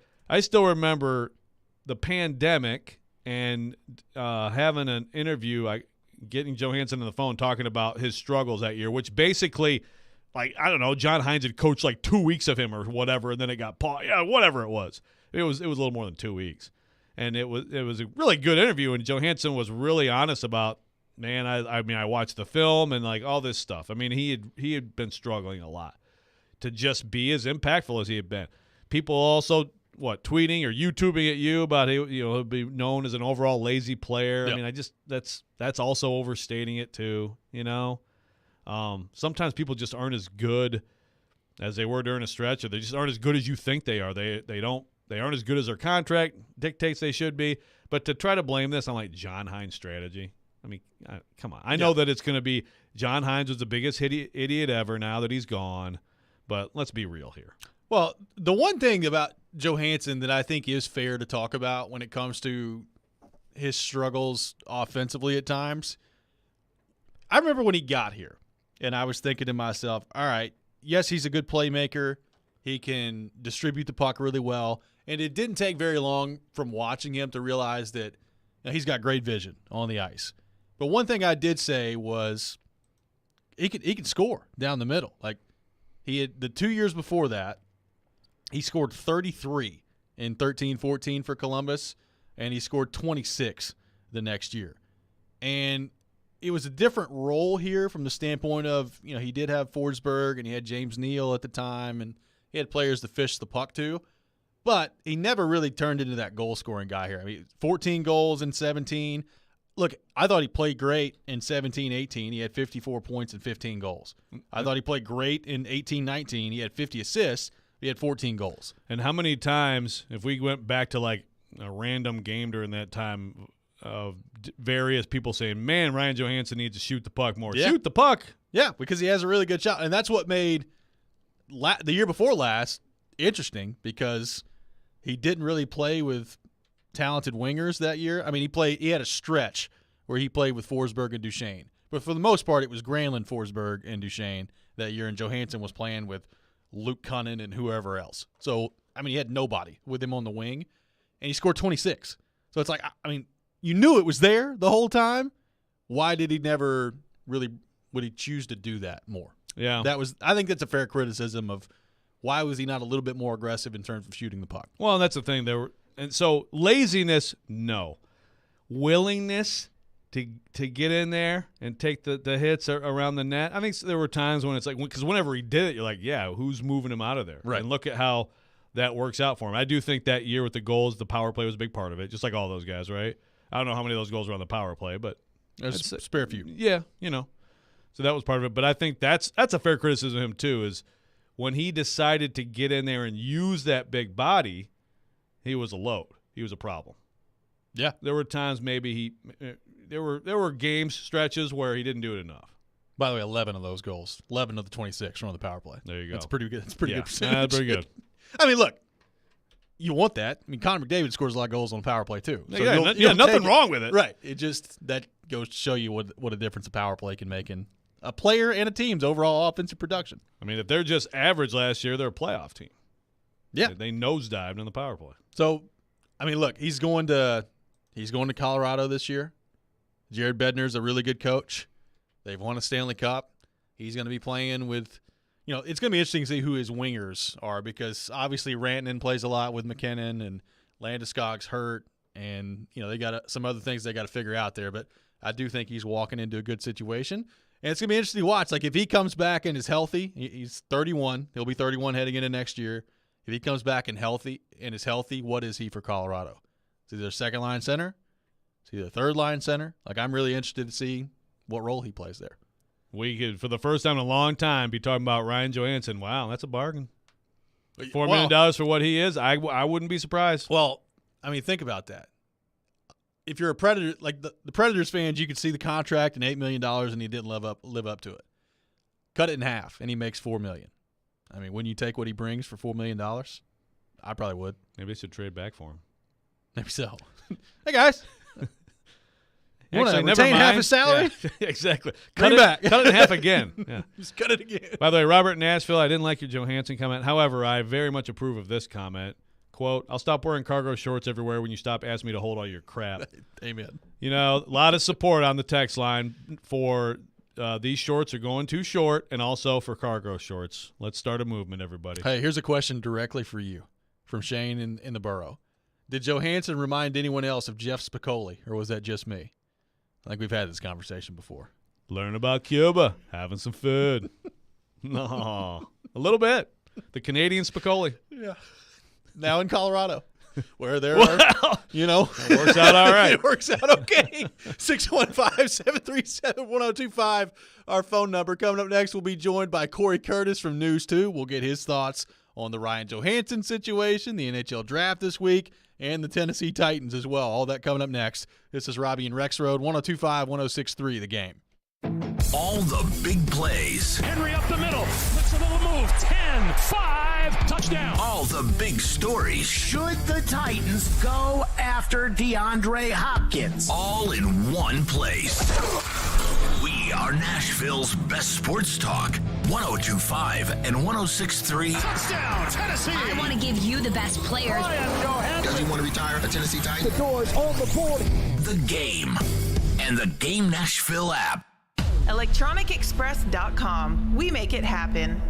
the pandemic and having an interview, getting Johansson on the phone talking about his struggles that year, which basically, like, I don't know, John Hines had coached like 2 weeks of him or whatever, and then it got paused. Yeah, whatever it was. It was a little more than 2 weeks. And it was a really good interview, and Johansson was really honest about, man, I watched the film and like all this stuff. I mean, he had been struggling a lot to just be as impactful as he had been. People also tweeting or YouTubing at you about he'll be known as an overall lazy player. Yep. I mean, that's also overstating it too. Sometimes people just aren't as good as they were during a stretch, or they just aren't as good as you think they are. They aren't as good as their contract dictates they should be. But to try to blame this on like John Hines' strategy, I mean, come on. I know that it's going to be John Hines was the biggest idiot ever now that he's gone, but let's be real here. Well, the one thing about Johansson that I think is fair to talk about when it comes to his struggles offensively at times, I remember when he got here, and I was thinking to myself, all right, yes, he's a good playmaker. He can distribute the puck really well, and it didn't take very long from watching him to realize that he's got great vision on the ice. But one thing I did say was he could score down the middle. Like, he had the 2 years before that, he scored 33 in 13-14 for Columbus, and he scored 26 the next year. And it was a different role here from the standpoint of, he did have Forsberg and he had James Neal at the time, and he had players to fish the puck to. But he never really turned into that goal-scoring guy here. I mean, 14 goals in 17. Look, I thought he played great in 17-18. He had 54 points and 15 goals. I thought he played great in 18-19. He had 50 assists. He had 14 goals. And how many times, if we went back to like a random game during that time of various people saying, man, Ryan Johansson needs to shoot the puck more. Yeah. Shoot the puck. Yeah, because he has a really good shot. And that's what made the year before last interesting, because he didn't really play with talented wingers that year. I mean, he had a stretch where he played with Forsberg and Duchesne. But for the most part, it was Granlund, Forsberg, and Duchesne that year, and Johansson was playing with Luke Cunnin and whoever else. So, I mean, he had nobody with him on the wing, and he scored 26. So it's like, I mean, you knew it was there the whole time. Why did he never really – would he choose to do that more? Yeah. I think that's a fair criticism of why was he not a little bit more aggressive in terms of shooting the puck. Well, that's the thing. And so laziness, no. Willingness to get in there and take the hits around the net. I think there were times when it's like, because whenever he did it, you're like, yeah, who's moving him out of there? Right. And look at how that works out for him. I do think that year with the goals, the power play was a big part of it, just like all those guys, right? I don't know how many of those goals were on the power play, but There's a spare few. Yeah, So that was part of it. But I think that's a fair criticism of him, too, is when he decided to get in there and use that big body, he was a load. He was a problem. Yeah. There were times maybe there were games, stretches where he didn't do it enough. By the way, 11 of those goals, 11 of the 26 were on the power play. There you go. That's pretty good. That's pretty good percentage. That's pretty good. I mean, look, you want that. I mean, Connor McDavid scores a lot of goals on the power play too. So nothing wrong with it. Right. It just that goes to show you what a difference a power play can make in a player and a team's overall offensive production. I mean, if they're just average last year, they're a playoff team. Yeah. They nosedived on the power play. So, I mean, look, he's going to Colorado this year. Jared Bednar's a really good coach. They've won a Stanley Cup. He's going to be playing with, it's going to be interesting to see who his wingers are because obviously Rantanen plays a lot with McKinnon and Landeskog's hurt, and they got some other things they got to figure out there. But I do think he's walking into a good situation, and it's going to be interesting to watch. Like if he comes back and is healthy, he's 31. He'll be 31 heading into next year. If he comes back and is healthy, what is he for Colorado? Is he their second line center? Is he the third line center? Like I'm really interested to see what role he plays there. We could, for the first time in a long time, be talking about Ryan Johansson. Wow, that's a bargain. $4 million for what he is, I wouldn't be surprised. Well, I mean, think about that. If you're a Predator, like the Predators fans, you could see the contract and $8 million, and he didn't live up to it. Cut it in half, and he makes $4 million. I mean, wouldn't you take what he brings for $4 million? I probably would. Maybe they should trade back for him. Maybe so. Hey guys. Actually, never mind. Half his salary? Yeah, exactly. Cut it in half again. Yeah. Just cut it again. By the way, Robert in Nashville, I didn't like your Johansson comment. However, I very much approve of this comment. Quote, I'll stop wearing cargo shorts everywhere when you stop asking me to hold all your crap. Amen. A lot of support on the text line for these shorts are going too short and also for cargo shorts. Let's start a movement, everybody. Hey, here's a question directly for you from Shane in the borough. Did Johansson remind anyone else of Jeff Spicoli, or was that just me? I think we've had this conversation before. Learn about Cuba. Having some food. No. A little bit. The Canadian Spicoli. Yeah. Now in Colorado, where there are, it works out all right. It works out okay. 615-737-1025, our phone number. Coming up next, we'll be joined by Corey Curtis from News 2. We'll get his thoughts on the Ryan Johansson situation, the NHL draft this week, and the Tennessee Titans as well. All that coming up next. This is Robby and Rexrode, 102.5, 106.3, The Game. All the big plays. Henry up the middle. Looks a little move. 10, 5, touchdown. All the big stories. Should the Titans go after DeAndre Hopkins? All in one place. We are Nashville's best sports talk. 102.5 and 106.3. Touchdown, Tennessee. I want to give you the best players. Does he want to retire a Tennessee Titan? The door's on the board. The Game and the Game Nashville app. ElectronicExpress.com. We make it happen.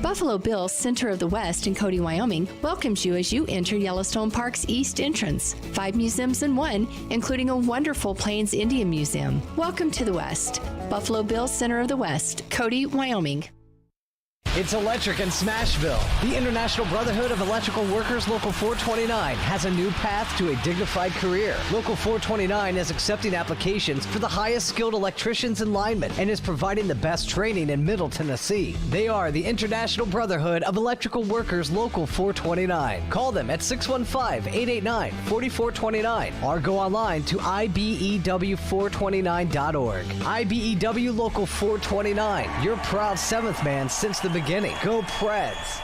Buffalo Bill's Center of the West in Cody, Wyoming welcomes you as you enter Yellowstone Park's east entrance. 5 museums in one, including a wonderful Plains Indian Museum. Welcome to the West. Buffalo Bill's Center of the West, Cody, Wyoming. It's electric in Smashville. The International Brotherhood of Electrical Workers Local 429 has a new path to a dignified career. Local 429 is accepting applications for the highest skilled electricians and linemen and is providing the best training in Middle Tennessee. They are the International Brotherhood of Electrical Workers Local 429. Call them at 615-889-4429 or go online to ibew429.org. IBEW Local 429, your proud seventh man since the beginning. Go Preds.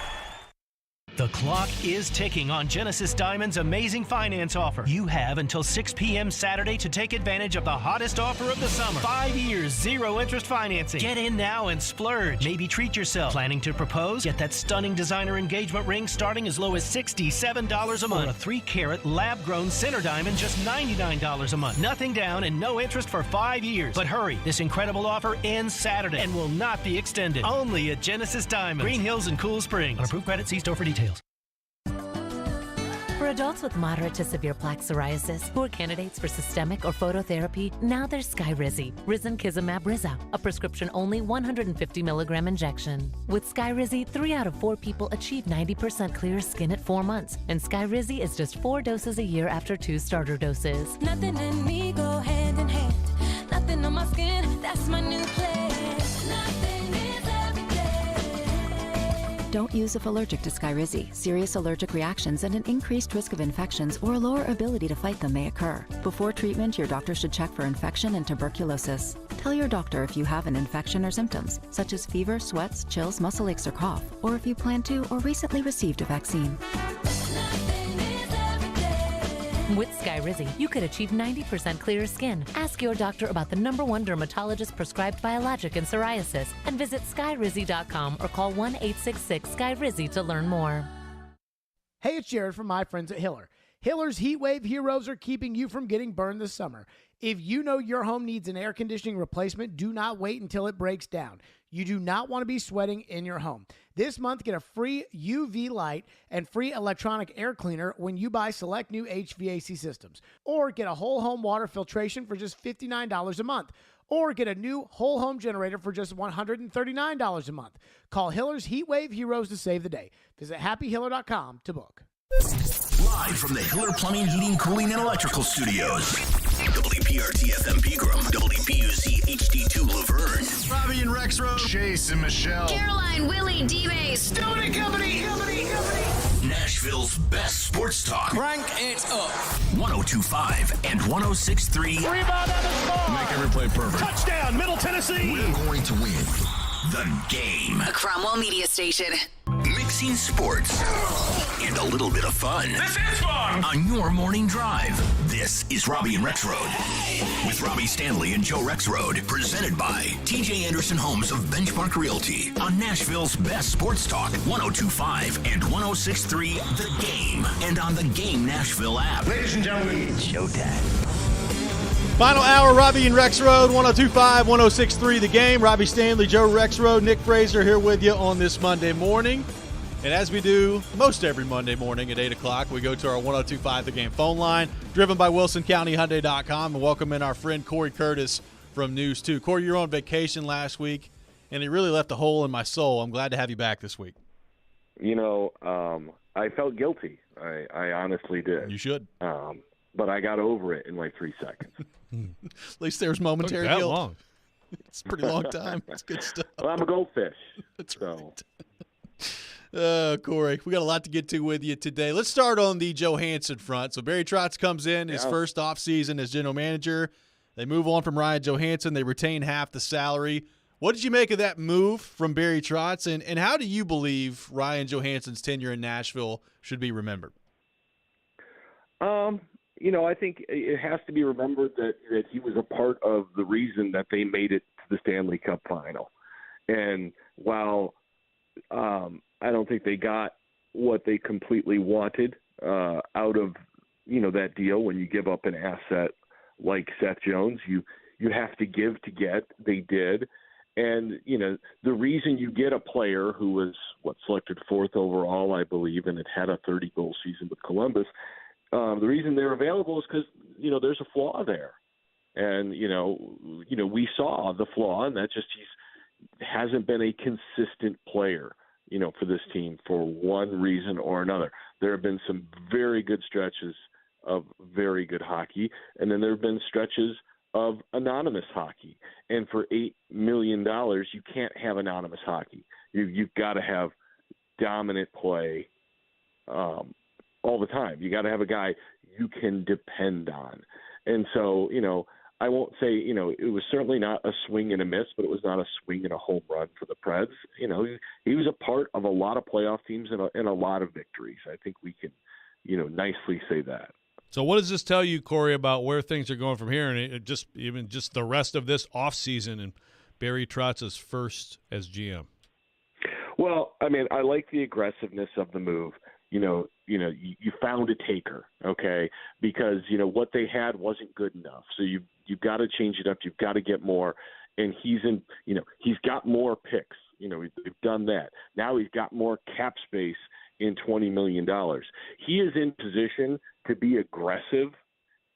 The clock is ticking on Genesis Diamond's amazing finance offer. You have until 6 p.m. Saturday to take advantage of the hottest offer of the summer. 5 years, 0 interest financing. Get in now and splurge. Maybe treat yourself. Planning to propose? Get that stunning designer engagement ring starting as low as $67 a month. Or a 3-carat lab-grown center diamond just $99 a month. Nothing down and no interest for 5 years. But hurry, this incredible offer ends Saturday and will not be extended. Only at Genesis Diamond, Green Hills and Cool Springs. On approved credit, see store for details. For adults with moderate to severe plaque psoriasis who are candidates for systemic or phototherapy, now there's Skyrizi, Risankizumab Riza, a prescription-only 150 milligram injection. With Skyrizi, 3 out of 4 people achieve 90% clear skin at 4 months, and Skyrizi is just 4 doses a year after 2 starter doses. Nothing and me go hand in hand. Nothing on my skin, that's my new place. Nothing is everyday. Don't use if allergic to Skyrizi. Serious allergic reactions and an increased risk of infections or a lower ability to fight them may occur. Before treatment, your doctor should check for infection and tuberculosis. Tell your doctor if you have an infection or symptoms, such as fever, sweats, chills, muscle aches, or cough, or if you plan to or recently received a vaccine. With Skyrizi, you could achieve 90% clearer skin. Ask your doctor about the #1 dermatologist prescribed biologic in psoriasis and visit skyrizi.com or call 1-866-SKYRIZI to learn more. Hey, it's Jared from my friends at Hiller. Hiller's Heat Wave Heroes are keeping you from getting burned this summer. If you know your home needs an air conditioning replacement, do not wait until it breaks down. You do not want to be sweating in your home. This month, get a free UV light and free electronic air cleaner when you buy select new HVAC systems. Or get a whole home water filtration for just $59 a month. Or get a new whole home generator for just $139 a month. Call Hiller's Heat Wave Heroes to save the day. Visit happyhiller.com to book. Live from the Hiller Plumbing, Heating, Cooling, and Electrical Studios. WPRT-FM Pegram, WPUC HD2 Laverne. Robby and Rexrode. Chase and Michelle. Caroline, Willie, D-Base. Dominic Company. Nashville's best sports talk. Crank it up. 102.5 and 106.3. Rebound and a score. Make every play perfect. Touchdown, Middle Tennessee. We're going to win the game. A Cromwell Media Station. Mixing sports and a little bit of fun. This is fun. On your morning drive. This is Robby and Rexrode. With Robby Stanley and Joe Rexrode. Presented by TJ Anderson Homes of Benchmark Realty. On Nashville's best sports talk. 102.5 and 106.3 The Game. And on the Game Nashville app. Ladies and gentlemen, it's showtime. Final hour, Robby and Rexrode, 102.5, 106.3 The Game. Robby Stanley, Joe Rexrode, Nick Fraser here with you on this Monday morning. And as we do most every Monday morning at 8 o'clock, we go to our 102.5 The Game phone line, driven by WilsonCountyHyundai.com, and welcome in our friend Corey Curtis from News 2. Corey, you were on vacation last week, and it really left a hole in my soul. I'm glad to have you back this week. You know, I felt guilty. I honestly did. You should. But I got over it in like 3 seconds. At least there's momentary that guilt. long. It's a pretty long time. It's good stuff. Well, I'm a goldfish. That's right. Corey, we got a lot to get to with you today. Let's start on the Johansson front. So Barry Trotz comes in his first offseason as general manager. They move on from Ryan Johansson. They retain half the salary. What did you make of that move from Barry Trotz, and how do you believe Ryan Johansson's tenure in Nashville should be remembered? You know, I think it has to be remembered that he was a part of the reason that they made it to the Stanley Cup final. And while I don't think they got what they completely wanted out of, you know, that deal, when you give up an asset like Seth Jones, you have to give to get. They did. And, you know, the reason you get a player who was, selected 4th overall, I believe, and had had a 30-goal season with Columbus, the reason they're available is because, you know, there's a flaw there. And, you know, we saw the flaw, and that just he hasn't been a consistent player, you know, for this team for one reason or another. There have been some very good stretches of very good hockey, and then there have been stretches of anonymous hockey. And for $8 million, you can't have anonymous hockey. You've got to have dominant play all the time. You got to have a guy you can depend on. And so, you know, I won't say, you know, it was certainly not a swing and a miss, but it was not a swing and a home run for the Preds. You know, he was a part of a lot of playoff teams and a lot of victories. I think we can, you know, nicely say that. So what does this tell you, Corey, about where things are going from here, and even the rest of this offseason and Barry Trotz's first as GM? Well, I mean, I like the aggressiveness of the move. You found a taker, okay, because, you know, what they had wasn't good enough. So you've got to change it up. You've got to get more. And he's got more picks. You know, we've done that. Now he's got more cap space in $20 million. He is in position to be aggressive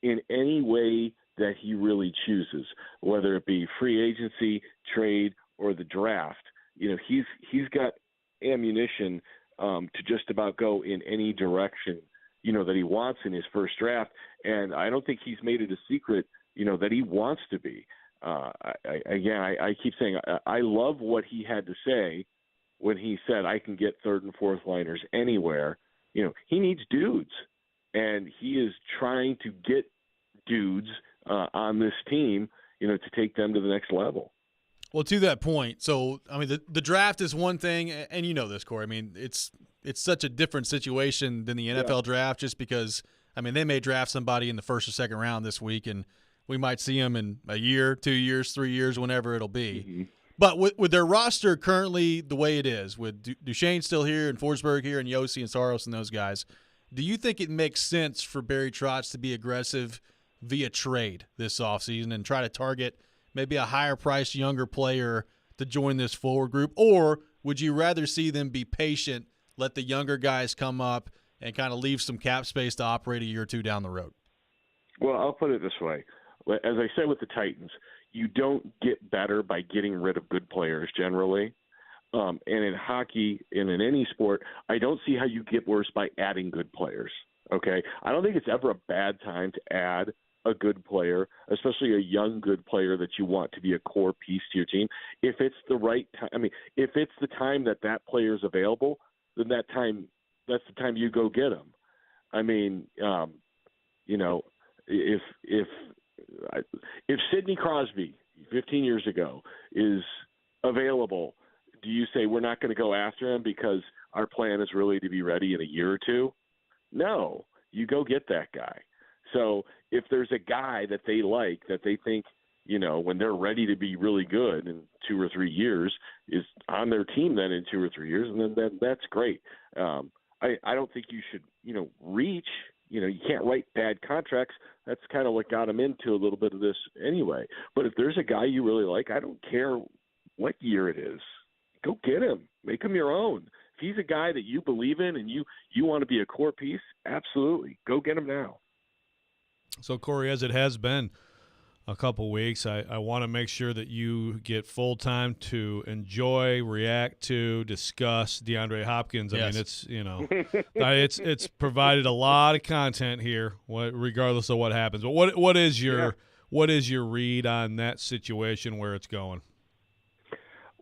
in any way that he really chooses, whether it be free agency, trade, or the draft. You know, he's got ammunition to just about go in any direction, you know, that he wants in his first draft. And I don't think he's made it a secret, you know, that he wants to be. I keep saying I love what he had to say when he said I can get third and fourth liners anywhere. You know, he needs dudes, and he is trying to get dudes on this team, you know, to take them to the next level. Well, to that point, so I mean, the draft is one thing, and you know this, Corey. I mean, it's such a different situation than the NFL draft, just because I mean they may draft somebody in the first or second round this week, and we might see them in a year, 2 years, 3 years, whenever it'll be. Mm-hmm. But with their roster currently the way it is, with Duchesne still here and Forsberg here and Yossi and Saros and those guys, do you think it makes sense for Barry Trotz to be aggressive via trade this offseason and try to target maybe a higher-priced younger player to join this forward group? Or would you rather see them be patient, let the younger guys come up, and kind of leave some cap space to operate a year or two down the road? Well, I'll put it this way. As I said with the Titans, you don't get better by getting rid of good players generally. And in hockey and in any sport, I don't see how you get worse by adding good players. Okay? I don't think it's ever a bad time to add a good player, especially a young good player that you want to be a core piece to your team. If it's the right time, I mean, if it's the time that player is available, then that's the time you go get him. I mean, you know, if Sidney Crosby 15 years ago is available, do you say we're not going to go after him because our plan is really to be ready in a year or two? No, you go get that guy. So if there's a guy that they like, that they think, you know, when they're ready to be really good in 2 or 3 years, is on their team then in 2 or 3 years, and then that's great. I don't think you should, you know, reach. You know, you can't write bad contracts. That's kind of what got him into a little bit of this anyway. But if there's a guy you really like, I don't care what year it is, go get him. Make him your own. If he's a guy that you believe in and you want to be a core piece, absolutely. Go get him now. So, Corey, as it has been a couple weeks, I want to make sure that you get full time to enjoy, react to, discuss DeAndre Hopkins. Yes. I mean, it's, you know, it's provided a lot of content here, regardless of what happens. But what is your read on that situation, where it's going?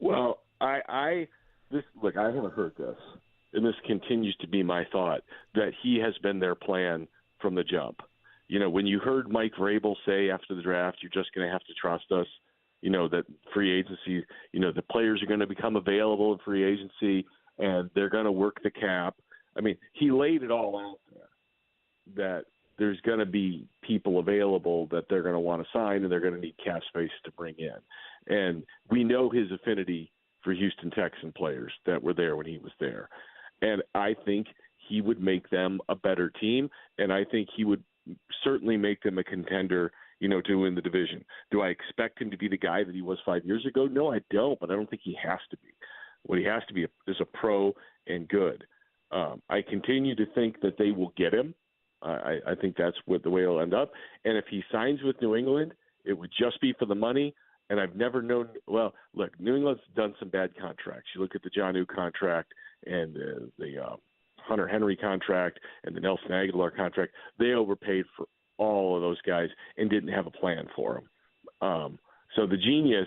Well, I haven't heard this, and this continues to be my thought, that he has been their plan from the jump. You know, when you heard Mike Vrabel say after the draft, you're just going to have to trust us, you know, that free agency, you know, the players are going to become available in free agency and they're going to work the cap. I mean, he laid it all out there that there's going to be people available that they're going to want to sign and they're going to need cap space to bring in. And we know his affinity for Houston Texan players that were there when he was there. And I think he would make them a better team, and I think he would certainly make them a contender, you know, to win the division. Do I expect him to be the guy that he was 5 years ago? No, I don't, but I don't think he has to be. What he has to be is a pro and good. I continue to think that they will get him. I think that's the way it'll end up. And if he signs with New England, it would just be for the money. And I've never known – well, look, New England's done some bad contracts. You look at the Jonnu contract and the Hunter Henry contract and the Nelson Aguilar contract. They overpaid for all of those guys and didn't have a plan for them. So the genius,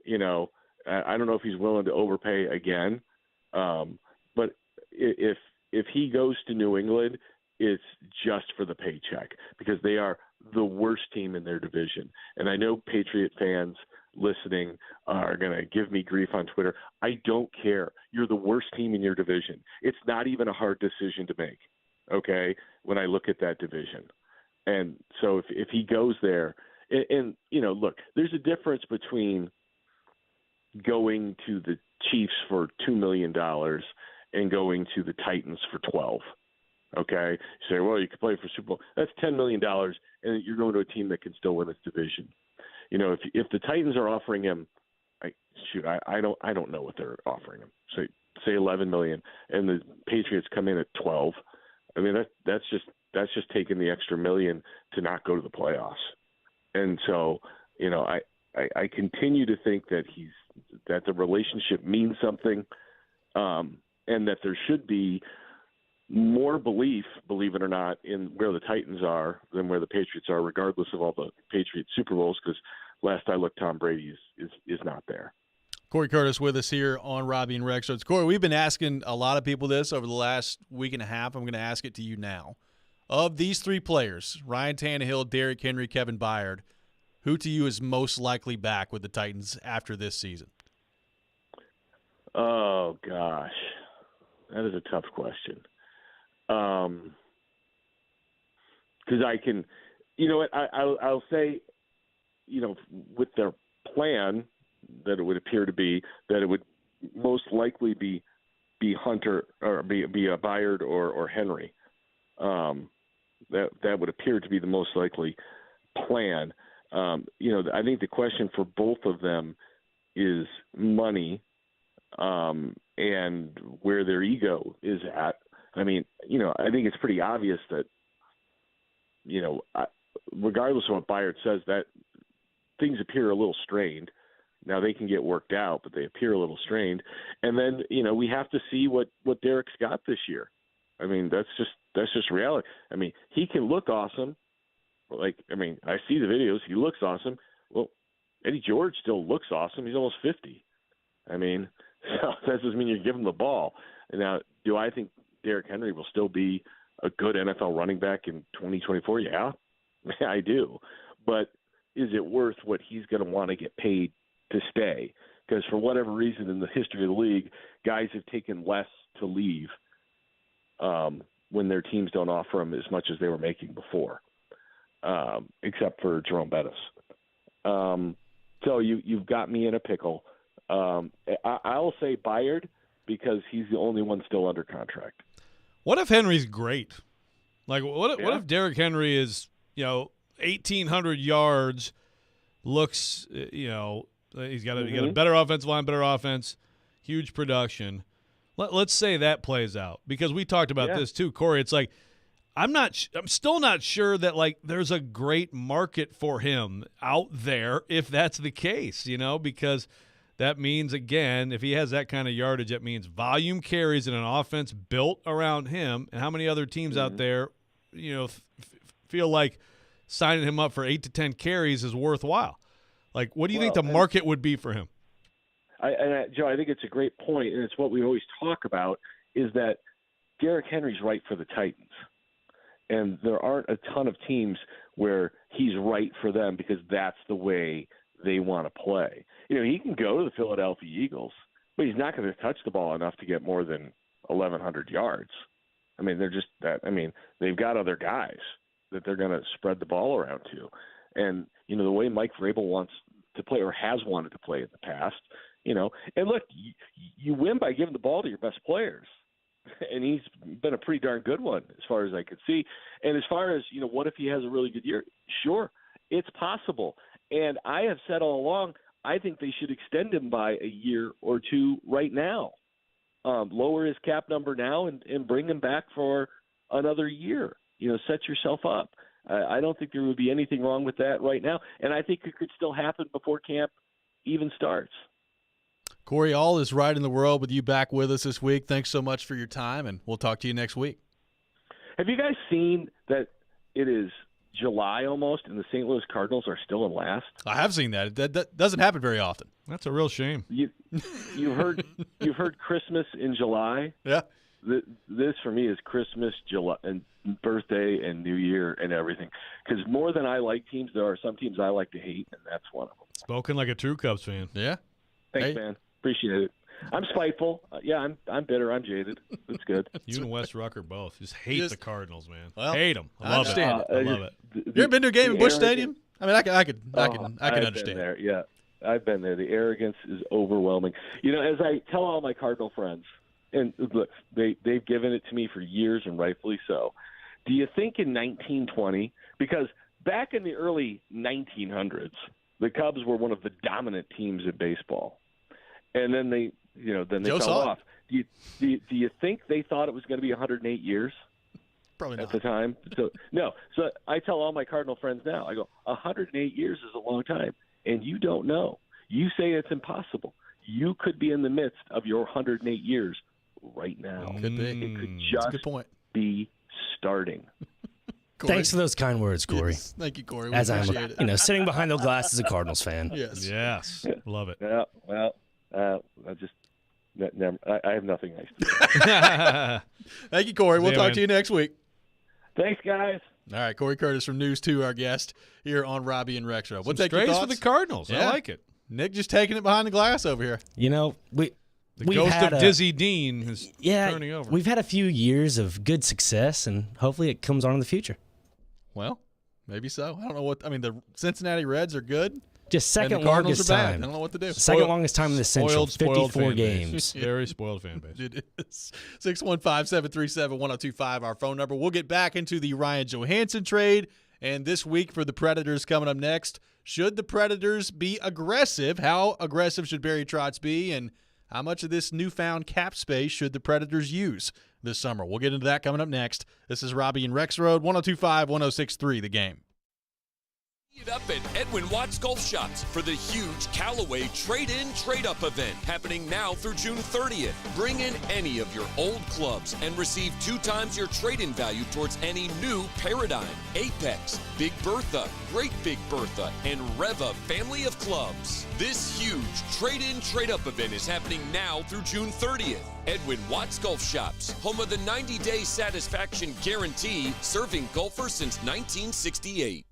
you know, I don't know if he's willing to overpay again. But if he goes to New England, it's just for the paycheck because they are the worst team in their division. And I know Patriot fans listening are going to give me grief on Twitter. I don't care. You're the worst team in your division. It's not even a hard decision to make, okay, when I look at that division. And so if he goes there, and you know, look, there's a difference between going to the Chiefs for $2 million and going to the Titans for 12. Okay, you say, well, you could play for Super Bowl. That's $10 million, and you're going to a team that can still win its division. You know, if the Titans are offering him, I don't know what they're offering him. Say $11 million, and the Patriots come in at 12. I mean, that's just taking the extra $1 million to not go to the playoffs. And so, you know, I continue to think that that the relationship means something, and that there should be more belief, believe it or not, in where the Titans are than where the Patriots are, regardless of all the Patriot Super Bowls, because last I looked, Tom Brady is not there. Corey Curtis with us here on Robby and Rexrode. Corey, we've been asking a lot of people this over the last week and a half. I'm going to ask it to you now. Of these three players, Ryan Tannehill, Derrick Henry, Kevin Byard, who to you is most likely back with the Titans after this season? Oh, gosh. That is a tough question. Because I can – you know what? I'll say, you know, with their plan – that it would appear to be that it would most likely be Hunter or be a Byard or Henry. That would appear to be the most likely plan. You know, I think the question for both of them is money and where their ego is at. I mean, you know, I think it's pretty obvious that, you know, regardless of what Byard says, that things appear a little strained. Now they can get worked out, but they appear a little strained. And then, you know, we have to see what Derrick's got this year. I mean, that's just reality. I mean, he can look awesome. Like, I mean, I see the videos. He looks awesome. Well, Eddie George still looks awesome. He's almost 50. I mean, so that doesn't mean you give him the ball. Now, do I think Derrick Henry will still be a good NFL running back in 2024? Yeah, I do. But is it worth what he's going to want to get paid to stay? Because for whatever reason in the history of the league, guys have taken less to leave when their teams don't offer them as much as they were making before, except for Jerome Bettis. So you've got me in a pickle. I'll say Byard because he's the only one still under contract. What if Henry's great? Like, what if Derrick Henry is, 1,800 yards, looks, he's got a better offensive line, better offense, huge production. Let's say that plays out, because we talked about this too, Corey. It's like I'm still not sure that there's a great market for him out there if that's the case, because that means, again, if he has that kind of yardage, that means volume carries in an offense built around him. And how many other teams out there, feel like signing him up for 8 to 10 carries is worthwhile? What do you think the market would be for him? Joe, I think it's a great point, and it's what we always talk about, is that Derrick Henry's right for the Titans. And there aren't a ton of teams where he's right for them because that's the way they want to play. He can go to the Philadelphia Eagles, but he's not going to touch the ball enough to get more than 1,100 yards. I mean, they're just that. I mean, they've got other guys that they're going to spread the ball around to. And, the way Mike Vrabel wants to play or has wanted to play in the past, and look, you win by giving the ball to your best players. And he's been a pretty darn good one as far as I could see. And as far as, what if he has a really good year? Sure, it's possible. And I have said all along, I think they should extend him by a year or two right now. Lower his cap number now and bring him back for another year. Set yourself up. I don't think there would be anything wrong with that right now. And I think it could still happen before camp even starts. Corey, all is right in the world with you back with us this week. Thanks so much for your time, and we'll talk to you next week. Have you guys seen that it is July almost, and the St. Louis Cardinals are still in last? I have seen that. That doesn't happen very often. That's a real shame. You've heard Christmas in July? Yeah. This for me is Christmas, July, and birthday and New Year and everything. Because more than I like teams, there are some teams I like to hate, and that's one of them. Spoken like a true Cubs fan. Yeah. Thanks, man. Appreciate it. I'm spiteful. I'm bitter. I'm jaded. That's good. You and Wes Rucker both just hate the Cardinals, man. Well, hate them. I understand. I love it. You ever been to a game in Busch Stadium? I mean, I can understand. Been there, yeah. I've been there. The arrogance is overwhelming. As I tell all my Cardinal friends, and look, they've given it to me for years, and rightfully so. Do you think in 1920, because back in the early 1900s, the Cubs were one of the dominant teams in baseball, and then they fell off. Do you think they thought it was going to be 108 years? Probably not. At the time. So no. So I tell all my Cardinal friends now, I go, 108 years is a long time, and you don't know. You say it's impossible. You could be in the midst of your 108 years right now. Could be. It could just good point. be starting. Thanks for those kind words, Corey. Yes. Thank you, Corey. We As I'm, appreciate it. sitting behind the glass as a Cardinals fan. Yes. Yes. Love it. Yeah, well, I just never. I have nothing nice to say. Thank you, Corey. We'll See you, talk man. to you next week. Thanks, guys. All right, Corey Curtis from News 2, our guest here on Robby and Rexrode. We'll take your Strays thoughts. for the Cardinals. Yeah. I like it. Nick just taking it behind the glass over here. The The ghost of Dizzy Dean is turning over. We've had a few years of good success, and hopefully it comes on in the future. Well, maybe so. I don't know what. I mean, the Cincinnati Reds are good. Just and second the Cardinals longest are bad. time. I don't know what to do. Second longest time in the Central, Spoiled 54 fan base. games. Very spoiled fan base. It is. 615-737-1025, our phone number. We'll get back into the Ryan Johansson trade. And this week for the Predators coming up next, should the Predators be aggressive? How aggressive should Barry Trotz be? And how much of this newfound cap space should the Predators use this summer? We'll get into that coming up next. This is Robby and Rexrode, 102.5-106.3 The Game. Meet up at Edwin Watts Golf Shops for the huge Callaway Trade-In Trade-Up event happening now through June 30th. Bring in any of your old clubs and receive 2 times your trade-in value towards any new Paradigm, Apex, Big Bertha, Great Big Bertha, and Reva family of clubs. This huge Trade-In Trade-Up event is happening now through June 30th. Edwin Watts Golf Shops, home of the 90-day satisfaction guarantee, serving golfers since 1968.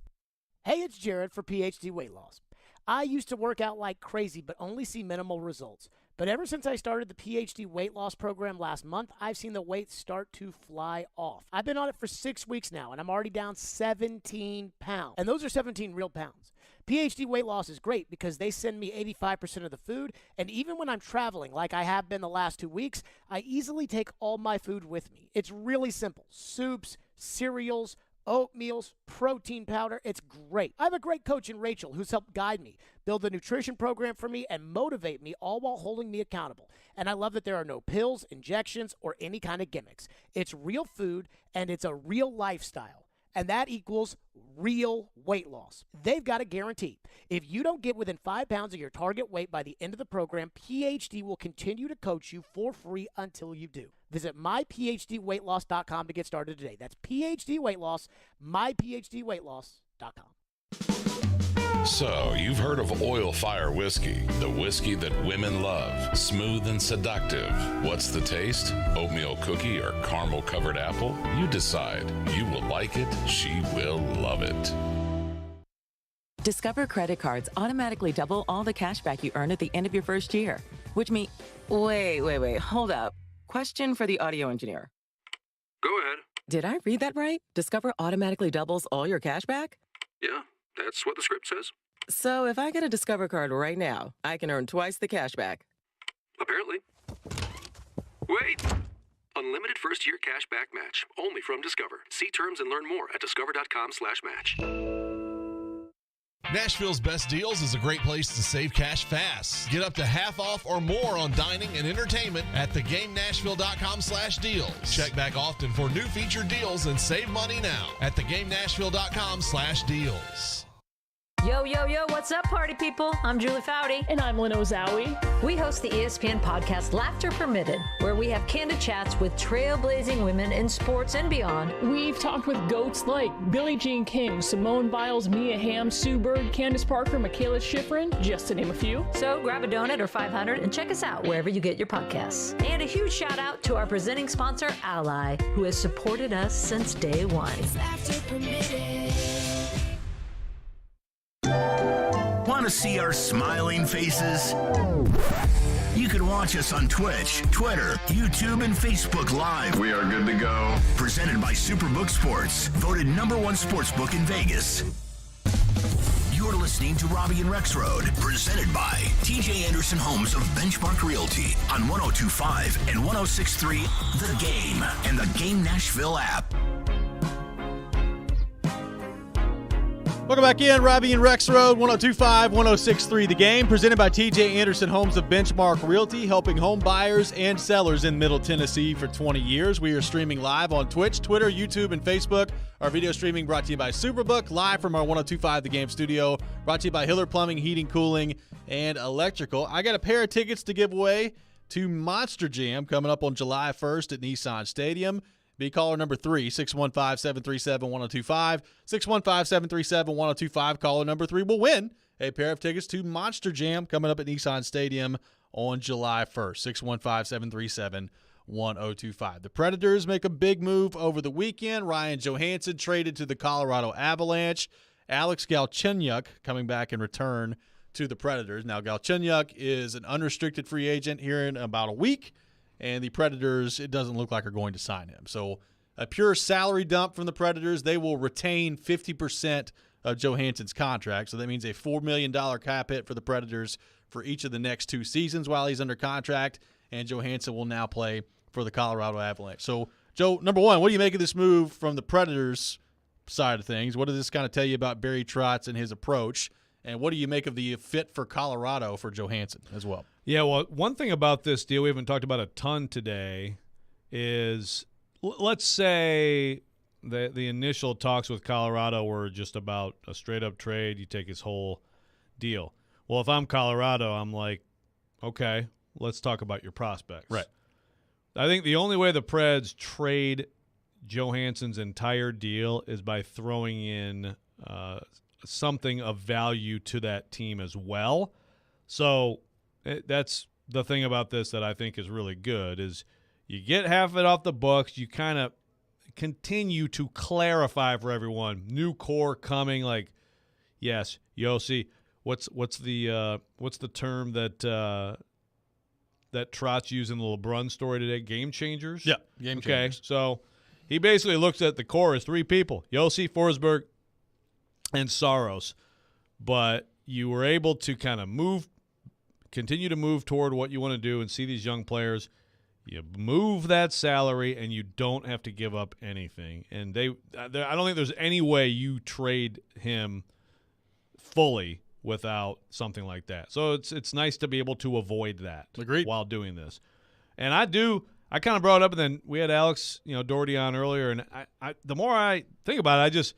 Hey, it's Jared for PhD Weight Loss. I used to work out like crazy, but only see minimal results. But ever since I started the PhD Weight Loss program last month, I've seen the weight start to fly off. I've been on it for 6 weeks now, and I'm already down 17 pounds. And those are 17 real pounds. PhD Weight Loss is great because they send me 85% of the food, and even when I'm traveling, like I have been the last 2 weeks, I easily take all my food with me. It's really simple. Soups, cereals, oatmeals, protein powder. It's great. I have a great coach in Rachel who's helped guide me, build the nutrition program for me, and motivate me, all while holding me accountable. And I love that there are no pills, injections, or any kind of gimmicks. It's real food, and it's a real lifestyle. And that equals real weight loss. They've got a guarantee. If you don't get within 5 pounds of your target weight by the end of the program, PhD will continue to coach you for free until you do. Visit myphdweightloss.com to get started today. That's PhD Weight Loss, myphdweightloss.com. So, you've heard of Oil Fire Whiskey, the whiskey that women love. Smooth and seductive. What's the taste? Oatmeal cookie or caramel covered apple? You decide. You will like it. She will love it. Discover credit cards automatically double all the cash back you earn at the end of your first year, which means... Wait, hold up. Question for the audio engineer. Go ahead. Did I read that right? Discover automatically doubles all your cash back? Yeah, that's what the script says. So if I get a Discover card right now, I can earn twice the cash back. Apparently. Wait! Unlimited first-year cash back match. Only from Discover. See terms and learn more at discover.com/match. Nashville's Best Deals is a great place to save cash fast. Get up to half off or more on dining and entertainment at thegamenashville.com/deals. Check back often for new featured deals and save money now at thegamenashville.com/deals. Yo, what's up, party people? I'm Julie Foudy. And I'm Lynn Ozawi. We host the ESPN podcast Laughter Permitted, where we have candid chats with trailblazing women in sports and beyond. We've talked with goats like Billie Jean King, Simone Biles, Mia Hamm, Sue Bird, Candace Parker, Michaela Schifrin, just to name a few. So grab a donut or 500 and check us out wherever you get your podcasts. And a huge shout out to our presenting sponsor, Ally, who has supported us since day one. It's Laughter Permitted. Want to see our smiling faces? You can watch us on Twitch, Twitter, YouTube, and Facebook Live. We are good to go. Presented by Superbook Sports, voted #1 sportsbook in Vegas. You're listening to Robby and Rexrode, presented by TJ Anderson Homes of Benchmark Realty on 102.5 and 106.3 The Game and the Game Nashville app. Welcome back in, Robby and Rexrode, 102.5, 106.3 The Game, presented by TJ Anderson Homes of Benchmark Realty, helping home buyers and sellers in Middle Tennessee for 20 years. We are streaming live on Twitch, Twitter, YouTube, and Facebook. Our video streaming brought to you by Superbook, live from our 102.5 The Game studio, brought to you by Hiller Plumbing, Heating, Cooling, and Electrical. I got a pair of tickets to give away to Monster Jam coming up on July 1st at Nissan Stadium. be caller number 3, 615-737-1025. 615-737-1025. Caller number 3 will win a pair of tickets to Monster Jam coming up at Nissan Stadium on July 1st. 615-737-1025. The Predators make a big move over the weekend. Ryan Johansson traded to the Colorado Avalanche. Alex Galchenyuk coming back in return to the Predators. Now, Galchenyuk is an unrestricted free agent here in about a week, and the Predators, it doesn't look like, are going to sign him. So a pure salary dump from the Predators. They will retain 50% of Johansson's contract, so that means a $4 million cap hit for the Predators for each of the next 2 seasons while he's under contract, and Johansson will now play for the Colorado Avalanche. So, Joe, number one, what do you make of this move from the Predators side of things? What does this kind of tell you about Barry Trotz and his approach? And what do you make of the fit for Colorado for Johansson as well? Yeah, well, one thing about this deal we haven't talked about a ton today is, let's say the initial talks with Colorado were just about a straight-up trade. You take his whole deal. Well, if I'm Colorado, I'm like, okay, let's talk about your prospects. Right. I think the only way the Preds trade Johansson's entire deal is by throwing in something of value to that team as well. So that's the thing about this that I think is really good is you get half of it off the books. You kind of continue to clarify for everyone. New core coming, like, yes, Yossi. What's the term that Trotz used in the LeBron story today? Game changers? Yeah, game changers. Okay, so he basically looks at the core as 3 people, Yossi, Forsberg, and Saros. But you were able to kind of continue to move toward what you want to do and see these young players. You move that salary, and you don't have to give up anything. And I don't think there's any way you trade him fully without something like that. So it's nice to be able to avoid that. Agreed. While doing this. And I kind of brought it up, and then we had Alex, Doherty on earlier, and I the more I think about it,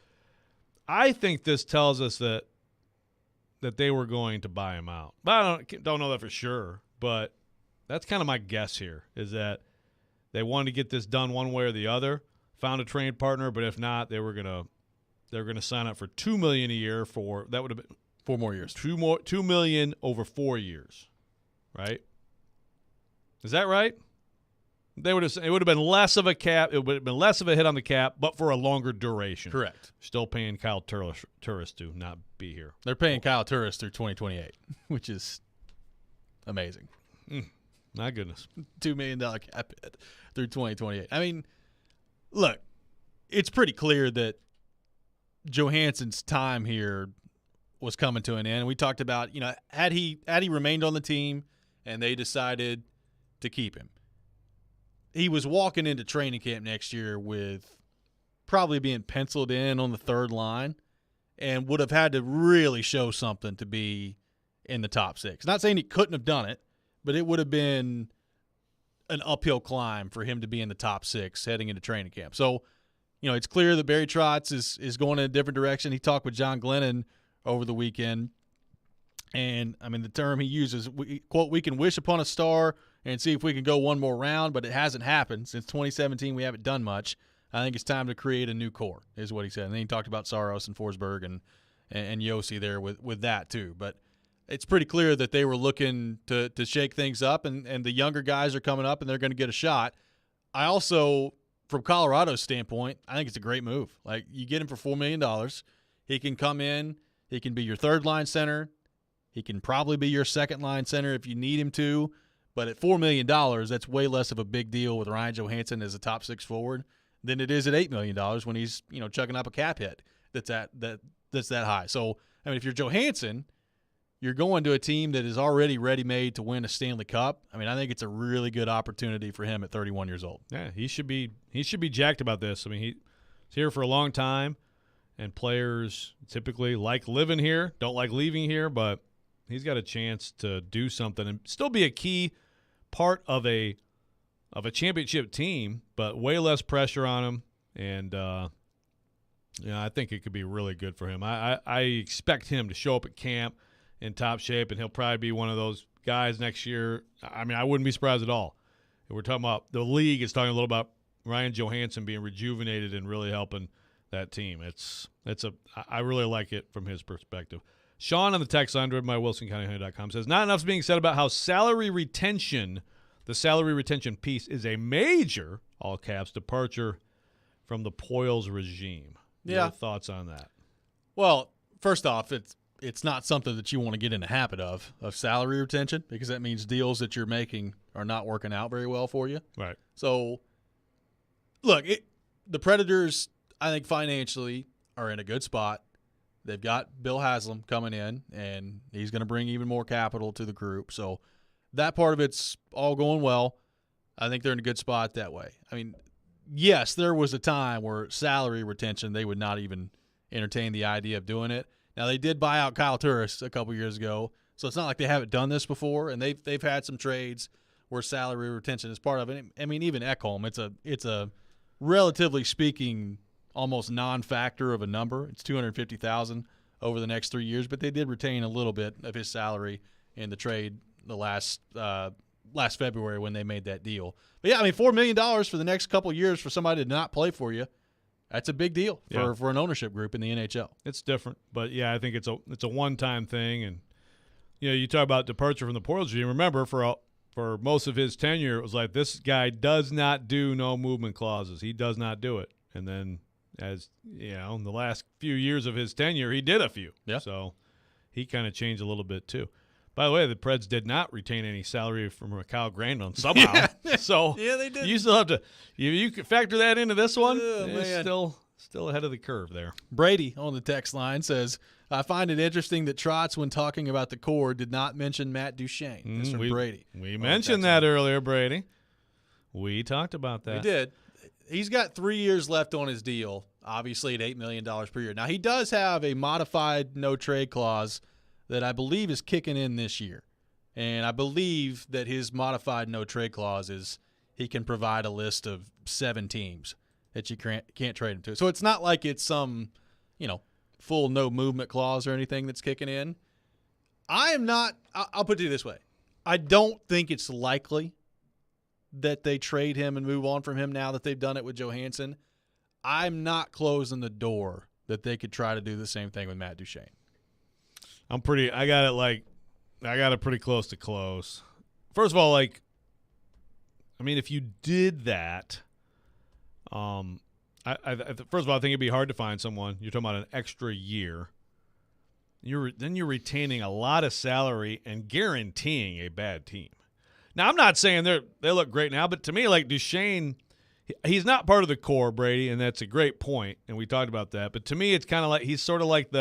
I think this tells us that they were going to buy him out. But I don't know that for sure, but that's kind of my guess here, is that they wanted to get this done one way or the other, found a trade partner, but if not, they're going to sign up for $2 million a year for, that would have been 4 more years. $2 million over 4 years, right? Is that right? It would have been less of a cap. It would have been less of a hit on the cap, but for a longer duration. Correct. Still paying Kyle Turris to not be here. They're paying Kyle Turris through 2028, which is amazing. My goodness. $2 million cap hit through 2028. I mean, look, it's pretty clear that Johansson's time here was coming to an end. We talked about, had he remained on the team and they decided to keep him, he was walking into training camp next year with probably being penciled in on the 3rd line and would have had to really show something to be in the top 6. Not saying he couldn't have done it, but it would have been an uphill climb for him to be in the top 6 heading into training camp. So, it's clear that Barry Trotz is going in a different direction. He talked with John Glennon over the weekend, and, I mean, the term he uses, quote, "We can wish upon a star and see if we can go one more round, but it hasn't happened. Since 2017, we haven't done much. I think it's time to create a new core," is what he said. And then he talked about Saros and Forsberg and Yossi there with that too. But it's pretty clear that they were looking to shake things up, and the younger guys are coming up, and they're going to get a shot. I also, from Colorado's standpoint, I think it's a great move. Like, you get him for $4 million. He can come in. He can be your 3rd-line center. He can probably be your 2nd-line center if you need him to. But at $4 million, that's way less of a big deal with Ryan Johansson as a top 6 forward than it is at $8 million when he's chucking up a cap hit that's that high. So, I mean, if you're Johansson, you're going to a team that is already ready-made to win a Stanley Cup. I mean, I think it's a really good opportunity for him at 31 years old. Yeah, he should be jacked about this. I mean, he's here for a long time, and players typically like living here, don't like leaving here, but he's got a chance to do something and still be a key part of a championship team, but way less pressure on him, and I think it could be really good for him. I expect him to show up at camp in top shape, and he'll probably be one of those guys next year. I mean, I wouldn't be surprised at all. We're talking about the league is talking a little about Ryan Johansson being rejuvenated and really helping that team. I really like it from his perspective. Sean on the text line, driven by WilsonCountyHoney.com, says, not enough's being said about how salary retention, the salary retention piece, is a major, all caps, departure from the Poyles regime. Yeah. Your thoughts on that? Well, first off, it's not something that you want to get in the habit of salary retention, because that means deals that you're making are not working out very well for you. Right. So, look, the Predators, I think financially are in a good spot. They've got Bill Haslam coming in, and he's going to bring even more capital to the group. So that part of it's all going well. I think they're in a good spot that way. I mean, yes, there was a time where salary retention, they would not even entertain the idea of doing it. Now, they did buy out Kyle Turris a couple years ago, so it's not like they haven't done this before, and they've had some trades where salary retention is part of it. I mean, even Ekholm, it's a relatively speaking almost non-factor of a number. It's $250,000 over the next 3 years, but they did retain a little bit of his salary in the trade the last February when they made that deal. But yeah, I mean, $4 million for the next couple of years for somebody to not play for you, that's a big deal for an ownership group in the NHL. It's different, but yeah, I think it's a one-time thing. And you talk about departure from the Poyles regime. Remember, for most of his tenure, it was like, this guy does not do no movement clauses. He does not do it. And then, as in the last few years of his tenure, he did a few. Yeah. So he kind of changed a little bit too. By the way, the Preds did not retain any salary from Kyle Grandin somehow. So yeah, they did. You still have to you can factor that into this one. Oh, man. Still ahead of the curve there. Brady on the text line says, I find it interesting that Trotz, when talking about the core, did not mention Matt Duchene. That's from Brady. We mentioned that earlier, Brady. We talked about that. We did. He's got 3 years left on his deal, obviously at $8 million per year. Now, he does have a modified no-trade clause that I believe is kicking in this year. And I believe that his modified no-trade clause is he can provide a list of 7 teams that you can't trade him to. So it's not like it's some, full no-movement clause or anything that's kicking in. I'll put it this way. I don't think it's likely that they trade him and move on from him now that they've done it with Johansson. I'm not closing the door that they could try to do the same thing with Matt Duchene. I got it pretty close to close. First of all, if you did that, first of all, I think it'd be hard to find someone. You're talking about an extra year. Then you're retaining a lot of salary and guaranteeing a bad team. Now, I'm not saying they look great now, but to me, Duchene, he's not part of the core, Brady, and that's a great point, and we talked about that. But to me, it's kind of like he's sort of like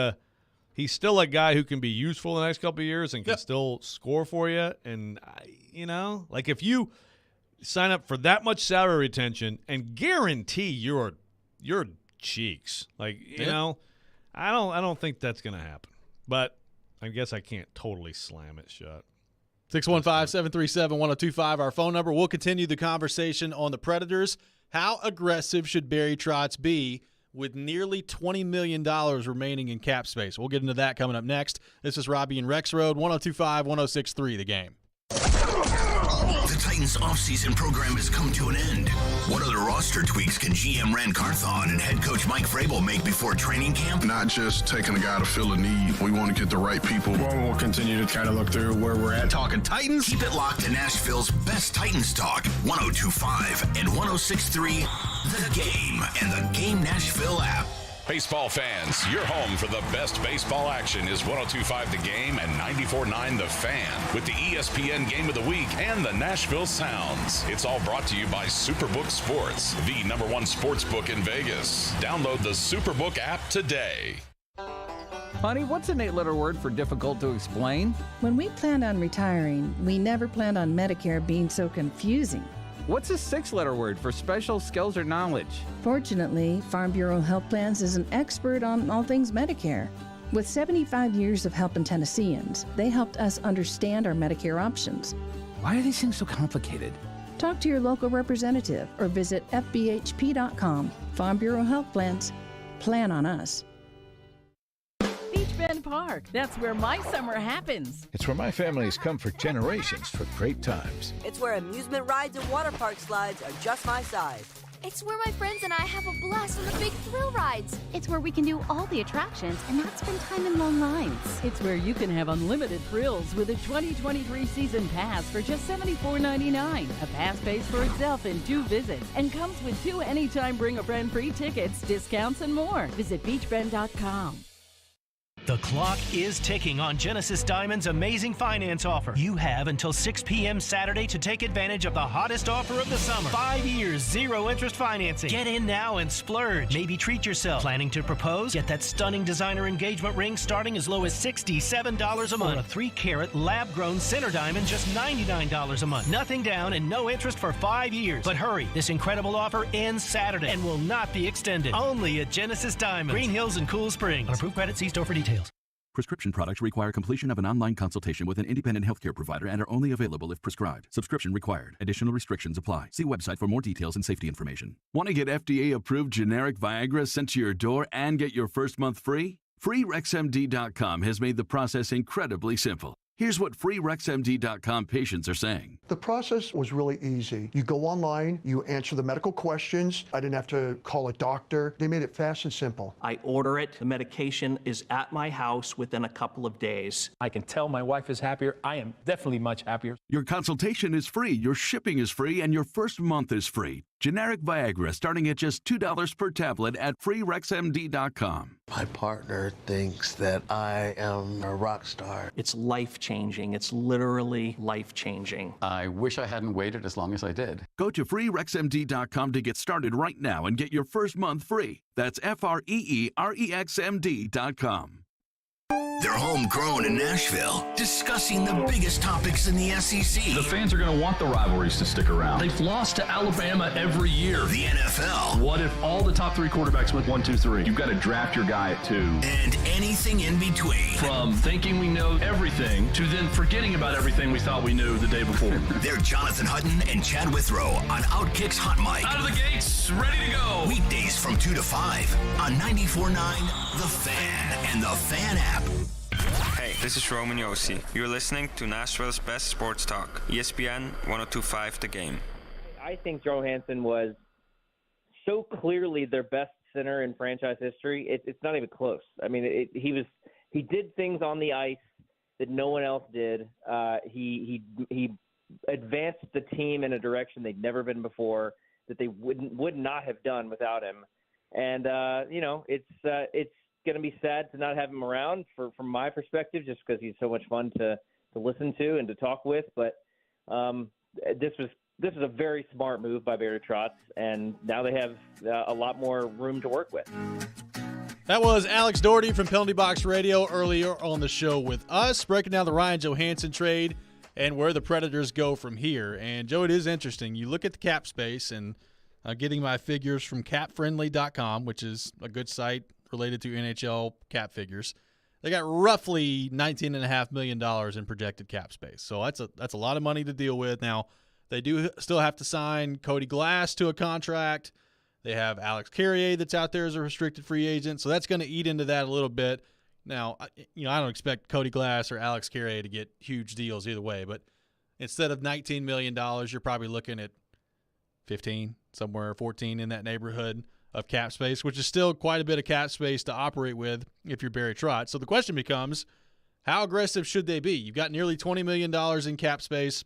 he's still a guy who can be useful the next couple of years and can still score for you. And, if you sign up for that much salary retention and guarantee your cheeks, I don't think that's going to happen. But I guess I can't totally slam it shut. 615-737-1025, our phone number. We'll continue the conversation on the Predators. How aggressive should Barry Trotz be with nearly $20 million remaining in cap space? We'll get into that coming up next. This is Robby and Rexrode, 102.5, 106.3 The Game. The Titans offseason program has come to an end. What other roster tweaks can GM Rand Carthon and head coach Mike Vrabel make before training camp? Not just taking a guy to fill a need. We want to get the right people. We'll continue to kind of look through where we're at. Talking Titans? Keep it locked to Nashville's best Titans talk, 102.5 and 106.3 The Game and the Game Nashville app. Baseball fans, your home for the best baseball action is 102.5 The Game and 94.9 The Fan with the ESPN Game of the Week and the Nashville Sounds. It's all brought to you by Superbook Sports, the #1 sportsbook in Vegas. Download the Superbook app today. Honey, what's an 8-letter word for difficult to explain? When we planned on retiring, we never planned on Medicare being so confusing. What's a 6-letter word for special skills or knowledge? Fortunately, Farm Bureau Health Plans is an expert on all things Medicare. With 75 years of helping Tennesseans, they helped us understand our Medicare options. Why are these things so complicated? Talk to your local representative or visit fbhp.com. Farm Bureau Health Plans. Plan on us. Beach Bend Park. That's where my summer happens. It's where my family has come for generations for great times. It's where amusement rides and water park slides are just my size. It's where my friends and I have a blast on the big thrill rides. It's where we can do all the attractions and not spend time in long lines. It's where you can have unlimited thrills with a 2023 season pass for just $74.99. A pass pays for itself in 2 visits and comes with 2 anytime bring a friend free tickets, discounts, and more. Visit beachfriend.com. The clock is ticking on Genesis Diamond's amazing finance offer. You have until 6 p.m. Saturday to take advantage of the hottest offer of the summer. 5 years, 0 interest financing. Get in now and splurge. Maybe treat yourself. Planning to propose? Get that stunning designer engagement ring starting as low as $67 a month. Or a 3-carat lab-grown center diamond just $99 a month. Nothing down and no interest for 5 years. But hurry, this incredible offer ends Saturday and will not be extended. Only at Genesis Diamond, Green Hills and Cool Springs. On approved credit, see store for details. Prescription products require completion of an online consultation with an independent healthcare provider and are only available if prescribed. Subscription required. Additional restrictions apply. See website for more details and safety information. Want to get FDA-approved generic Viagra sent to your door and get your first month free? FreeRexMD.com has made the process incredibly simple. Here's what FreeRexMD.com patients are saying. The process was really easy. You go online, you answer the medical questions. I didn't have to call a doctor. They made it fast and simple. I order it. The medication is at my house within a couple of days. I can tell my wife is happier. I am definitely much happier. Your consultation is free, your shipping is free, and your first month is free. Generic Viagra starting at just $2 per tablet at FreeRexMD.com. My partner thinks that I am a rock star. It's life-changing. It's literally life-changing. I wish I hadn't waited as long as I did. Go to FreeRexMD.com to get started right now and get your first month free. That's FreeRexMD.com. They're homegrown in Nashville, discussing the biggest topics in the SEC. The fans are going to want the rivalries to stick around. They've lost to Alabama every year. The NFL. What if all the top 3 quarterbacks went 1, 2, 3? You've got to draft your guy at 2. And anything in between. From thinking we know everything to then forgetting about everything we thought we knew the day before. They're Jonathan Hutton and Chad Withrow on Outkick's Hot Mic. Out of the gates, ready to go. Weekdays from 2 to 5 on 94.9 The Fan and The Fan app. Hey, this is Roman Yossi. You're listening to Nashville's best sports talk, ESPN 102.5 The Game. I think Joe Hansen was so clearly their best center in franchise history. It's not even close. I mean, he did things on the ice that no one else did. He advanced the team in a direction they'd never been before, that they would not have done without him. And it's going to be sad to not have him around from my perspective, just because he's so much fun to listen to and to talk with. But this is a very smart move by Barry Trotz, and now they have a lot more room to work with. That was Alex Doherty from Penalty Box Radio earlier on the show with us, breaking down the Ryan Johansson trade and where the Predators go from here. And, Joe, it is interesting. You look at the cap space, and getting my figures from capfriendly.com, which is a good site related to NHL cap figures. They got roughly $19.5 million in projected cap space. So that's a lot of money to deal with. Now, they do still have to sign Cody Glass to a contract. They have Alex Carrier that's out there as a restricted free agent. So that's going to eat into that a little bit. Now, I don't expect Cody Glass or Alex Carrier to get huge deals either way. But instead of $19 million, you're probably looking at 15, somewhere 14 in that neighborhood of cap space, which is still quite a bit of cap space to operate with if you're Barry Trotz. So the question becomes, how aggressive should they be? You've got nearly $20 million in cap space.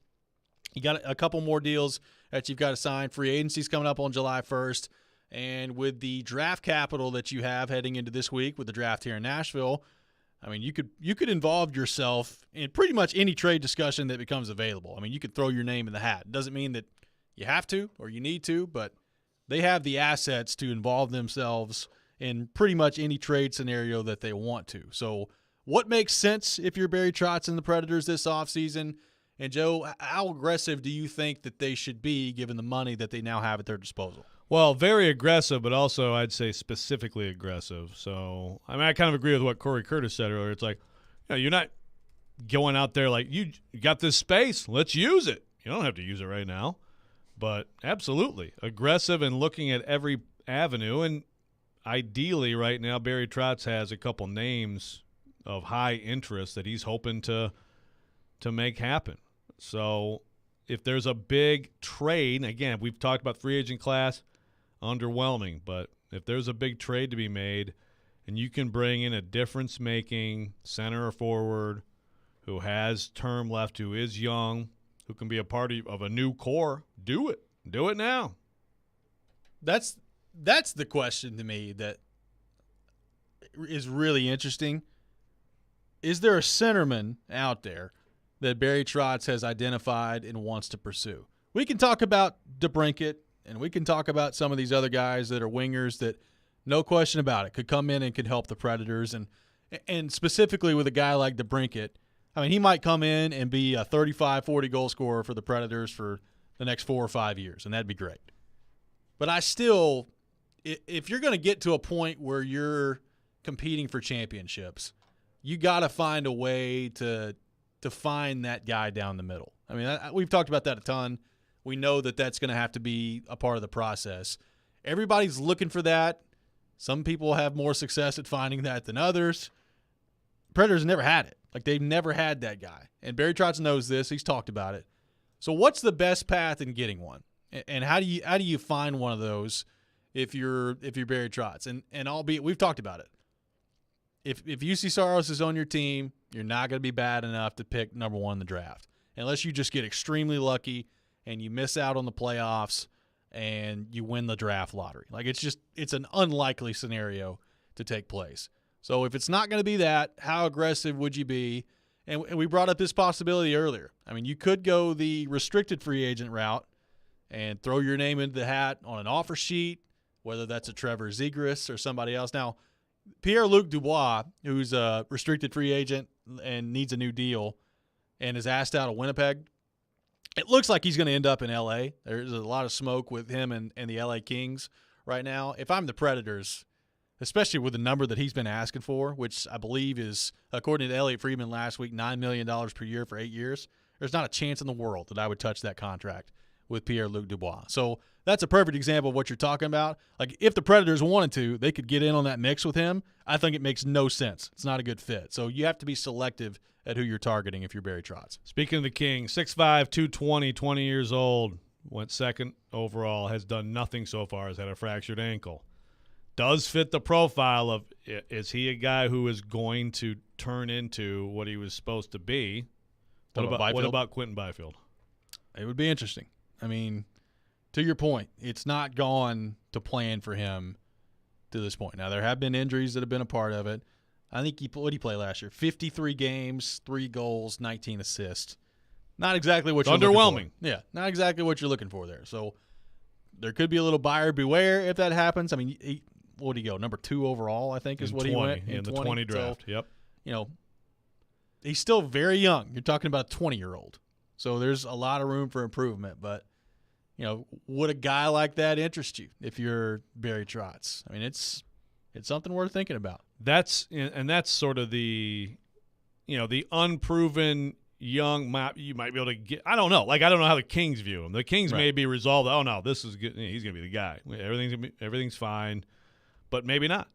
You got a couple more deals that you've got to sign. Free agency's coming up on July 1st. And with the draft capital that you have heading into this week with the draft here in Nashville, I mean, you could involve yourself in pretty much any trade discussion that becomes available. I mean, you could throw your name in the hat. It doesn't mean that you have to or you need to, but they have the assets to involve themselves in pretty much any trade scenario that they want to. So what makes sense if you're Barry Trotz and the Predators this offseason? And, Joe, how aggressive do you think that they should be given the money that they now have at their disposal? Well, very aggressive, but also I'd say specifically aggressive. So, I mean, I kind of agree with what Corey Curtis said earlier. It's like, you're not going out there like, you got this space, let's use it. You don't have to use it right now. But absolutely aggressive and looking at every avenue. And ideally right now Barry Trotz has a couple names of high interest that he's hoping to make happen. So if there's a big trade, again, we've talked about free agent class, underwhelming. But if there's a big trade to be made and you can bring in a difference-making center or forward who has term left, who is young, who can be a part of a new core, do it. Do it now. That's the question to me that is really interesting. Is there a centerman out there that Barry Trotz has identified and wants to pursue? We can talk about DeBrincat, and we can talk about some of these other guys that are wingers that, no question about it, could come in and could help the Predators. And specifically with a guy like DeBrincat, I mean, he might come in and be a 35, 40 goal scorer for the Predators for the next 4 or 5 years, and that'd be great. But I still, if you're going to get to a point where you're competing for championships, you got to find a way to find that guy down the middle. I mean, we've talked about that a ton. We know that that's going to have to be a part of the process. Everybody's looking for that. Some people have more success at finding that than others. Predators never had it. Like, they've never had that guy. And Barry Trotz knows this. He's talked about it. So what's the best path in getting one? And how do you find one of those if you're Barry Trotz? And albeit we've talked about it. If UC Saros is on your team, you're not going to be bad enough to pick number 1 in the draft. Unless you just get extremely lucky and you miss out on the playoffs and you win the draft lottery. Like, it's an unlikely scenario to take place. So if it's not going to be that, how aggressive would you be? And we brought up this possibility earlier. I mean, you could go the restricted free agent route and throw your name into the hat on an offer sheet, whether that's a Trevor Zegras or somebody else. Now, Pierre-Luc Dubois, who's a restricted free agent and needs a new deal and is asked out of Winnipeg, it looks like he's going to end up in L.A. There's a lot of smoke with him and the L.A. Kings right now. If I'm the Predators, especially with the number that he's been asking for, which I believe is, according to Elliot Friedman last week, $9 million per year for 8 years, there's not a chance in the world that I would touch that contract with Pierre-Luc Dubois. So that's a perfect example of what you're talking about. Like, if the Predators wanted to, they could get in on that mix with him. I think it makes no sense. It's not a good fit. So you have to be selective at who you're targeting if you're Barry Trotz. Speaking of the Kings, 6'5", 220, 20 years old, went second overall, has done nothing so far, has had a fractured ankle. Does fit the profile of, is he a guy who is going to turn into what he was supposed to be? What about Quentin Byfield? It would be interesting. I mean, to your point, it's not gone to plan for him to this point. Now, there have been injuries that have been a part of it. I think what did he play last year? 53 games, 3 goals, 19 assists. Not exactly what you're underwhelming. Looking for. Yeah, not exactly what you're looking for there. So there could be a little buyer beware if that happens. I mean, what did he go? Number 2 overall, I think, is what 20, he went in the 20 draft. So, yep. You know, he's still very young. You're talking about a 20-year-old. So there's a lot of room for improvement. But, you know, would a guy like that interest you if you're Barry Trotz? I mean, it's something worth thinking about. That's sort of the, the unproven young. You might be able to get. I don't know. Like, I don't know how the Kings view him. The Kings may be resolved. Oh no, this is good. He's going to be the guy. Everything's fine, but maybe not.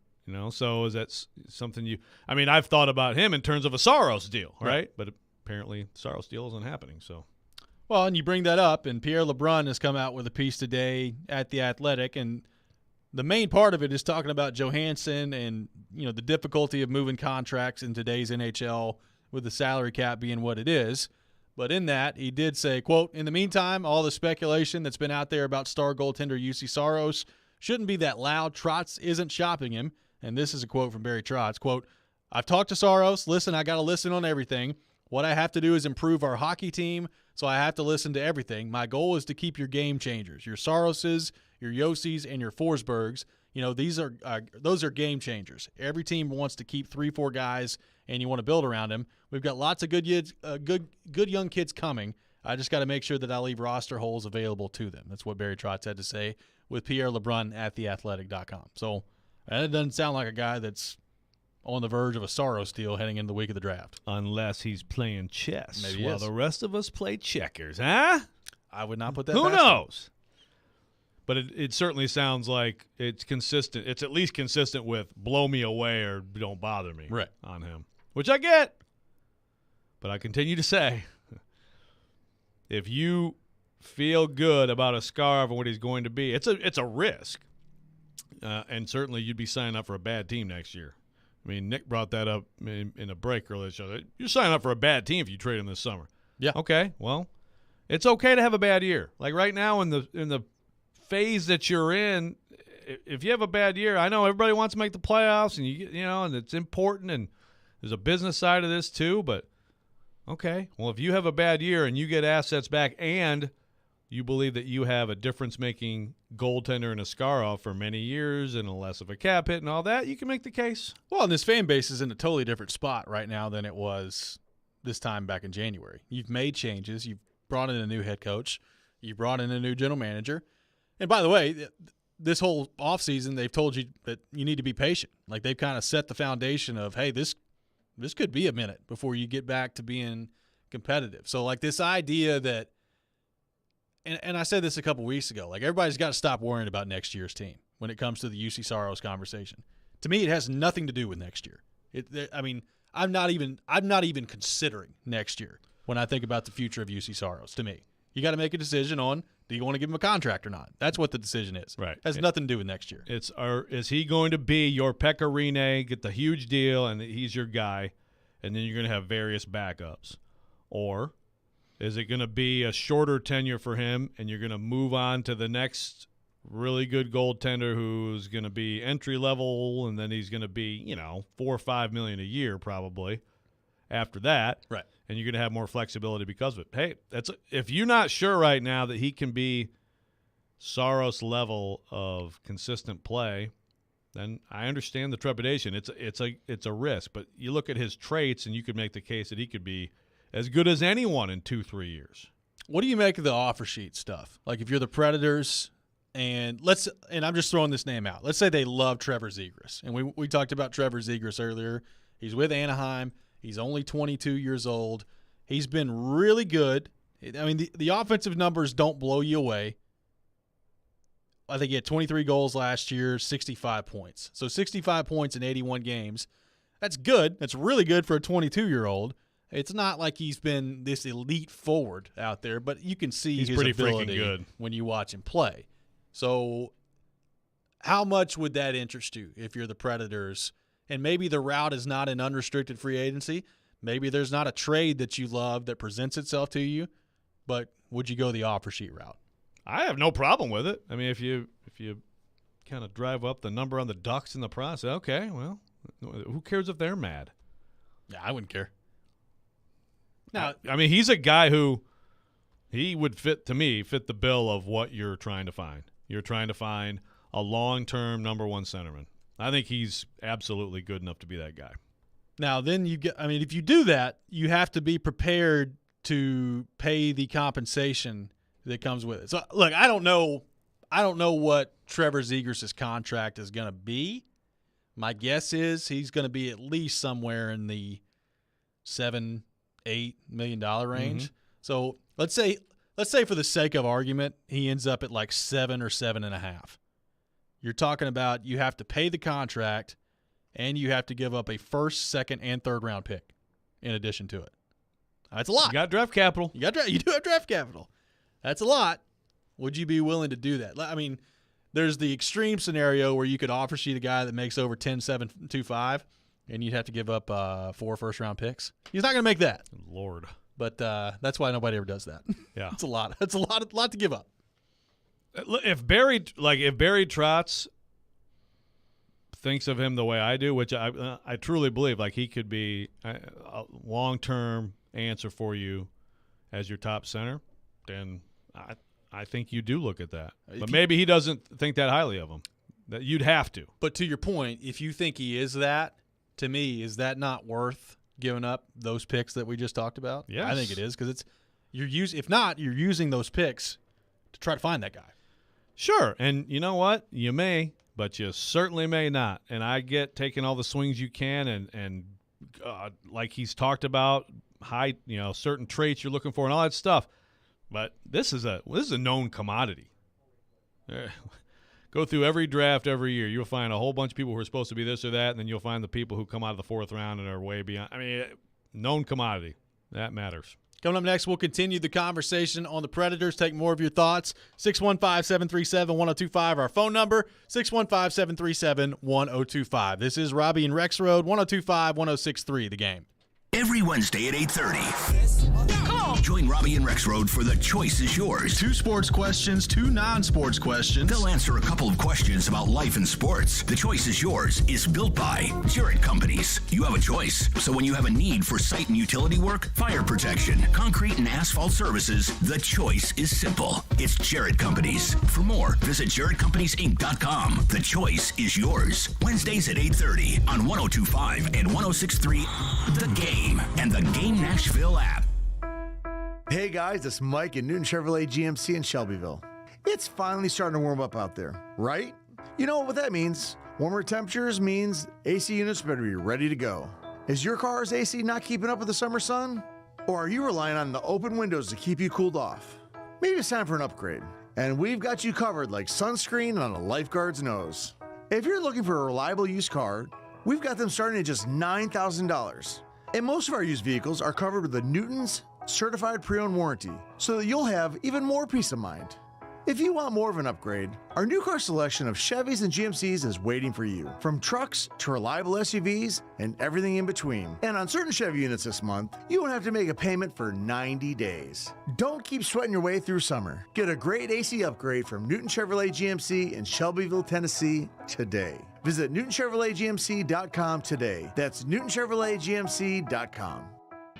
So is that something you? I mean, I've thought about him in terms of a Saros deal, right? But apparently, Saros deal isn't happening. So. Well, and you bring that up, and Pierre LeBrun has come out with a piece today at The Athletic, and the main part of it is talking about Johansson and, the difficulty of moving contracts in today's NHL with the salary cap being what it is. But in that, he did say, quote, "In the meantime, all the speculation that's been out there about star goaltender UC Saros shouldn't be that loud. Trotz isn't shopping him." And this is a quote from Barry Trotz, quote, "I've talked to Saros. Listen, I got to listen on everything. What I have to do is improve our hockey team, so I have to listen to everything. My goal is to keep your game changers, your Saroses, your Yossi's, and your Forsbergs. Those are game changers. Every team wants to keep 3-4 guys, and you want to build around them. We've got lots of good young kids coming. I just got to make sure that I leave roster holes available to them." That's what Barry Trotz had to say with Pierre LeBrun at theathletic.com. So that doesn't sound like a guy that's on the verge of a Saros deal heading into the week of the draft. Unless he's playing chess. Maybe while the rest of us play checkers, huh? I would not put that Who past knows? But it certainly sounds like it's consistent. It's at least consistent with blow me away or don't bother me on him, which I get. But I continue to say, if you feel good about a Scarf and what he's going to be, it's a risk. And certainly you'd be signing up for a bad team next year. I mean, Nick brought that up in a break earlier. So you're signing up for a bad team if you trade him this summer. Yeah. Okay. Well, it's okay to have a bad year. Like right now in the phase that you're in, if you have a bad year, I know everybody wants to make the playoffs, and and it's important, and there's a business side of this too. But okay, well, if you have a bad year and you get assets back, and you believe that you have a difference-making goaltender in Askarov for many years and a less of a cap hit and all that, you can make the case. Well, and this fan base is in a totally different spot right now than it was this time back in January. You've made changes. You've brought in a new head coach. You brought in a new general manager. And by the way, this whole offseason, they've told you that you need to be patient. Like, they've kind of set the foundation of, hey, this could be a minute before you get back to being competitive. So, like, this idea that and I said this a couple weeks ago, like, everybody's got to stop worrying about next year's team when it comes to the UC Saros conversation. To me, it has nothing to do with next year. I'm not even considering next year when I think about the future of UC Saros. To me, you got to make a decision on, do you want to give him a contract or not? That's what the decision is. Right. It has nothing to do with next year. Is he going to be your Pekka Rinne, get the huge deal, and he's your guy, and then you're going to have various backups? Or is it going to be a shorter tenure for him, and you're going to move on to the next really good goaltender who's going to be entry level, and then he's going to be, $4 or $5 million a year probably after that. Right. And you're going to have more flexibility because of it. Hey, if you're not sure right now that he can be Saros level of consistent play, then I understand the trepidation. It's a risk, but you look at his traits, and you could make the case that he could be as good as anyone in 2-3 years. What do you make of the offer sheet stuff? Like, if you're the Predators, and I'm just throwing this name out. Let's say they love Trevor Zegras, and we talked about Trevor Zegras earlier. He's with Anaheim. He's only 22 years old. He's been really good. I mean, the offensive numbers don't blow you away. I think he had 23 goals last year, 65 points. So 65 points in 81 games. That's good. That's really good for a 22-year-old. It's not like he's been this elite forward out there, but you can see he's his pretty ability freaking good when you watch him play. So how much would that interest you if you're the Predators? And maybe the route is not an unrestricted free agency. Maybe there's not a trade that you love that presents itself to you, but would you go the offer sheet route? I have no problem with it. I mean, if you kind of drive up the number on the Ducks in the process, okay, well, who cares if they're mad? Yeah, I wouldn't care. Now, I mean, he's a guy who he would fit the bill of what you're trying to find. You're trying to find a long-term number one centerman. I think he's absolutely good enough to be that guy. Now, then if you do that, you have to be prepared to pay the compensation that comes with it. So, look, I don't know what Trevor Zegras' contract is going to be. My guess is he's going to be at least somewhere in the $7-8 million range. Mm-hmm. So let's say for the sake of argument, he ends up at like 7 or 7.5. You're talking about you have to pay the contract, and you have to give up a first, second, and third round pick in addition to it. That's a lot. You got draft capital. You do have draft capital. That's a lot. Would you be willing to do that? I mean, there's the extreme scenario where you could offer sheet a guy that makes over 10-7-2-5, and you'd have to give up 4 first-round picks. He's not going to make that. Lord. But that's why nobody ever does that. Yeah. It's a lot. It's a lot to give up. If Barry Trotz thinks of him the way I do, which I truly believe, like he could be a long-term answer for you as your top center, then I think you do look at that. But maybe he doesn't think that highly of him. That you'd have to. But to your point, if you think he is that, to me, is that not worth giving up those picks that we just talked about? Yes. I think it is, because if not, you're using those picks to try to find that guy. Sure, and you know what? You may, but you certainly may not. And I get taking all the swings you can, and like he's talked about, certain traits you're looking for and all that stuff. But this is a known commodity. Go through every draft every year. You'll find a whole bunch of people who are supposed to be this or that, and then you'll find the people who come out of the fourth round and are way beyond. I mean, known commodity. That matters. Coming up next, we'll continue the conversation on the Predators, take more of your thoughts. 615-737-1025, our phone number, 615-737-1025. This is Robby and Rexrode, 1025-1063, The Game. Every Wednesday at 8:30. Come on. Join Robby and Rexrode for The Choice is Yours. 2 sports questions, 2 non-sports questions. They'll answer a couple of questions about life and sports. The Choice is Yours is built by Jarrett Companies. You have a choice. So when you have a need for site and utility work, fire protection, concrete and asphalt services, the choice is simple. It's Jarrett Companies. For more, visit JarrettCompaniesInc.com. The Choice is Yours. Wednesdays at 8:30 on 1025 and 1063 The Game and the Game Nashville app. Hey guys, it's Mike at Newton Chevrolet GMC in Shelbyville. It's finally starting to warm up out there, right? You know what that means. Warmer temperatures means AC units better be ready to go. Is your car's AC not keeping up with the summer sun? Or are you relying on the open windows to keep you cooled off? Maybe it's time for an upgrade. And we've got you covered like sunscreen on a lifeguard's nose. If you're looking for a reliable used car, we've got them starting at just $9,000. And most of our used vehicles are covered with the Newton's certified pre-owned warranty, so that you'll have even more peace of mind. If you want more of an upgrade, our new car selection of Chevys and GMCs is waiting for you. From trucks to reliable SUVs and everything in between. And on certain Chevy units this month, you won't have to make a payment for 90 days. Don't keep sweating your way through summer. Get a great AC upgrade from Newton Chevrolet GMC in Shelbyville, Tennessee today. Visit NewtonChevroletGMC.com today. That's NewtonChevroletGMC.com.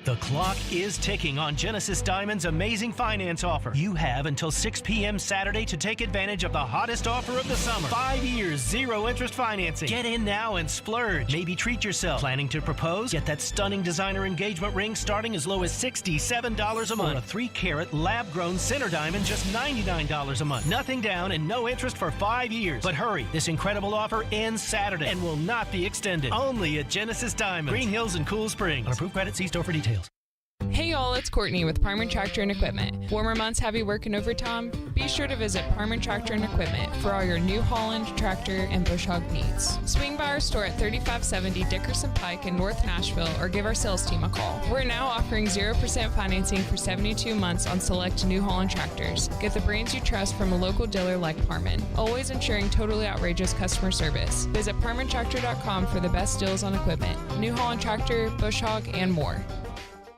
The clock is ticking on Genesis Diamond's amazing finance offer. You have until 6 p.m. Saturday to take advantage of the hottest offer of the summer. 5 years, 0 interest financing. Get in now and splurge. Maybe treat yourself. Planning to propose? Get that stunning designer engagement ring starting as low as $67 a month. Or a 3-carat lab-grown center diamond just $99 a month. Nothing down and no interest for 5 years. But hurry, this incredible offer ends Saturday and will not be extended. Only at Genesis Diamond, Green Hills and Cool Springs. On approved credit, see store for details. Hey y'all, it's Courtney with Parman Tractor and Equipment. Warmer months have you working overtime? Be sure to visit Parman Tractor and Equipment for all your New Holland tractor and bush hog needs. Swing by our store at 3570 Dickerson Pike in North Nashville or give our sales team a call. We're now offering 0% financing for 72 months on select New Holland tractors. Get the brands you trust from a local dealer like Parman, always ensuring totally outrageous customer service. Visit ParmanTractor.com for the best deals on equipment, New Holland tractor, bush hog, and more.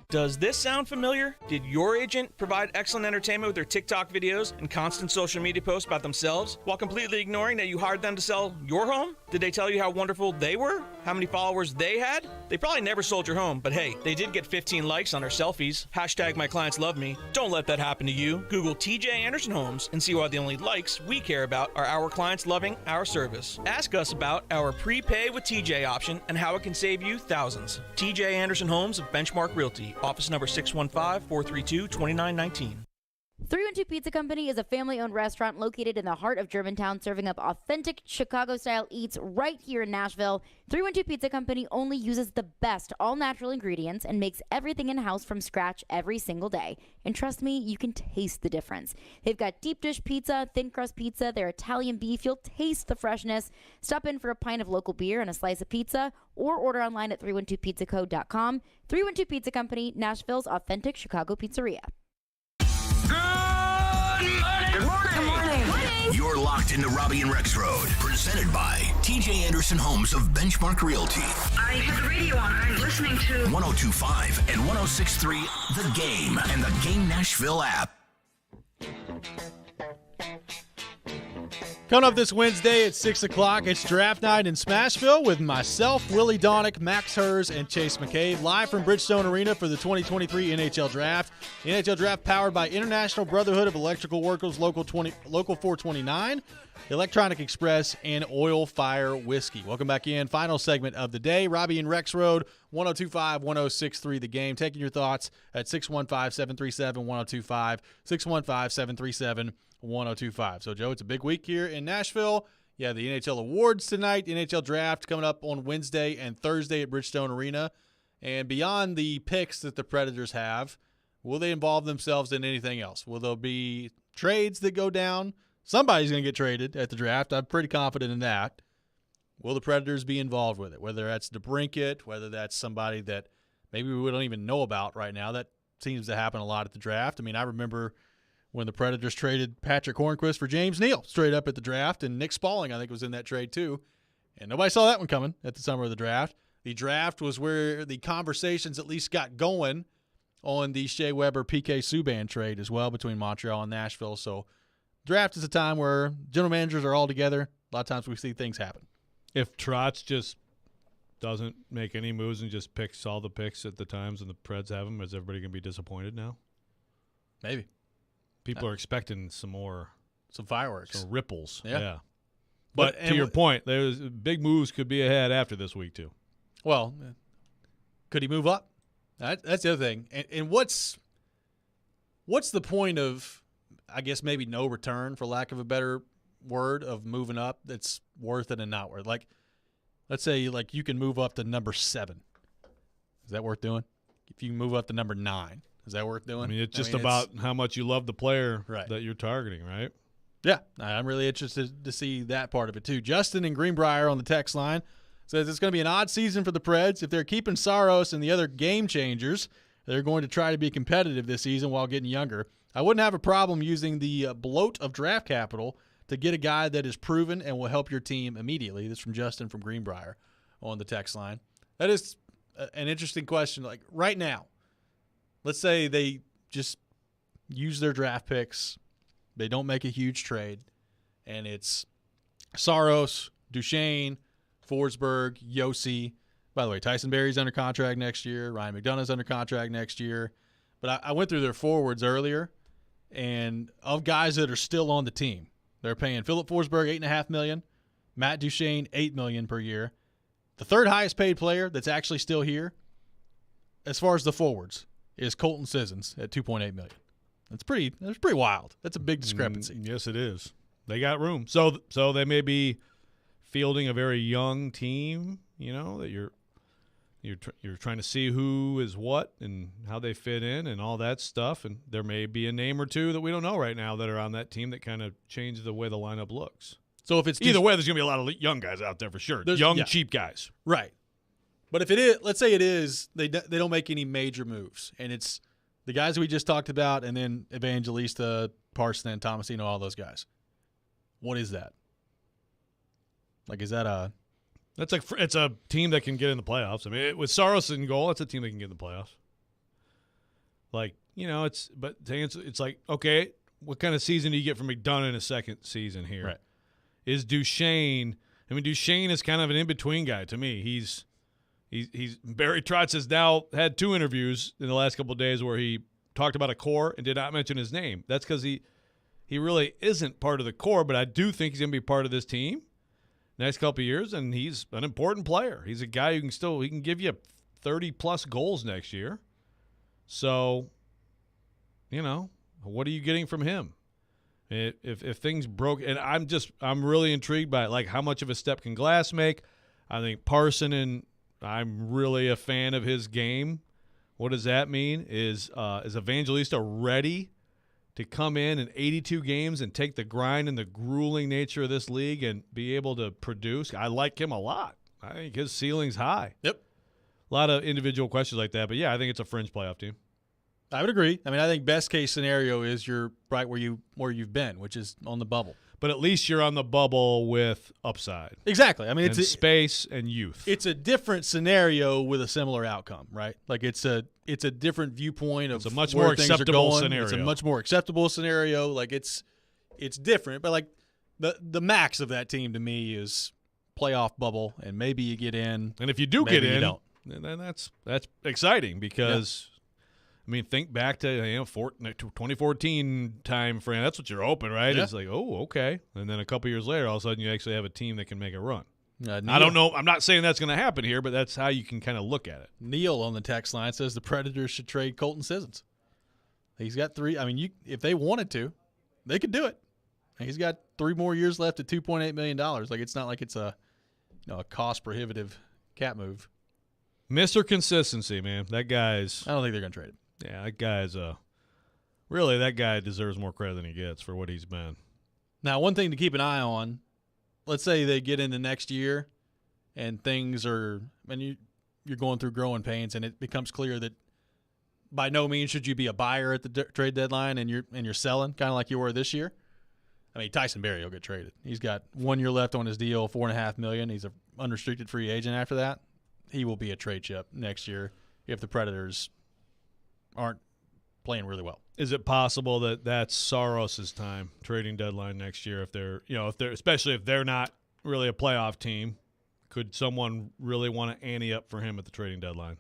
Does this sound familiar? Did your agent provide excellent entertainment with their TikTok videos and constant social media posts about themselves while completely ignoring that you hired them to sell your home? Did they tell you how wonderful they were? How many followers they had? They probably never sold your home, but hey, they did get 15 likes on their selfies. Hashtag my clients love me. Don't let that happen to you. Google TJ Anderson Homes and see why the only likes we care about are our clients loving our service. Ask us about our prepay with TJ option and how it can save you thousands. TJ Anderson Homes of Benchmark Realty. Office number 615-432-2919. 312 Pizza Company is a family-owned restaurant located in the heart of Germantown, serving up authentic Chicago-style eats right here in Nashville. 312 Pizza Company only uses the best all-natural ingredients and makes everything in-house from scratch every single day. And trust me, you can taste the difference. They've got deep dish pizza, thin crust pizza, their Italian beef. You'll taste the freshness. Stop in for a pint of local beer and a slice of pizza, or order online at 312pizzaco.com. 312 Pizza Company, Nashville's authentic Chicago pizzeria. Good morning. You're locked into Robby and Rexrode, presented by TJ Anderson Homes of Benchmark Realty. I have the radio on. I'm listening to 1025 and 1063 The Game and the Game Nashville app. Coming up this Wednesday at 6 o'clock, it's draft night in Smashville with myself, Willie Donick, Max Hers, and Chase McCabe, live from Bridgestone Arena for the 2023 NHL Draft. The NHL Draft powered by International Brotherhood of Electrical Workers, Local 429, Electronic Express, and Oil Fire Whiskey. Welcome back in. Final segment of the day. Robby and Rexrode, 1025-1063 The Game. Taking your thoughts at 615-737-1025, 615-737-1025. So, Joe, it's a big week here in Nashville. Yeah, the NHL Awards tonight, the NHL Draft coming up on Wednesday and Thursday at Bridgestone Arena. And beyond the picks that the Predators have, will they involve themselves in anything else? Will there be trades that go down? Somebody's going to get traded at the draft. I'm pretty confident in that. Will the Predators be involved with it? Whether that's DeBrincat, whether that's somebody that maybe we don't even know about right now, that seems to happen a lot at the draft. I mean, I remember when the Predators traded Patrick Hornquist for James Neal straight up at the draft, and Nick Spaulding, I think, was in that trade too. And nobody saw that one coming at the summer of the draft. The draft was where the conversations at least got going on the Shea Weber-PK Subban trade as well between Montreal and Nashville. So draft is a time where general managers are all together. A lot of times we see things happen. If Trotz just doesn't make any moves and just picks all the picks at the times and the Preds have them, is everybody going to be disappointed now? Maybe. People are expecting some fireworks. Some ripples. Yeah. But to your point, there's big moves could be ahead after this week too. Well, could he move up? That's the other thing. And what's the point of, I guess, maybe no return, for lack of a better word, of moving up that's worth it and not worth it? Like, let's say like you can move up to number 7. Is that worth doing? If you can move up to number 9, is that worth doing? I mean, it's just about how much you love the player that you're targeting, right? Yeah, I'm really interested to see that part of it too. Justin in Greenbrier on the text line says it's going to be an odd season for the Preds. If they're keeping Saros and the other game changers, they're going to try to be competitive this season while getting younger. I wouldn't have a problem using the bloat of draft capital to get a guy that is proven and will help your team immediately. This is from Justin from Greenbrier on the text line. That is an interesting question. Like right now, let's say they just use their draft picks. They don't make a huge trade, and it's Saros, Duchesne, Forsberg, Yossi. By the way, Tyson Berry's under contract next year. Ryan McDonough's under contract next year. But I went through their forwards earlier, and of guys that are still on the team, they're paying Philip Forsberg $8.5 million, Matt Duchesne $8 million per year. The third highest paid player that's actually still here, as far as the forwards, is Colton Sissons at $2.8 million. That's pretty wild. That's a big discrepancy. Yes, it is. They got room. So they may be fielding a very young team, that you're trying to see who is what and how they fit in and all that stuff. And there may be a name or two that we don't know right now that are on that team that kind of change the way the lineup looks. So if it's either way, there's going to be a lot of young guys out there for sure. Cheap guys. Right. But if it is, let's say it is, they don't make any major moves, and it's the guys we just talked about, and then Evangelista, Parson, Tomasino, all those guys. What is that? Like, is that a? It's a team that can get in the playoffs. I mean, with Saros in goal, it's a team that can get in the playoffs. Like, it's like, okay, what kind of season do you get from McDonough in a second season here? Right. Is Duchesne? I mean, Duchesne is kind of an in-between guy to me. He's Barry Trotz has now had 2 interviews in the last couple of days where he talked about a core and did not mention his name. That's because he really isn't part of the core, but I do think he's going to be part of this team next couple of years, and he's an important player. He's a guy who can give you 30-plus goals next year. So, what are you getting from him? If things broke, and I'm really intrigued by it, like how much of a step can Glass make? I think Parson, and I'm really a fan of his game. What does that mean? Is Evangelista ready to come in 82 games and take the grind and the grueling nature of this league and be able to produce? I like him a lot. I think his ceiling's high. Yep. A lot of individual questions like that, but yeah, I think it's a fringe playoff team. I would agree. I mean, I think best case scenario is you're right where you've been, which is on the bubble. But at least you're on the bubble with upside. Exactly. I mean, it's space and youth. It's a different scenario with a similar outcome, right? Like it's a different viewpoint of it's a much where more things are acceptable going. scenario. It's a much more acceptable scenario. Like it's different, but like the max of that team to me is playoff bubble, and maybe you get in. And if you do get in, you don't. Then that's exciting because. Yeah. I mean, think back to 2014 time frame. That's what you're hoping, right? Yeah. It's like, oh, okay. And then a couple years later, all of a sudden, you actually have a team that can make a run. Neil, I don't know. I'm not saying that's going to happen here, but that's how you can kind of look at it. Neil on the text line says the Predators should trade Colton Sissons. He's got 3. I mean, if they wanted to, they could do it. He's got 3 more years left at $2.8 million. Like it's not like it's a cost prohibitive cap move. Mr. Consistency, man. That guy's. I don't think they're going to trade him. Yeah, that guy's really that guy deserves more credit than he gets for what he's been. Now, one thing to keep an eye on, let's say they get into next year and things are, and you're going through growing pains and it becomes clear that by no means should you be a buyer at the trade deadline and you're selling kind of like you were this year. I mean, Tyson Barrie will get traded. He's got 1 year left on his deal, $4.5 million. He's an unrestricted free agent after that. He will be a trade chip next year if the Predators aren't playing really well. Is it possible that that's Saros' time, trading deadline next year? If they're especially if they're not really a playoff team, could someone really want to ante up for him at the trading deadline?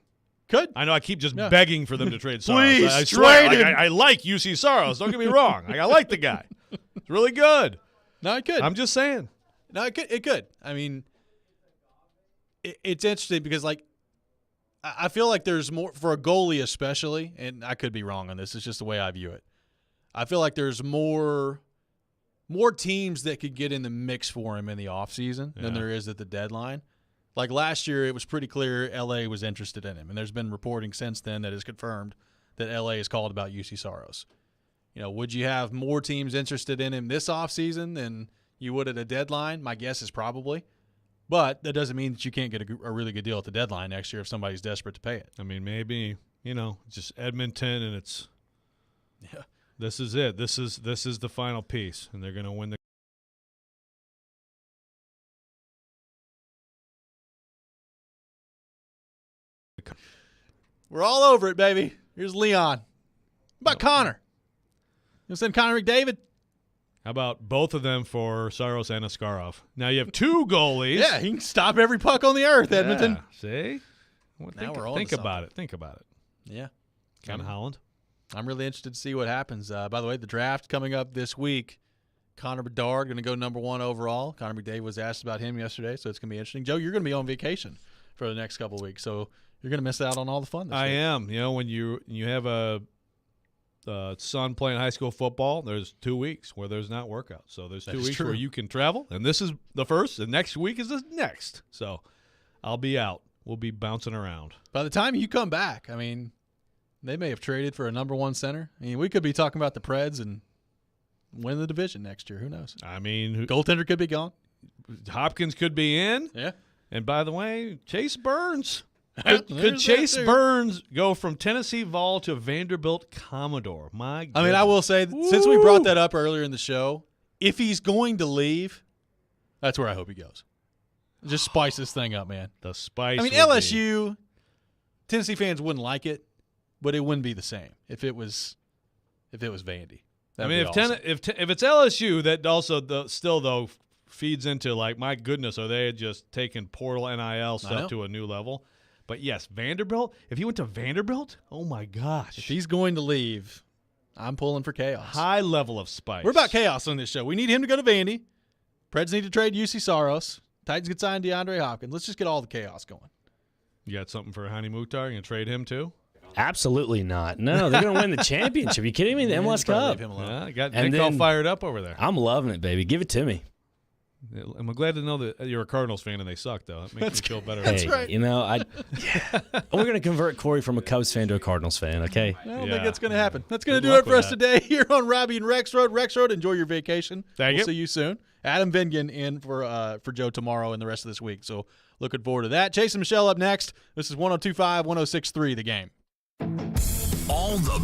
Could. I know I keep just begging for them to trade Saros. Please, I swear, trade him. I like UC Saros. Don't get me wrong. I like the guy. It's really good. No, it could. I'm just saying. No, it could. I mean, it's interesting because, like, I feel like there's more for a goalie especially, and I could be wrong on this. It's just the way I view it. I feel like there's more teams that could get in the mix for him in the offseason than there is at the deadline. Like last year, it was pretty clear L.A. was interested in him, and there's been reporting since then that has confirmed that L.A. has called about UC Saros. Would you have more teams interested in him this offseason than you would at a deadline? My guess is probably. But that doesn't mean that you can't get a really good deal at the deadline next year if somebody's desperate to pay it. I mean, maybe, just Edmonton, and it's this is it. This is the final piece, and they're going to win the We're all over it, baby. Here's Leon. What about Connor? You send Connor McDavid? How about both of them for Saros and Askarov? Now you have two goalies. Yeah, he can stop every puck on the earth, Edmonton. See? Well, think about it. Think about it. Yeah. Ken Holland. I'm really interested to see what happens. By the way, the draft coming up this week. Connor Bedard going to go number 1 overall. Connor McDavid was asked about him yesterday, so it's going to be interesting. Joe, you're going to be on vacation for the next couple of weeks, so you're going to miss out on all the fun this week. I am. When you have a son playing high school football, there's 2 weeks where there's not workouts. So there's 2 weeks where you can travel, and this is the first, and next week is the next. So I'll be out. We'll be bouncing around. By the time you come back, I mean, they may have traded for a number 1 center. I mean, we could be talking about the Preds and win the division next year. Who knows? I mean, goaltender could be gone. Hopkins could be in. Yeah. And by the way, Chase Burns. Could Chase Burns go from Tennessee Vol to Vanderbilt Commodore? My goodness. I mean, I will say, since we brought that up earlier in the show, if he's going to leave, that's where I hope he goes. Just spice this thing up, man. The spice. I mean, LSU, Tennessee fans wouldn't like it, but it wouldn't be the same if it was Vandy. I mean, if it's LSU, that also still feeds into, like, my goodness, are they just taking portal NIL stuff to a new level? But yes, Vanderbilt. If he went to Vanderbilt, oh my gosh! If he's going to leave, I'm pulling for chaos. High level of spice. We're about chaos on this show. We need him to go to Vandy. Preds need to trade UC Saros. Titans could sign DeAndre Hopkins. Let's just get all the chaos going. You got something for Hani Mukhtar? You gonna trade him too? Absolutely not. No, they're going to win the championship. Are you kidding me? The MLS Cup. Yeah, got Nick all fired up over there. I'm loving it, baby. Give it to me. I'm glad to know that you're a Cardinals fan and they suck, though. That makes me feel better. Hey, right. We're going to convert Corey from a Cubs fan to a Cardinals fan, okay? I don't think that's going to happen. That's going to do it for us today here on Robby and Rexrode. Rexrode, enjoy your vacation. Thank you. We'll see you soon. Adam Vingan in for Joe tomorrow and the rest of this week. So looking forward to that. Chase and Michelle up next. This is 102.5, 106.3 The Game. All the